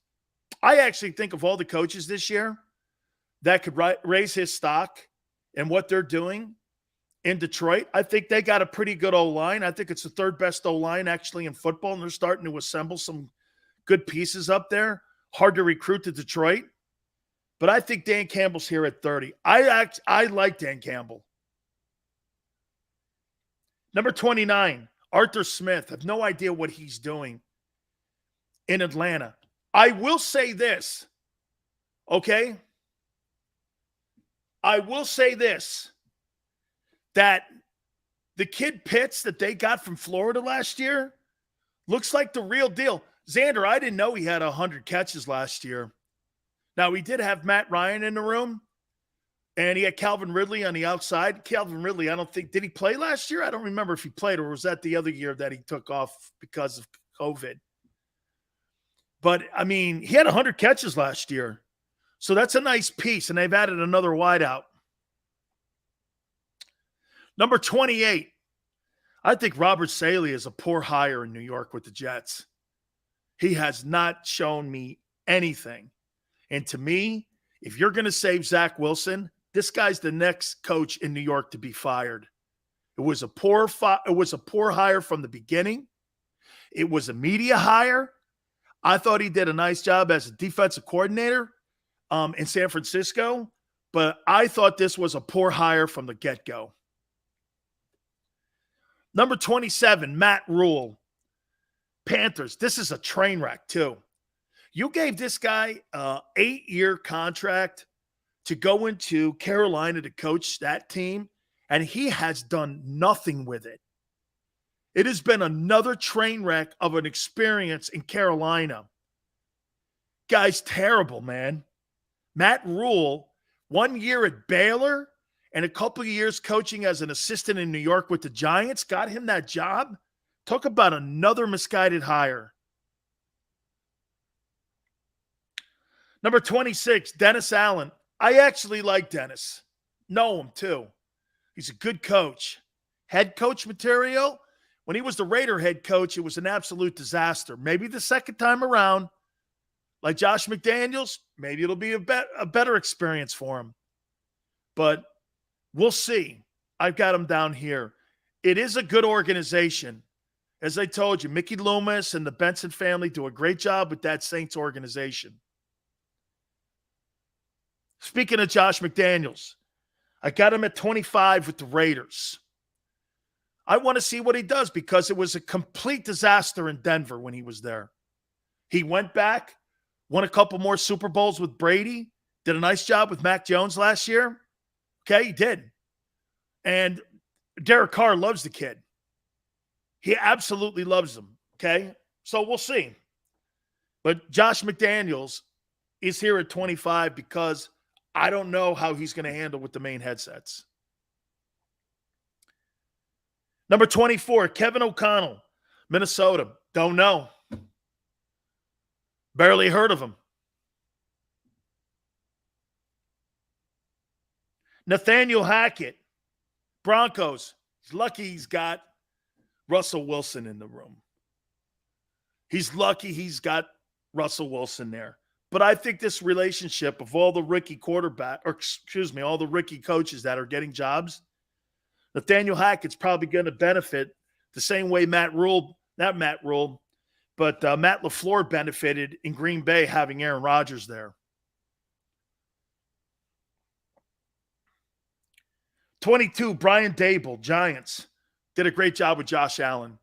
S1: I actually think of all the coaches this year that could raise his stock and what they're doing in Detroit, I think they got a pretty good O-line. I think it's the third best O-line actually in football, and they're starting to assemble some good pieces up there. Hard to recruit to Detroit, but I think Dan Campbell's here at 30. I like Dan Campbell. Number 29, Arthur Smith. I have no idea what he's doing in Atlanta. I will say this, okay? I will say this, that the kid Pitts that they got from Florida last year looks like the real deal. Xander, I didn't know he had 100 catches last year. Now, we did have Matt Ryan in the room, and he had Calvin Ridley on the outside. Calvin Ridley, I don't think – did he play last year? I don't remember if he played, or was that the other year that he took off because of COVID? But, I mean, he had 100 catches last year. So that's a nice piece, and they've added another wideout. Number 28, I think Robert Saleh is a poor hire in New York with the Jets. He has not shown me anything. And to me, if you're going to save Zach Wilson, this guy's the next coach in New York to be fired. It was a poor hire from the beginning. It was a media hire. I thought he did a nice job as a defensive coordinator in San Francisco, but I thought this was a poor hire from the get-go. Number 27, Matt Rule. Panthers. This is a train wreck, too. You gave this guy an 8-year contract to go into Carolina to coach that team, and he has done nothing with it. It has been another train wreck of an experience in Carolina. Guy's terrible, man. Matt Rule, 1 year at Baylor and a couple of years coaching as an assistant in New York with the Giants, got him that job. Talk about another misguided hire. Number 26, Dennis Allen. I actually like Dennis. Know him, too. He's a good coach. Head coach material. When he was the Raider head coach, it was an absolute disaster. Maybe the second time around, like Josh McDaniels, maybe it'll be a better experience for him. But we'll see. I've got him down here. It is a good organization. As I told you, Mickey Loomis and the Benson family do a great job with that Saints organization. Speaking of Josh McDaniels, I got him at 25 with the Raiders. I want to see what he does because it was a complete disaster in Denver when he was there. He went back, won a couple more Super Bowls with Brady, did a nice job with Mac Jones last year. Okay, he did. And Derek Carr loves the kid. He absolutely loves him, okay? So we'll see. But Josh McDaniels is here at 25 because I don't know how he's going to handle with the main headsets. Number 24, Kevin O'Connell, Minnesota. Don't know. Barely heard of him. Nathaniel Hackett, Broncos. He's lucky he's got Russell Wilson in the room. He's lucky he's got Russell Wilson there. But I think this relationship of all the rookie all the rookie coaches that are getting jobs, Nathaniel Hackett's probably going to benefit the same way Matt Rule Not Matt Rule, but Matt LaFleur benefited in Green Bay having Aaron Rodgers there. 22, Brian Dable, Giants. Did a great job with Josh Allen.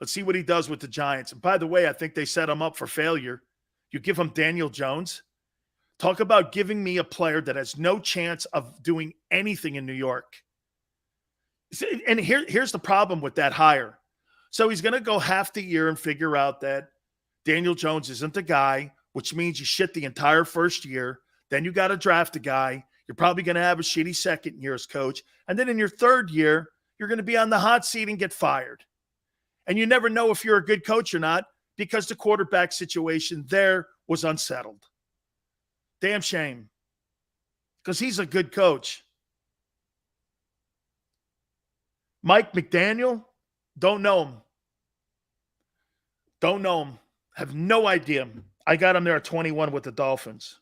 S1: Let's see what he does with the Giants. And by the way, I think they set him up for failure. You give him Daniel Jones. Talk about giving me a player that has no chance of doing anything in New York. And here's the problem with that hire. So he's going to go half the year and figure out that Daniel Jones isn't the guy, which means you shit the entire first year. Then you got to draft a guy. You're probably going to have a shitty second year as coach. And then in your third year, you're going to be on the hot seat and get fired. And you never know if you're a good coach or not because the quarterback situation there was unsettled. Damn shame. Because he's a good coach. Mike McDaniel, don't know him. Don't know him. Have no idea. I got him there at 21 with the Dolphins.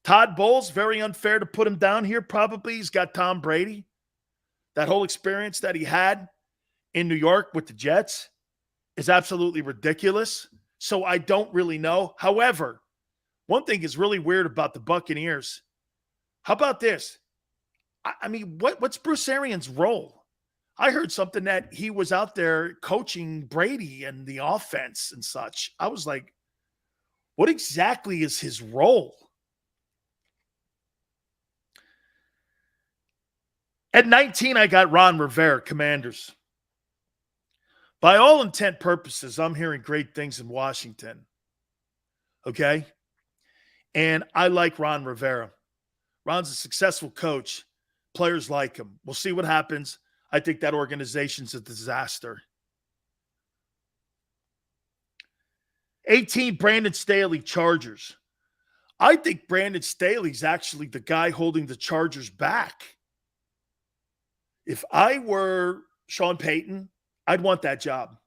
S1: Todd Bowles, very unfair to put him down here. Probably he's got Tom Brady. That whole experience that he had in New York with the Jets is absolutely ridiculous. So I don't really know. However, one thing is really weird about the Buccaneers. How about this? I mean, what's Bruce Arians' role? I heard something that he was out there coaching Brady and the offense and such. I was like, what exactly is his role? At 19, I got Ron Rivera, Commanders. By all intent purposes, I'm hearing great things in Washington. Okay? And I like Ron Rivera. Ron's a successful coach. Players like him. We'll see what happens. I think that organization's a disaster. 18, Brandon Staley, Chargers. I think Brandon Staley's actually the guy holding the Chargers back. If I were Sean Payton, I'd want that job.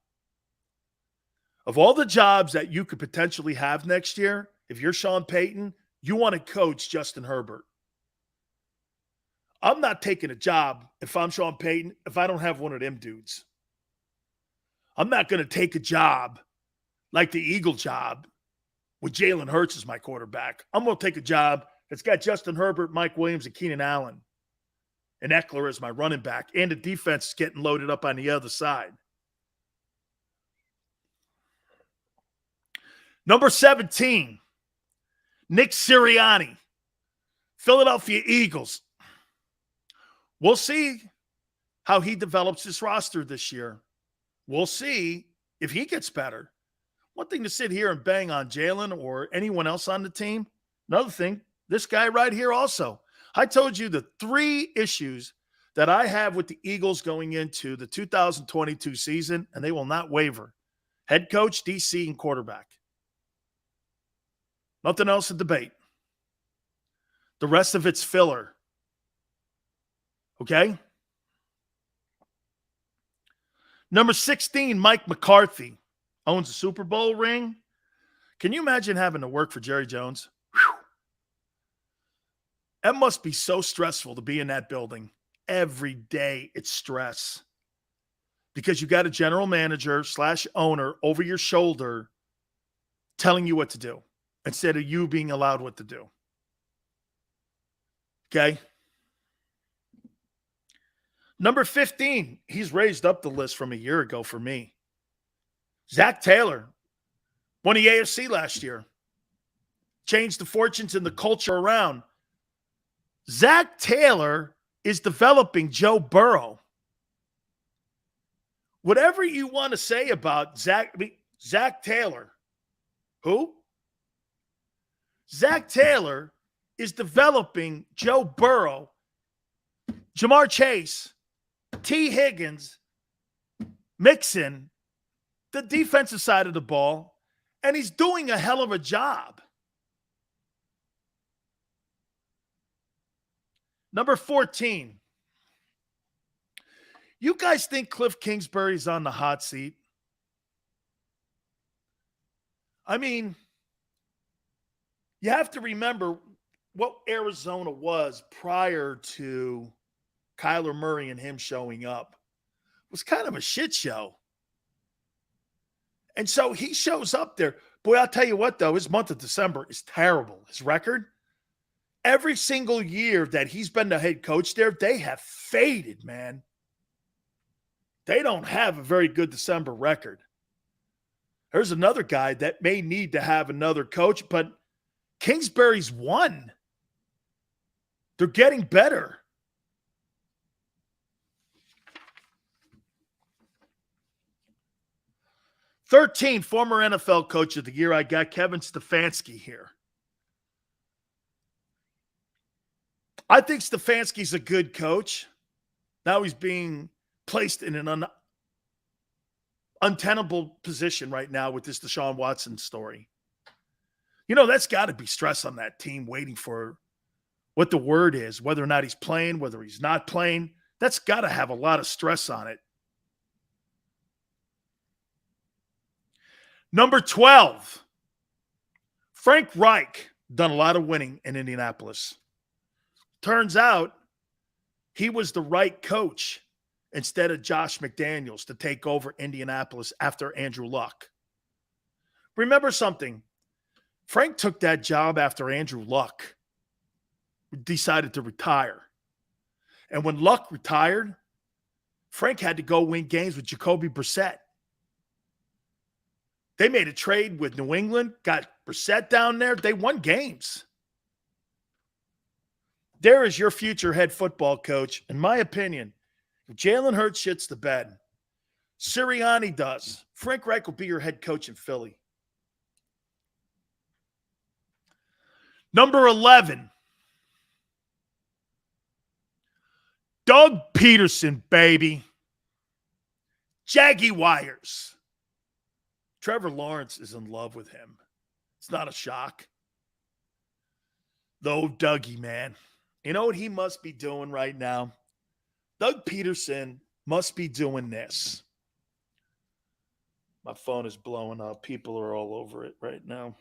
S1: Of all the jobs that you could potentially have next year, if you're Sean Payton, you want to coach Justin Herbert. I'm not taking a job if I'm Sean Payton if I don't have one of them dudes. I'm not going to take a job like the Eagle job with Jalen Hurts as my quarterback. I'm going to take a job that's got Justin Herbert, Mike Williams, and Keenan Allen, and Eckler as my running back, and the defense is getting loaded up on the other side. Number 17, Nick Sirianni, Philadelphia Eagles. We'll see how he develops his roster this year. We'll see if he gets better. One thing to sit here and bang on Jalen or anyone else on the team. Another thing, this guy right here also. I told you the 3 issues that I have with the Eagles going into the 2022 season, and they will not waver. Head coach, DC, and quarterback. Nothing else to debate. The rest of it's filler. Okay? Number 16, Mike McCarthy. Owns a Super Bowl ring. Can you imagine having to work for Jerry Jones? Whew. That must be so stressful to be in that building. Every day it's stress. Because you got a general manager / owner over your shoulder telling you what to do instead of you being allowed what to do. Okay? Number 15, he's raised up the list from a year ago for me. Zach Taylor won the AFC last year. Changed the fortunes and the culture around. Zach Taylor is developing Joe Burrow. Whatever you want to say about Zach Taylor. Who? Zach Taylor is developing Joe Burrow, Jamar Chase, T. Higgins, Mixon, the defensive side of the ball, and he's doing a hell of a job. Number 14. You guys think Cliff Kingsbury's on the hot seat? I mean, you have to remember what Arizona was prior to Kyler Murray and him showing up. It was kind of a shit show. And so he shows up there. Boy, I'll tell you what, though, his month of December is terrible. His record, every single year that he's been the head coach there, they have faded, man. They don't have a very good December record. There's another guy that may need to have another coach, but Kingsbury's won. They're getting better. #13, former NFL Coach of the Year. I got Kevin Stefanski here. I think Stefanski's a good coach. Now he's being placed in an untenable position right now with this Desean Watson story. You know, that's got to be stress on that team waiting for what the word is, whether or not he's playing, whether he's not playing. That's got to have a lot of stress on it. Number 12, Frank Reich, done a lot of winning in Indianapolis. Turns out he was the right coach instead of Josh McDaniels to take over Indianapolis after Andrew Luck. Remember something. Frank took that job after Andrew Luck decided to retire. And when Luck retired, Frank had to go win games with Jacoby Brissett. They made a trade with New England, got Brissett down there. They won games. There is your future head football coach. In my opinion, if Jalen Hurts shits the bed, Sirianni does, Frank Reich will be your head coach in Philly. Number 11, Doug Peterson, baby. Jaguars. Trevor Lawrence is in love with him. It's not a shock. Though Dougie, man. You know what he must be doing right now? Doug Peterson must be doing this. My phone is blowing up. People are all over it right now.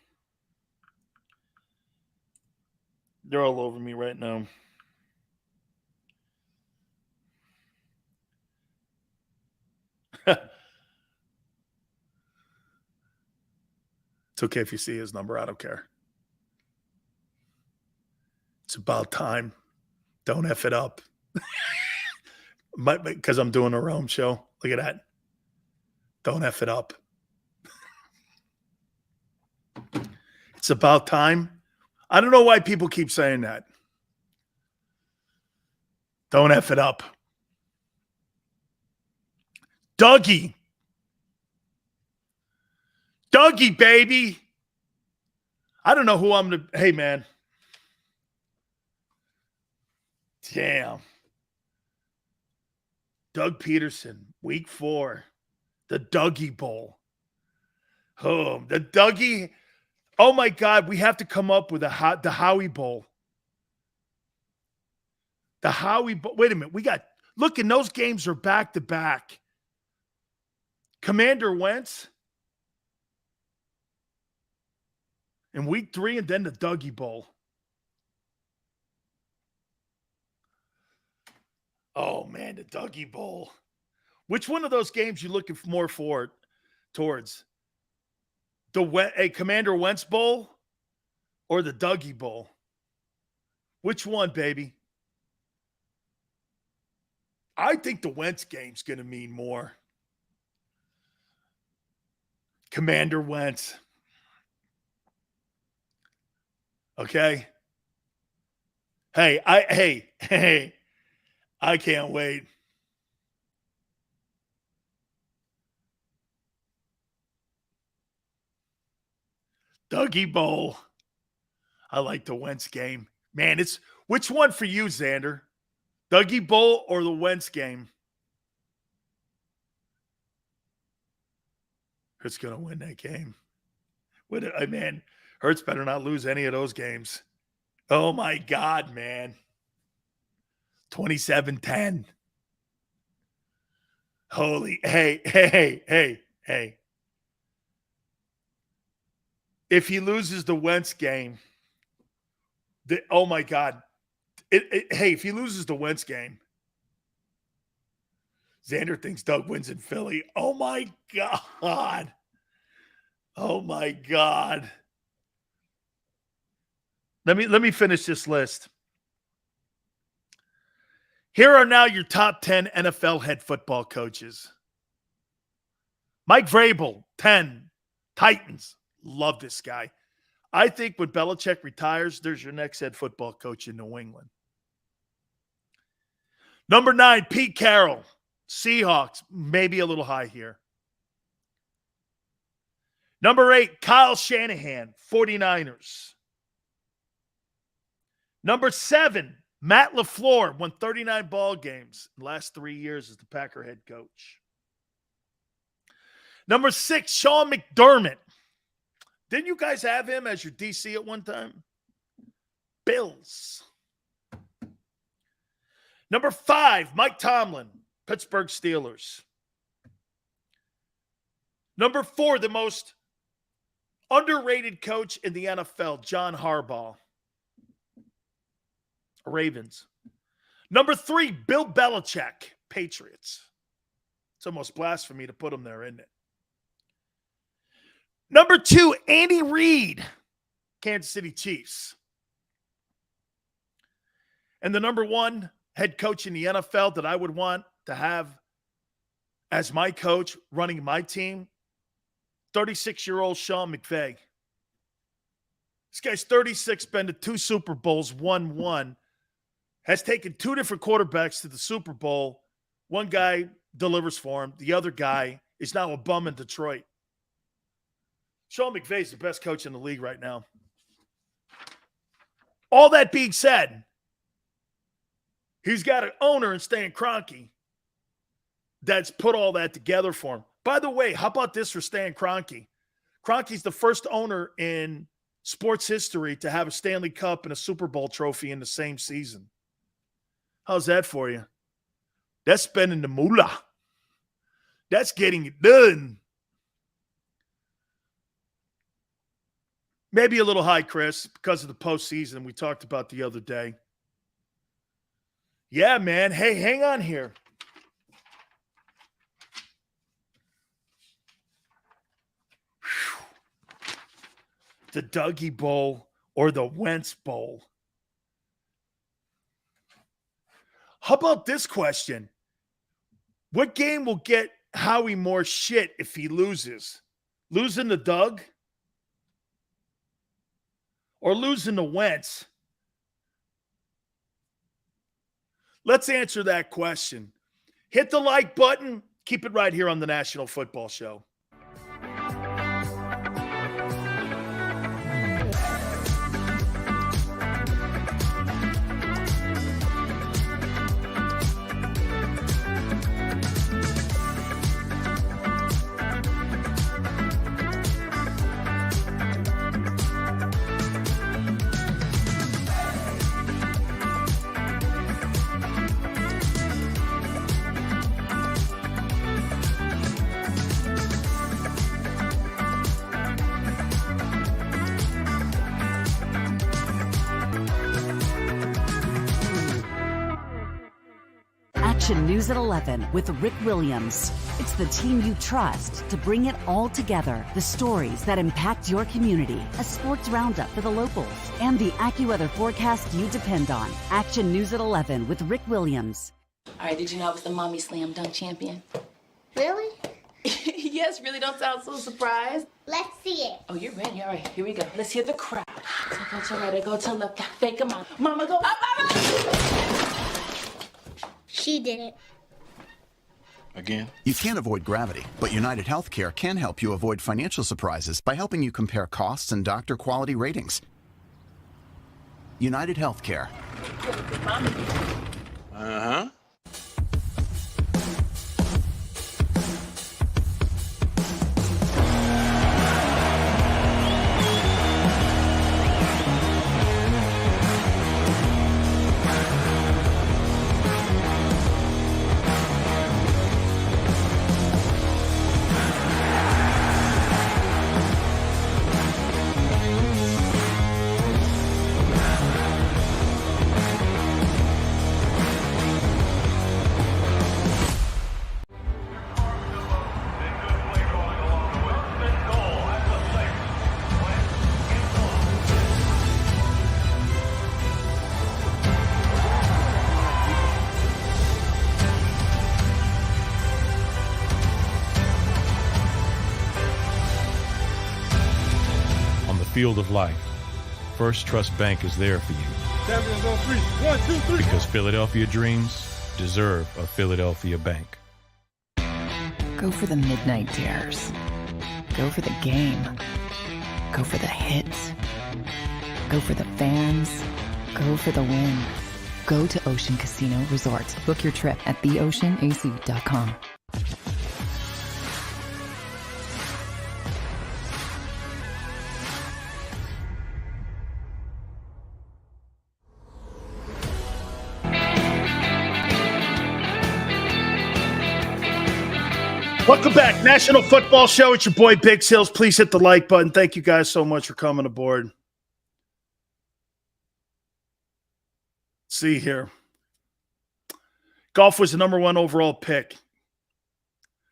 S1: They're all over me right now. It's okay if you see his number. I don't care. It's about time. Don't F it up. Because I'm doing a Rome show. Look at that. Don't F it up. It's about time. I don't know why people keep saying that. Don't F it up. Dougie. Dougie, baby. I don't know who I'm going to. Hey, man. Damn. Doug Peterson, week 4. The Dougie Bowl. Oh, the Dougie. Oh, my God. We have to come up with the Howie Bowl. The Howie Bowl. Wait a minute. Look, and those games are back-to-back. Commander Wentz in week 3, and then the Dougie Bowl. Oh, man, the Dougie Bowl. Which one of those games you looking more towards? The Commander Wentz Bowl or the Dougie Bowl? Which one, baby? I think the Wentz game's going to mean more. Commander Wentz. Okay? Hey, I can't wait. Dougie Bowl. I like the Wentz game. Man, which one for you, Xander? Dougie Bowl or the Wentz game? Hurts going to win that game. Man, Hurts better not lose any of those games. Oh, my God, man. 27-10. Holy, hey. If he loses the Wentz game, oh, my God. If he loses the Wentz game, Xander thinks Doug wins in Philly. Oh, my God. Oh my God. Let me finish this list. Here are now your top 10 NFL head football coaches. Mike Vrabel, 10. Titans. Love this guy. I think when Belichick retires, there's your next head football coach in New England. Number 9, Pete Carroll. Seahawks. Maybe a little high here. Number 8, Kyle Shanahan. 49ers. Number 7, Matt LaFleur. Won 39 ball games in the last 3 years as the Packer head coach. Number 6, Sean McDermott. Didn't you guys have him as your DC at one time? Bills. Number 5, Mike Tomlin, Pittsburgh Steelers. Number 4, the most underrated coach in the NFL, John Harbaugh, Ravens. Number 3, Bill Belichick, Patriots. It's almost blasphemy to put him there, isn't it? Number 2, Andy Reid, Kansas City Chiefs. And the number 1 head coach in the NFL that I would want to have as my coach running my team, 36-year-old Sean McVay. This guy's 36, been to 2 Super Bowls, won 1, has taken 2 different quarterbacks to the Super Bowl. One guy delivers for him. The other guy is now a bum in Detroit. Sean McVay is the best coach in the league right now. All that being said, he's got an owner in Stan Kroenke that's put all that together for him. By the way, how about this for Stan Kroenke? Kroenke's the first owner in sports history to have a Stanley Cup and a Super Bowl trophy in the same season. How's that for you? That's spending the moolah. That's getting it done. Maybe a little high, Chris, because of the postseason we talked about the other day. Yeah, man. Hey, hang on here. Whew. The Dougie Bowl or the Wentz Bowl. How about this question? What game will get Howie more shit if he loses? Losing to Doug? Or losing to Wentz? Let's answer that question. Hit the like button. Keep it right here on the National Football Show.
S2: News at 11 with Rick Williams. It's the team you trust to bring it all together. The stories that impact your community. A sports roundup for the locals. And the AccuWeather forecast you depend on. Action News at 11 with Rick Williams.
S3: All right, did you know I was the mommy slam dunk champion?
S4: Really?
S3: Yes, really don't sound so surprised.
S4: Let's see it.
S3: Oh, you're ready. All right, here we go. Let's hear the crowd. So go to right, I go to left, fake 'em out. Mama go up, up.
S4: She did it.
S6: Again? You can't avoid gravity, but United Healthcare can help you avoid financial surprises by helping you compare costs and doctor quality ratings. United Healthcare.
S11: Uh-huh.
S5: field of life, First Trust Bank is there for you.
S7: Champions on three. 1, 2, 3.
S5: Because Philadelphia dreams deserve a Philadelphia bank.
S8: Go for the midnight dares. Go for the game. Go for the hits. Go for the fans. Go for the win. Go to Ocean Casino Resort. Book your trip at theoceanac.com.
S1: Welcome back. National Football Show. It's your boy, Big Sills. Please hit the like button. Thank you guys so much for coming aboard. Let's see here. Goff was the number 1 overall pick.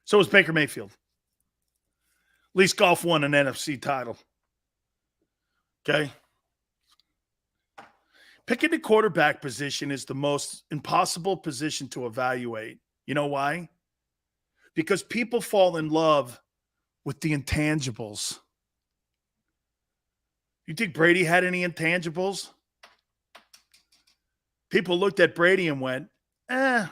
S1: So was Baker Mayfield. At least Goff won an NFC title. Okay? Picking the quarterback position is the most impossible position to evaluate. You know why? Because people fall in love with the intangibles. You think Brady had any intangibles? People looked at Brady and went, That's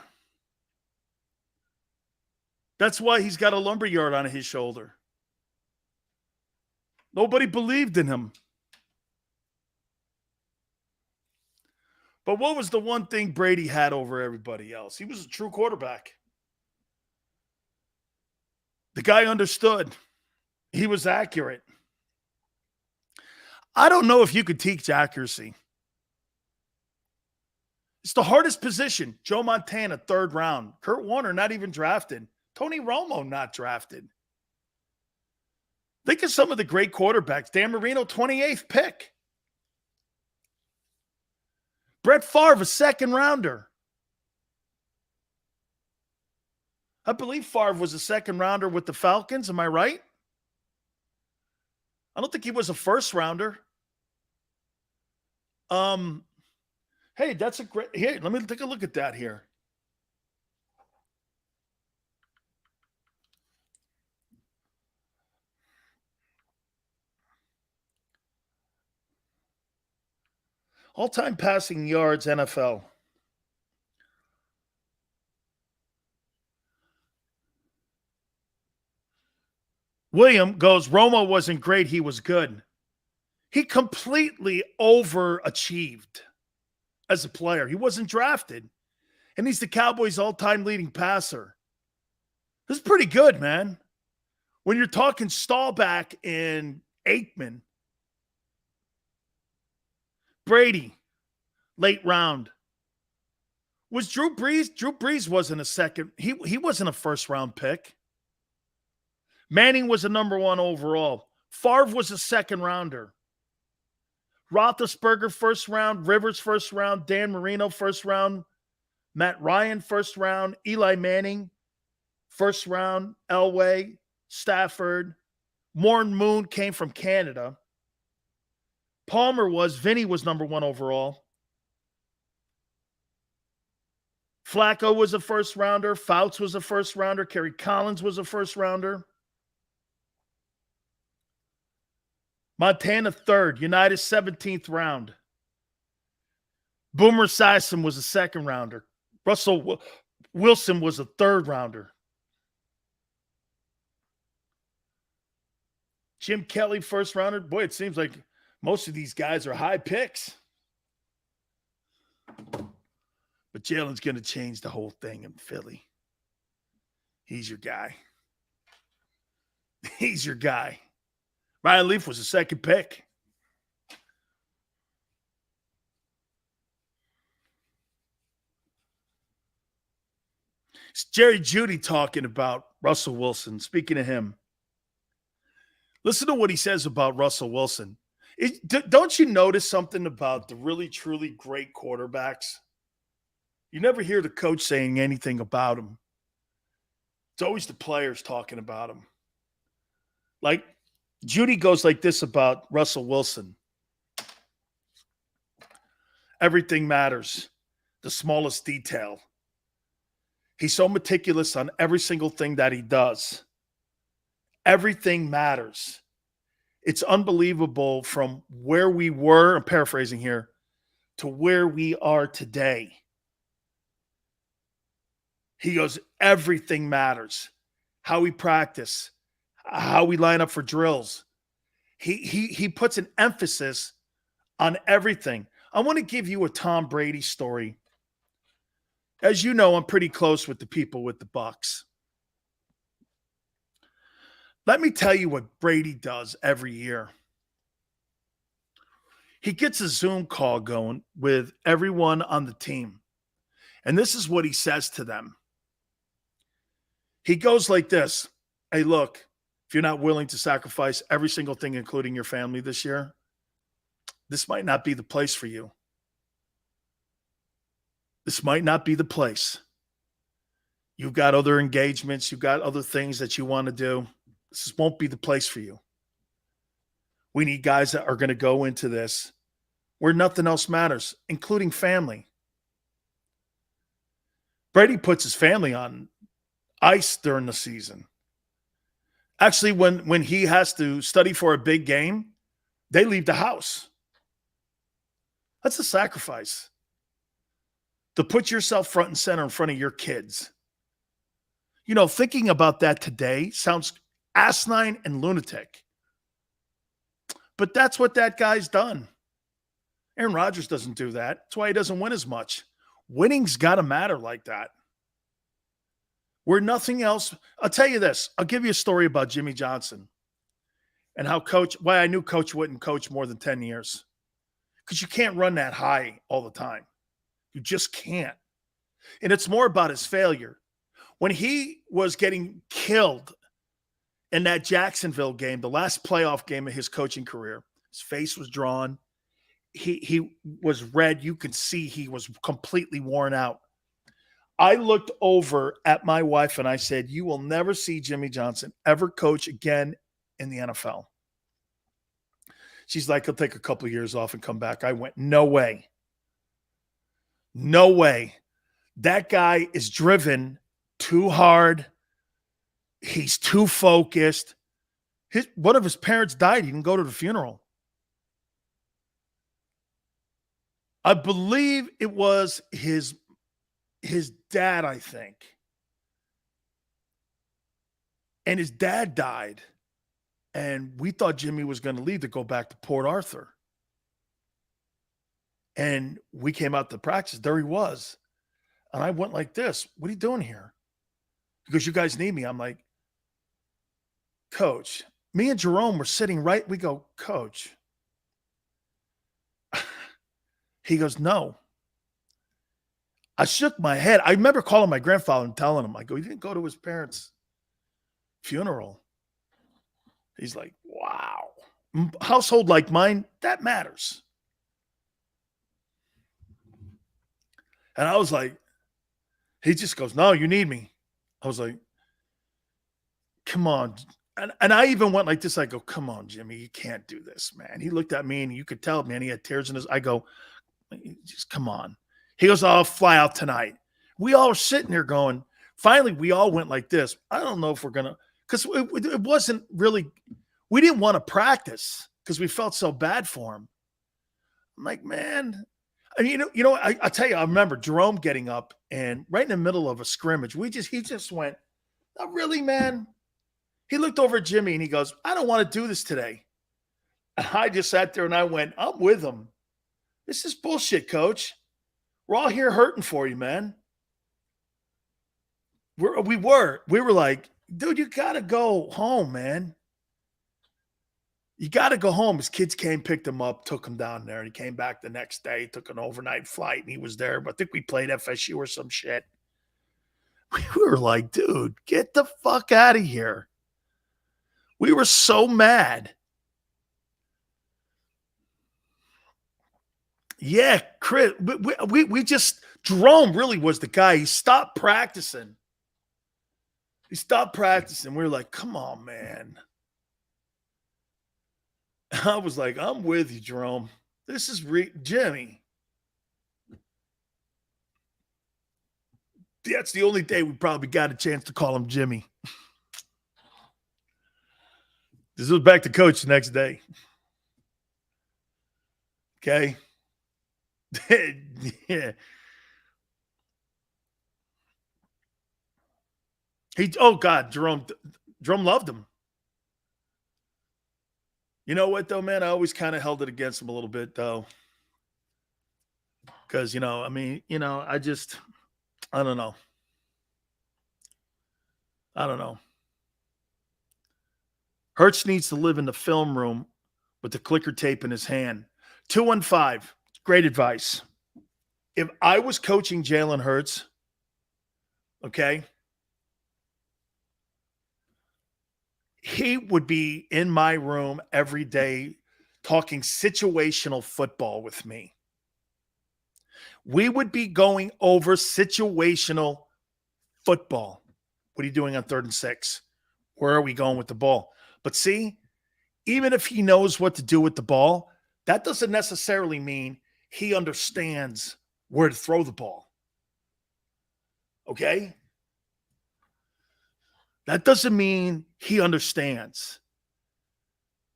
S1: why he's got a lumberyard on his shoulder. Nobody believed in him. But what was the one thing Brady had over everybody else? He was a true quarterback. The guy understood. He was accurate. I don't know if you could teach accuracy. It's the hardest position. Joe Montana, 3rd round. Kurt Warner, not even drafted. Tony Romo, not drafted. Think of some of the great quarterbacks. Dan Marino, 28th pick. Brett Favre, a 2nd rounder. I believe Favre was a 2nd rounder with the Falcons. Am I right? I don't think he was a 1st rounder. Hey, that's a great. Here, let me take a look at that here. All-time passing yards, NFL. William goes, Romo wasn't great. He was good. He completely overachieved as a player. He wasn't drafted. And he's the Cowboys' all-time leading passer. This is pretty good, man. When you're talking Staubach and Aikman, Brady, late round. Was Drew Brees? Drew Brees wasn't a second. He wasn't a 1st-round pick. Manning was a number 1 overall. Favre was a 2nd rounder. Roethlisberger, 1st round. Rivers, 1st round. Dan Marino, 1st round. Matt Ryan, 1st round. Eli Manning, 1st round. Elway, Stafford. Warren Moon came from Canada. Vinny was number 1 overall. Flacco was a 1st rounder. Fouts was a 1st rounder. Kerry Collins was a 1st rounder. Montana 3rd. United 17th round. Boomer Esiason was a 2nd rounder. Russell Wilson was a 3rd rounder. Jim Kelly, 1st rounder. Boy, it seems like most of these guys are high picks. But Jalen's going to change the whole thing in Philly. He's your guy. He's your guy. Ryan Leaf was a 2nd pick. It's Jerry Jeudy talking about Russell Wilson. Speaking of him, listen to what he says about Russell Wilson. Don't you notice something about the really, truly great quarterbacks? You never hear the coach saying anything about him. It's always the players talking about him. Like, Judy goes like this about Russell Wilson. Everything matters. The smallest detail. He's so meticulous on every single thing that he does. Everything matters. It's unbelievable from where we were, I'm paraphrasing here, to where we are today. He goes, everything matters. How we practice, how we line up for drills. He puts an emphasis on everything. I want to give you a Tom Brady story. As you know, I'm pretty close with the people with the Bucs. Let me tell you what Brady does every year. He gets a Zoom call going with everyone on the team. And this is what he says to them. He goes like this. Hey, look, if you're not willing to sacrifice every single thing, including your family this year, this might not be the place for you. This might not be the place. You've got other engagements. You've got other things that you want to do. This won't be the place for you. We need guys that are going to go into this where nothing else matters, including family. Brady puts his family on ice during the season. Actually, when he has to study for a big game, they leave the house. That's a sacrifice. To put yourself front and center in front of your kids. You know, thinking about that today sounds asinine and lunatic. But that's what that guy's done. Aaron Rodgers doesn't do that. That's why he doesn't win as much. Winning's got to matter like that. Where nothing else. I'll tell you this. I'll give you a story about Jimmy Johnson and why I knew Coach wouldn't coach more than 10 years. Because you can't run that high all the time. You just can't. And it's more about his failure. When he was getting killed in that Jacksonville game, the last playoff game of his coaching career, his face was drawn. He was red. You could see he was completely worn out. I looked over at my wife and I said, you will never see Jimmy Johnson ever coach again in the NFL. She's like, he'll take a couple of years off and come back. I went, no way. No way. That guy is driven too hard. He's too focused. One of his parents died. He didn't go to the funeral. I believe it was his dad, I think. And his dad died. And we thought Jimmy was going to leave to go back to Port Arthur. And we came out to practice. There he was. And I went like this. What are you doing here? Because you guys need me. I'm like, Coach. Me and Jerome were sitting right. We go, Coach. He goes, no. I shook my head. I remember calling my grandfather and telling him, I go, he didn't go to his parents' funeral. He's like, wow. Household like mine, that matters. And I was like, he just goes, no, you need me. I was like, come on. And I even went like this. I go, come on, Jimmy, you can't do this, man. He looked at me and you could tell, man, he had tears in his. I go, just come on. He goes, I'll fly out tonight. We all were sitting there going, finally, we all went like this. I don't know if we're going to, because it wasn't really, we didn't want to practice because we felt so bad for him. I'm like, man. I mean, I tell you, I remember Jerome getting up and right in the middle of a scrimmage, he just went, oh, really, man? He looked over at Jimmy and he goes, I don't want to do this today. And I just sat there and I went, I'm with him. This is bullshit, Coach. We're all here hurting for you, man. We were like, dude, you got to go home, man. You got to go home. His kids came, picked him up, took him down there, and he came back the next day, took an overnight flight, and he was there. But I think we played FSU or some shit. We were like, dude, get the fuck out of here. We were so mad. Yeah, Chris, we just, Jerome really was the guy. He stopped practicing. We were like, come on, man. I was like, I'm with you, Jerome. This is Jimmy. That's the only day we probably got a chance to call him Jimmy. This was back to coach the next day. Okay. Yeah. Oh God, Jerome loved him. You know what though, man? I always kind of held it against him a little bit though. Because, I don't know. I don't know. Hurts needs to live in the film room with the clicker tape in his hand. 215, great advice. If I was coaching Jalen Hurts, okay, he would be in my room every day talking situational football with me. We would be going over situational football. What are you doing on 3rd and 6? Where are we going with the ball? But see, even if he knows what to do with the ball, that doesn't necessarily mean he understands where to throw the ball. Okay? That doesn't mean he understands.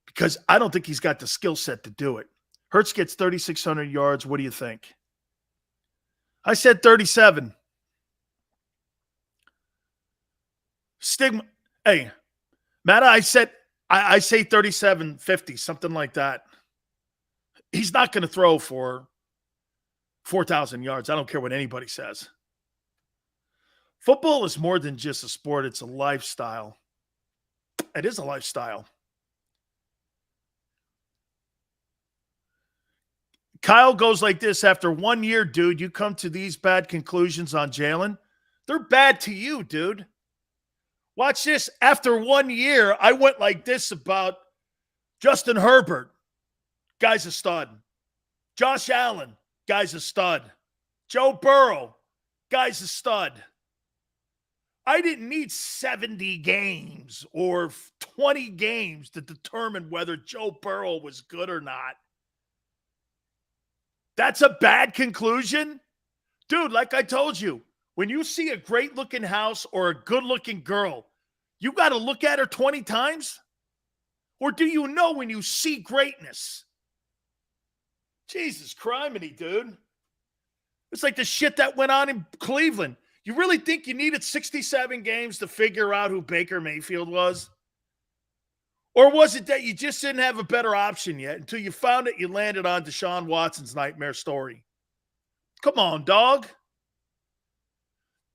S1: Because I don't think he's got the skill set to do it. Hurts gets 3,600 yards. What do you think? I said 37. Stigma. Hey, Matt, I say 37-50, something like that. He's not going to throw for 4,000 yards. I don't care what anybody says. Football is more than just a sport. It's a lifestyle. It is a lifestyle. Kyle goes like this: after 1 year, dude, you come to these bad conclusions on Jalen. They're bad to you, dude. Watch this. After 1 year, I went like this about Justin Herbert. Guy's a stud. Josh Allen. Guy's a stud. Joe Burrow. Guy's a stud. I didn't need 70 games or 20 games to determine whether Joe Burrow was good or not. That's a bad conclusion? Dude, like I told you, when you see a great-looking house or a good-looking girl, you got to look at her 20 times? Or do you know when you see greatness? Jesus criminy, dude. It's like the shit that went on in Cleveland. You really think you needed 67 games to figure out who Baker Mayfield was? Or was it that you just didn't have a better option yet until you found it, you landed on Desean Watson's nightmare story? Come on, dog.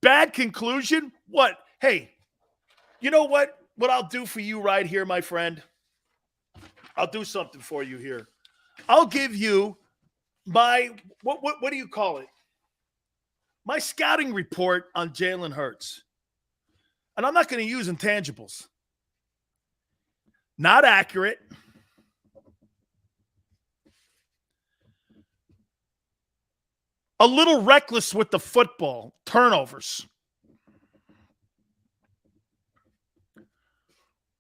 S1: Bad conclusion? What? Hey, you know what? What I'll do for you right here, my friend? I'll do something for you here. I'll give you my, what do you call it? My scouting report on Jalen Hurts. And I'm not going to use intangibles. Not accurate. A little reckless with the football. Turnovers.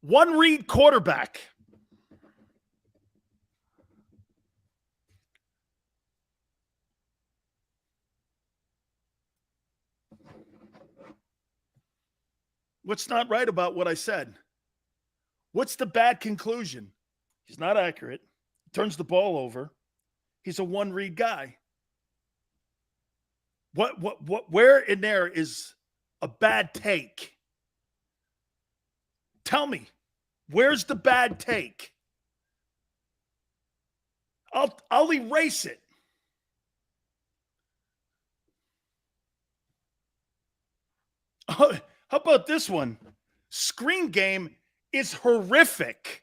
S1: One read quarterback. What's not right about what I said? What's the bad conclusion? He's not accurate. He turns the ball over. He's a one-read guy. Where in there is a bad take? Tell me, where's the bad take? I'll erase it. Oh, how about this one? Screen game is horrific.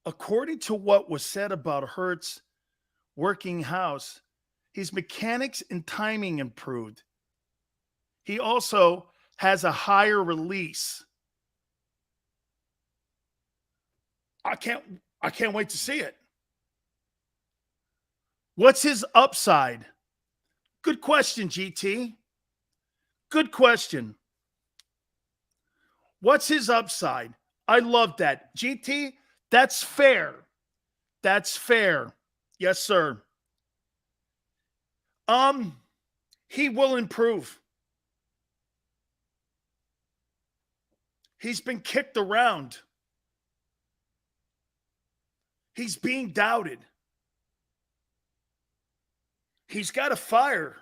S1: According to what was said about Hurts' working house, his mechanics and timing improved. He also has a higher release. I can't wait to see it. What's his upside? Good question, GT. Good question. What's his upside? I love that. GT, that's fair. That's fair. Yes, sir. He will improve. He's been kicked around. He's being doubted. He's got a fire.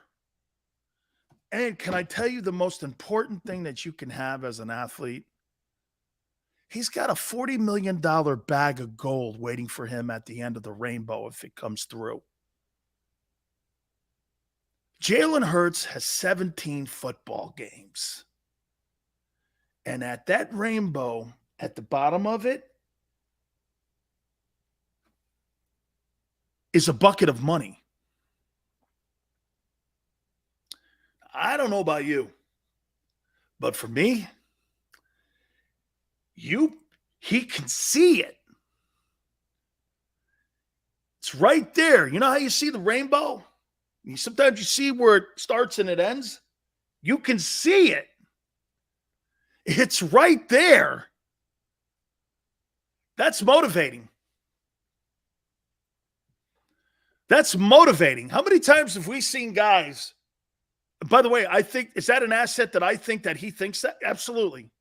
S1: And can I tell you the most important thing that you can have as an athlete? He's got a $40 million bag of gold waiting for him at the end of the rainbow if it comes through. Jalen Hurts has 17 football games. And at that rainbow, at the bottom of it, is a bucket of money. I don't know about you, but for me, he can see it. It's right there. You know how you see the rainbow? Sometimes you see where it starts and it ends. You can see it. It's right there. That's motivating. That's motivating. How many times have we seen guys? By the way, I think, is that an asset that I think that he thinks that? Absolutely.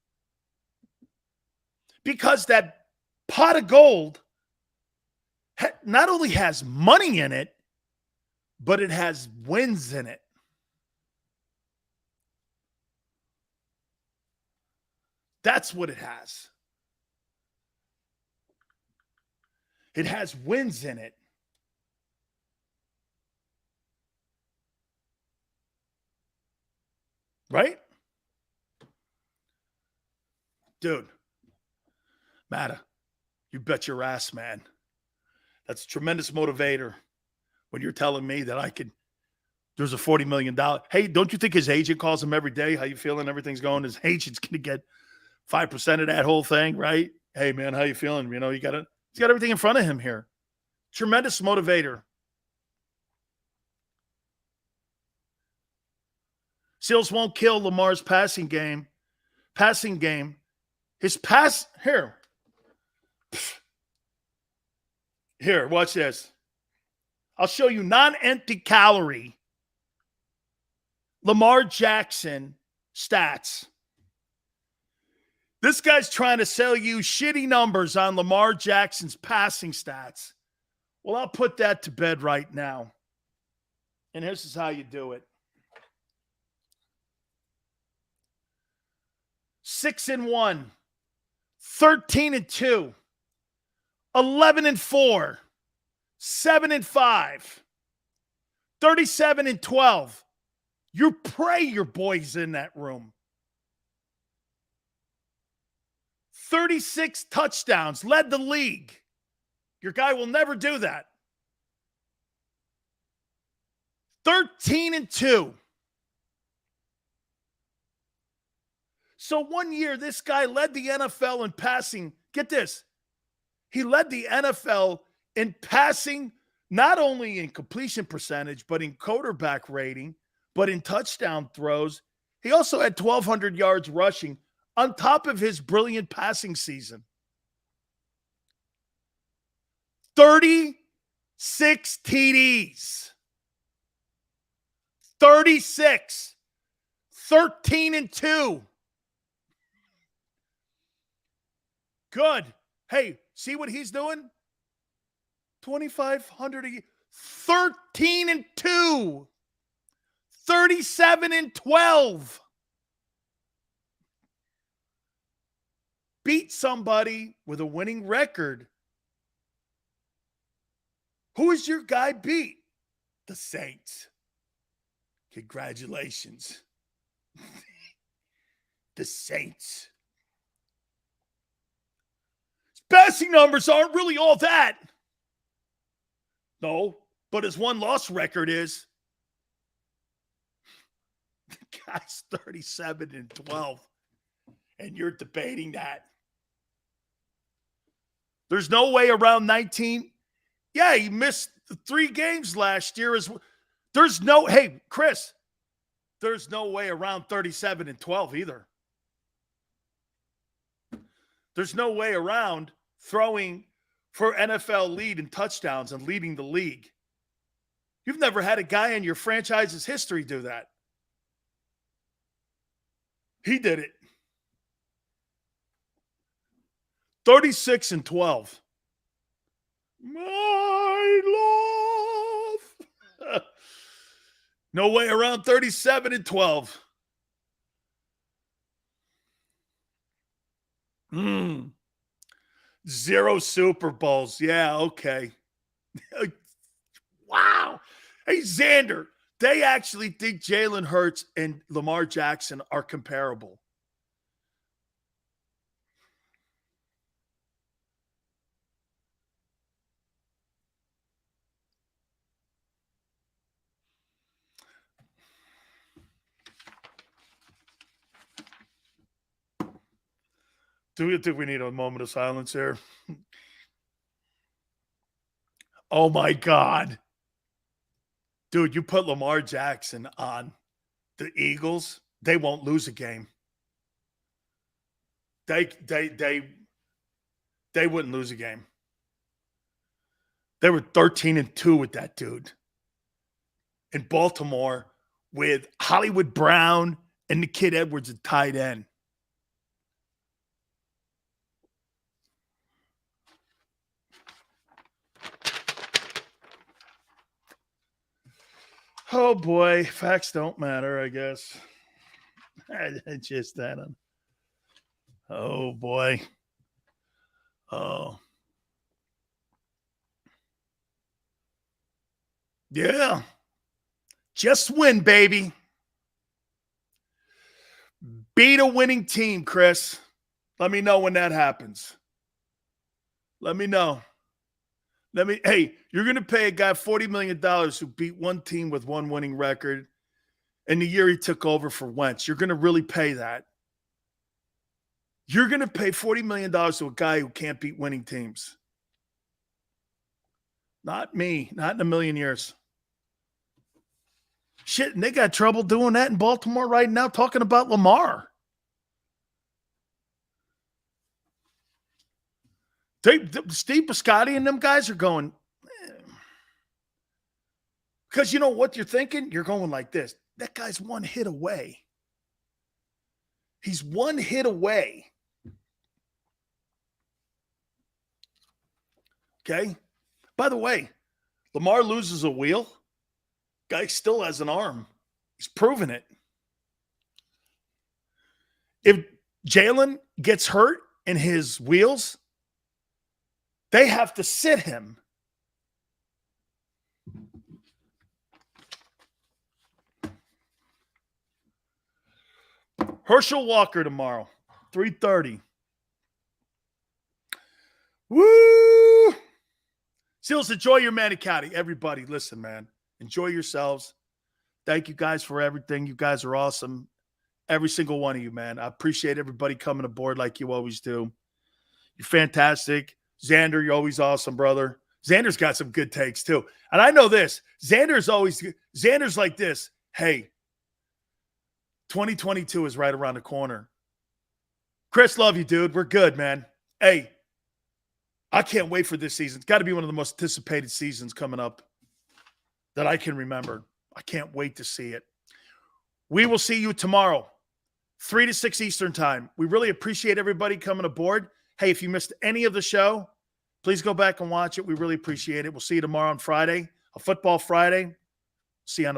S1: Because that pot of gold not only has money in it, but it has wins in it. That's what it has. It has wins in it. Right? Dude, Matta, you bet your ass, man. That's a tremendous motivator when you're telling me that there's a $40 million. Hey, don't you think his agent calls him every day? How you feeling? Everything's going. His agent's going to get 5% of that whole thing, right? Hey, man, how you feeling? You know, he's got everything in front of him here. Tremendous motivator. Seals won't kill Lamar's passing game. His pass, here, watch this. I'll show you non-empty calorie Lamar Jackson stats. This guy's trying to sell you shitty numbers on Lamar Jackson's passing stats. Well, I'll put that to bed right now. And this is how you do it. 6-1, 13-2, 11-4, 7-5, 37-12. You pray your boy's in that room. 36 touchdowns, led the league. Your guy will never do that. 13-2. So 1 year, this guy led the NFL in passing. Get this. He led the NFL in passing, not only in completion percentage, but in quarterback rating, but in touchdown throws. He also had 1,200 yards rushing on top of his brilliant passing season. 36 TDs. 36. 13-2. Good. Hey, see what he's doing? 2,500 a year. 13-2. 37-12. Beat somebody with a winning record. Who is your guy beat? The Saints. Congratulations. The Saints. His passing numbers aren't really all that. No, but his one-loss record is. The guy's 37-12. And you're debating that. There's no way around 19. Yeah, he missed the 3 games last year. There's no, hey, Chris, there's no way around 37-12 either. There's no way around throwing for NFL lead in touchdowns and leading the league. You've never had a guy in your franchise's history do that. He did it. 36-12. My love. No way around 37-12. Zero Super Bowls. Yeah, okay. Wow. Hey, Xander, they actually think Jalen Hurts and Lamar Jackson are comparable. Do you think we need a moment of silence here? Oh, my God. Dude, you put Lamar Jackson on the Eagles, they won't lose a game. They wouldn't lose a game. They were 13-2 with that dude. In Baltimore with Hollywood Brown and the kid Edwards at tight end. Oh, boy. Facts don't matter, I guess. Just that. Oh, boy. Oh. Yeah. Just win, baby. Beat a winning team, Chris. Let me know when that happens. Let me know. Hey, you're going to pay a guy $40 million who beat one team with one winning record in the year he took over for Wentz. You're going to really pay that. You're going to pay $40 million to a guy who can't beat winning teams. Not me. Not in a million years. Shit, and they got trouble doing that in Baltimore right now, talking about Lamar. Steve Biscotti and them guys are going, because you know what you're thinking? You're going like this. That guy's one hit away. He's one hit away. Okay? By the way, Lamar loses a wheel. Guy still has an arm. He's proven it. If Jalen gets hurt in his wheels, they have to sit him. Herschel Walker tomorrow, 3:30. Woo! Seals, enjoy your Manicotti. Everybody, listen, man. Enjoy yourselves. Thank you guys for everything. You guys are awesome. Every single one of you, man. I appreciate everybody coming aboard like you always do. You're fantastic. Xander, you're always awesome, brother. Xander's got some good takes, too. And I know this. Xander's like this. Hey, 2022 is right around the corner. Chris, love you, dude. We're good, man. Hey, I can't wait for this season. It's got to be one of the most anticipated seasons coming up that I can remember. I can't wait to see it. We will see you tomorrow, 3 to 6 Eastern time. We really appreciate everybody coming aboard. Hey, if you missed any of the show, please go back and watch it. We really appreciate it. We'll see you tomorrow on Friday, a Football Friday. See you on the